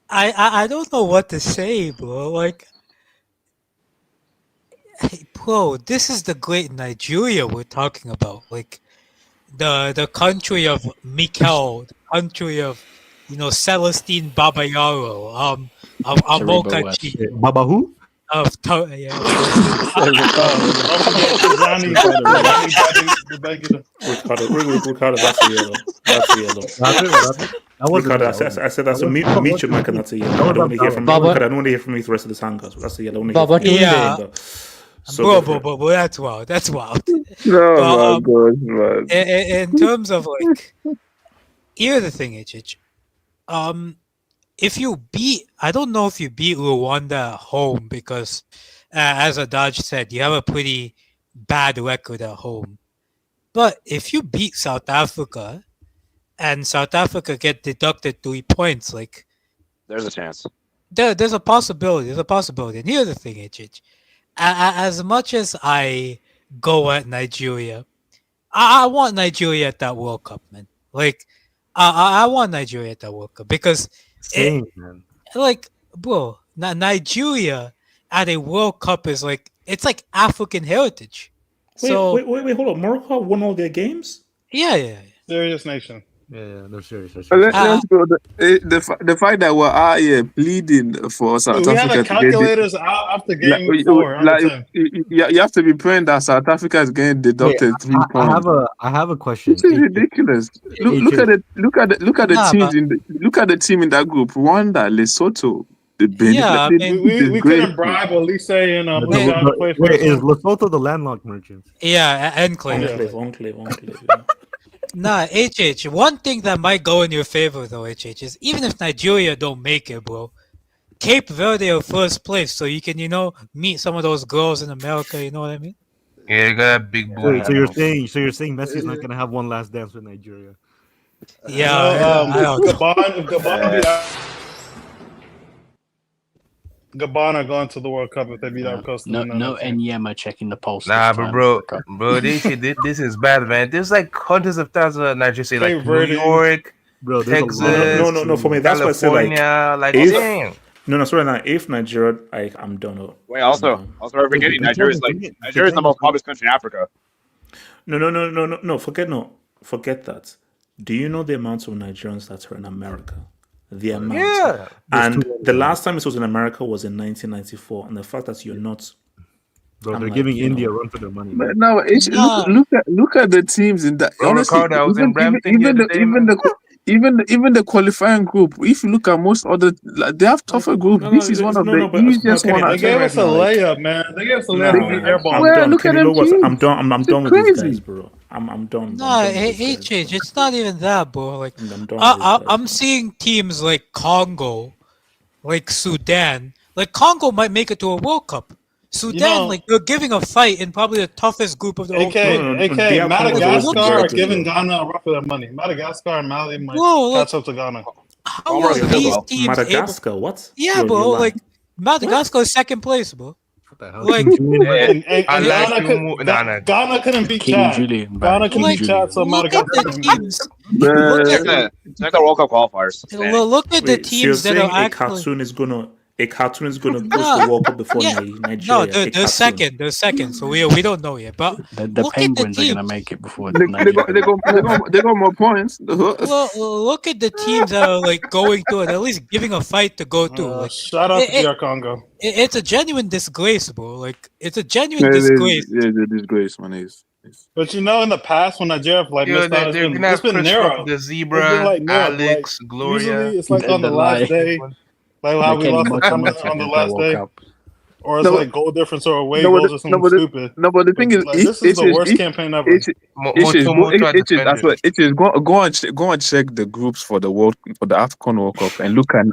I don't know what to say, bro. Like, hey, bro, this is the great Nigeria we're talking about. Like, the country of Mikel, the country of, Celestine Babayaro, Amokachi. Baba who? Ricardo, that's a yellow. Ricardo, I said that's a meet your mic and that's a yellow. I don't want to hear from you. I don't want to hear from you the rest of this hangouts. That's a yellow. Bro, that's wild. That's wild. Oh my god, man. In terms of like, here's the thing, HH. If you beat, I don't know if you beat Rwanda at home because, as Adaj said, you have a pretty bad record at home. But if you beat South Africa, and South Africa get deducted 3 points, like there's a chance. There's a possibility. And here's the thing, HH. As much as I go at Nigeria, I want Nigeria at that World Cup, man. Like, I want Nigeria at that World Cup because, like, bro, Nigeria at a World Cup is like, it's like African heritage. Wait, hold on. Morocco won all their games? Yeah. Serious nation. Yeah, they're serious. Let's go. The fact that we're out here pleading for South Africa. We had the calculators out after game 4. You have to be praying that South Africa is getting deducted 3 points. I have a question. This is ridiculous. Look at the teams look at the team in that group: Rwanda, Lesotho. We couldn't bribe Olise and to play for is Lesotho the landlocked merchants? Yeah, enclave. Nah, HH. One thing that might go in your favor, though, HH, is even if Nigeria don't make it, bro, Cape Verde are first place, so you can, meet some of those girls in America. You know what I mean? Yeah, you got a big boy. So you're saying Messi's not gonna have one last dance with Nigeria? Yeah. Gabon going to the World Cup if they beat Ivory Coast. No, Enyema checking the pulse. Nah, but bro, this is bad, man. There's like hundreds of thousands of Nigerians, like New York, Texas. No. For me, that's why I said damn. No, sorry. Now, if Nigeria, I'm done. Wait, also we're forgetting Nigeria's the most populous country in Africa. No. Forget that. Do you know the amount of Nigerians that are in America? The amount. Yeah. And the last time it was in America was in 1994, and the fact that you're not. Bro, they're giving India a run for their money. But no, look at the teams in that. Honestly, even the qualifying group. If you look at most other, they have tougher groups. This is one of the easiest ones. They gave us a layup, man. They gave us a layup. I'm done. Look at I'm done. I'm done with these guys, bro. I'm done. Nah, it's not even that, bro. Like, I'm seeing teams like Congo, like Sudan. Like Congo might make it to a World Cup. Sudan, like they're giving a fight in probably the toughest group of the whole tournament. Madagascar are giving Ghana a run for their money. Madagascar and Mali might catch up to Ghana. How are these teams Madagascar? What? Yeah, bro. Like Madagascar is second place, bro. Like Ghana couldn't beat Chad. Ghana couldn't beat Chad, so Madagascar. Check the World Cup qualifiers. Look at the teams that are actually. A cartoon is going to go to the World Cup before Nigeria. No, they're second. They're second. So we don't know yet. But the Penguins are going to make it before they got more points. Look at the teams that are like going to it, at least giving a fight to go to. Like, shout out to DR Congo. It's a genuine disgrace, bro. Like it's a genuine disgrace. Yeah, the disgrace, man. Is. But in the past when Nigeria missed out, it's been narrow. The Zebra, Alex, Gloria. Usually it's like on the last day. Like how we lost on the last day, or it's like goal difference or away goals or something stupid. No, but the thing is, this is the worst campaign ever. It is go and check the groups for the African World Cup and look at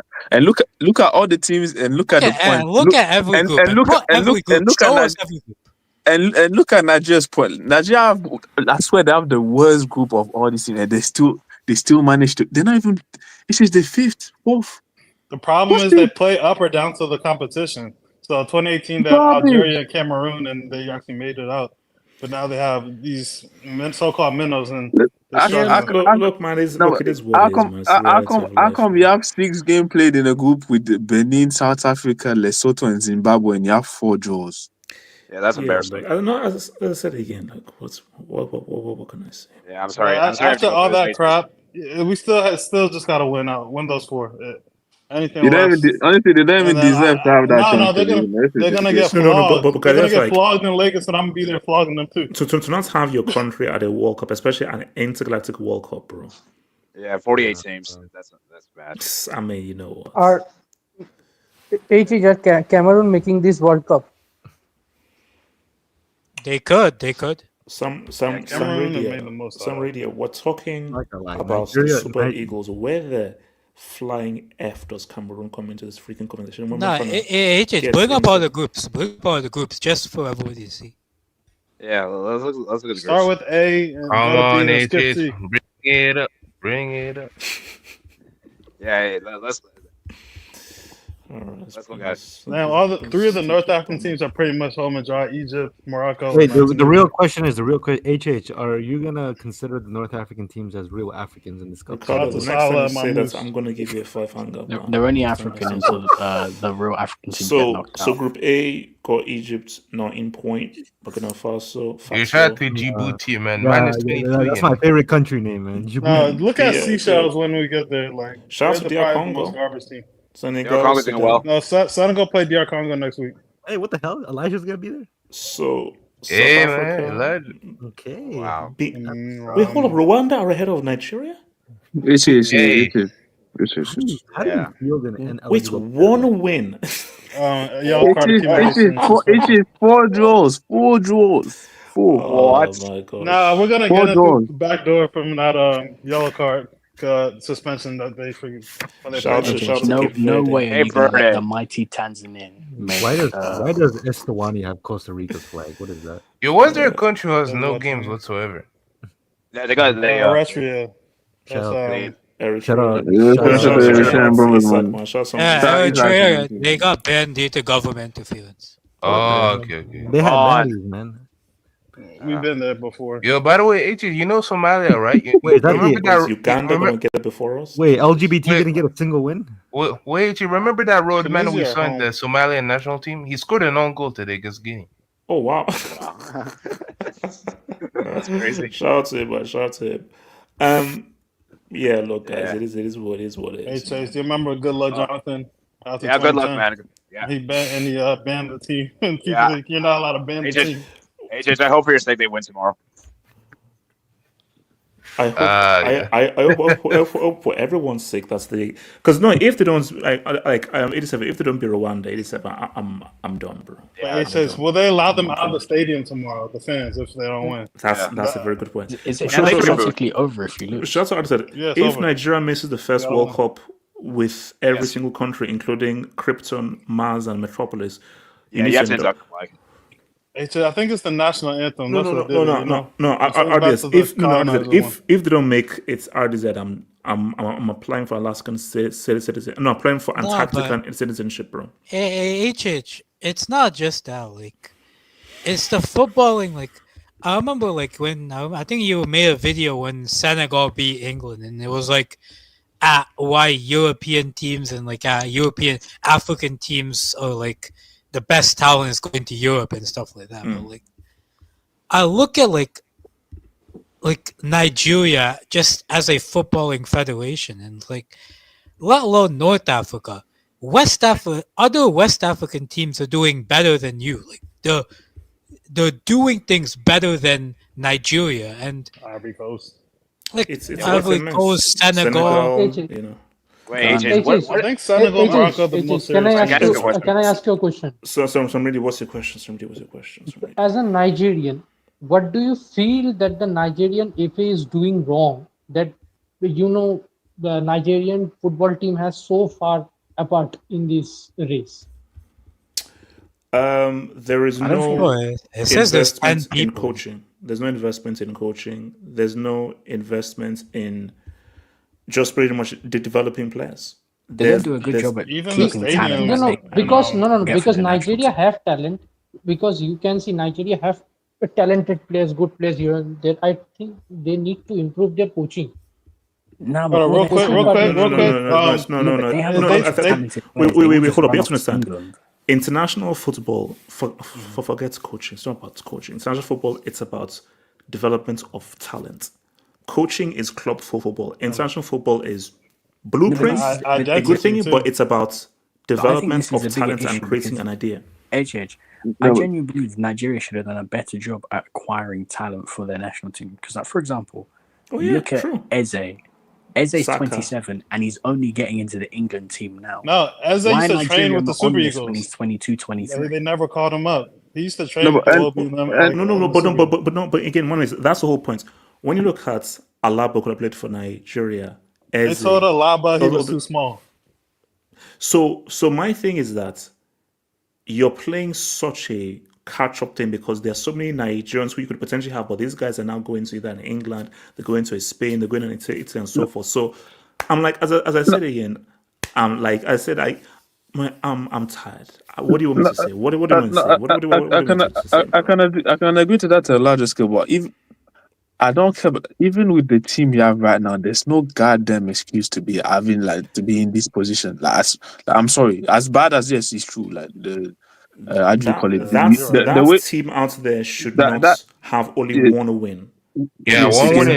all the teams and look at the points. Look at every group and look at Nigeria's point. Nigeria, I swear, they have the worst group of all these teams, and they still manage to. They're not even. This is the fourth. The problem is they play up or down to the competition. So 2018, they had Algeria and Cameroon, and they actually made it out. But now they have these so-called minnows. And look, man, it is what it is. How come you have 6 games played in a group with Benin, South Africa, Lesotho, and Zimbabwe, and you have 4 draws? Yeah, that's embarrassing. I don't know. As I said again, like, what can I say? Yeah, I'm sorry. After all that crap, we still just got to win those 4. Anything honestly, they don't even deserve to have that. No, they're gonna get flogged. They're gonna get flogged in Lagos, and I'm gonna be there flogging them too. To not have your country at a World Cup, especially an intergalactic World Cup, bro. Yeah, 48 teams. That's bad. I mean, you know what? Are Cameroon making this World Cup? They could. Some radio. We're talking about Super Eagles. Where the flying F does Cameroon come into this freaking conversation? Bring up all the groups. Bring up all the groups just for everybody to see. Yeah, let's look at the groups. Start with A. And come on, AJ. Bring it up. Yeah, let's look at it. Now, 3 of the North African teams are pretty much home and dry. Egypt, Morocco. Wait, the real question is HH. Are you gonna consider the North African teams as real Africans in this cup? I'm gonna give you a 5 Hangout. They're only African until the real African teams get knocked out. So Group A got Egypt not in point. Burkina Faso. You shout to Djibouti, man. That's my favorite country name, man. Look at Seychelles when we get there. Like, shout out to DR Congo. Garbage team. Senegal doing well. No, Senegal play DR Congo next week. Hey, what the hell? Elijah's gonna be there. So South Africa. Man, okay. Wow. Wait, hold up. Rwanda are ahead of Nigeria? It is. How do you feel in Wait, 1 win. It is 4 draws. 4 draws. 4. Oh my god. Nah, we're gonna get a back door from that yellow card suspension that they figured. No way. The mighty Tanzanian. Why does Eswatini have Costa Rica's flag? What is that? Was there a country who has no games whatsoever? Yeah, they got Eritrea. Eritrea. They got banned due to government interference. Oh, okay. They had baddies, man. We've been there before. Yo, by the way, AJ, you know Somalia, right? Wait, is that Remember the that Uganda gonna get it before us? Wait, LGBT didn't get a single win? Wait, you remember that roadman we Tunisia saw in home. the Somalian national team? He scored an own goal today against Guinea. Oh wow. That's crazy. Shout out to him, man. Shout out to him. Yeah, look, guys, it is what it is. Hey Chase, do you remember Good Luck Jonathan? After Yeah, good luck, 2010? man. Yeah. He banned the team. And people Yeah. like, you're not allowed to ban the team. AJ, I hope for your sake they win tomorrow. I hope for everyone's sake that's the because no, if they don't 87, if they don't beat Rwanda 87, I'm done, bro. Yeah, it says, will they allow them out of the stadium tomorrow, the fans, if they don't win? That's a very good point. Is it practically over if you lose? Shout out to Yeah, if over. Nigeria misses the first World Cup with every single country, including Krypton, Mars, and Metropolis, you have to induct the flag. I think it's the national anthem. No. RDS. If they don't make it's RDZ, I'm applying for Alaskan citizen. No, applying for Antarctican citizenship, bro. HH, it's not just that. Like, it's the footballing. Like, I remember, like when I think you made a video when Senegal beat England, and it was like, why European teams and like European African teams are like. The best talent is going to Europe and stuff like that. But like, I look at like Nigeria just as a footballing federation, and like, let alone North Africa, West Africa, other West African teams are doing better than you. Like they're doing things better than Nigeria and Ivory Coast. Like it's Ivory Coast, Senegal. You know. Wait, I think Senegal, Morocco, the most serious. Can I ask you a question? So, somebody, what's your question? As a Nigerian, what do you feel that the Nigerian FA is doing wrong? That the Nigerian football team has so far apart in this race. There is no investment in coaching. There's no investment in coaching. There's no investment in just pretty much the developing players. They don't do a good job at keeping talent. Because Nigeria have talent. Because you can see Nigeria have talented players, good players here and there. I think they need to improve their coaching. No. Wait, hold up. You have to understand. International football forgets coaching. It's not about coaching. International football, it's about development of talent. Coaching is club football. International football is blueprints, a good thing, but it's about development of talent and creating an idea. I genuinely believe Nigeria should have done a better job at acquiring talent for their national team. Because, like, for example, look at Eze. Eze's 27 and he's only getting into the England team now. No, Eze used to train with the Super Eagles when he's 22, 23. They never called him up. He used to train with the but again, that's the whole point. When you look at Alaba, who played for Nigeria, they told Alaba he was too small. So my thing is that you're playing such a catch-up thing because there are so many Nigerians who you could potentially have, but these guys are now going to either in England, they're going to Spain, they're going to Italy and so forth. So I'm like, as I said again, I'm tired. What do you want me to say? What do you want to say? I can agree to that to a larger scale, but I don't care. But even with the team you have right now, there's no goddamn excuse to be in this position. I'm sorry, as bad as yes, it's true. Like that team out there should not have only one win. Yeah, one win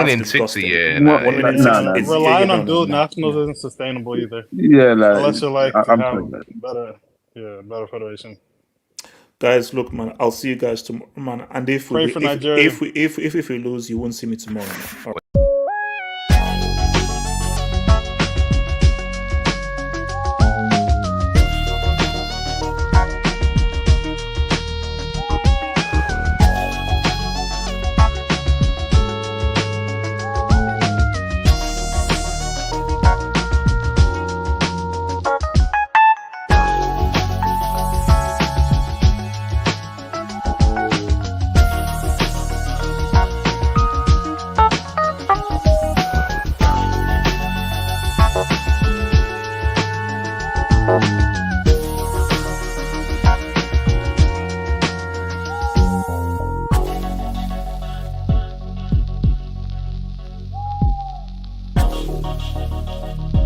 in 60. Yeah, relying on dual nationals isn't sustainable either. Yeah, unless you better federation. Guys, look, man, I'll see you guys tomorrow, man. And if we lose, you won't see me tomorrow, man. All right. Bye.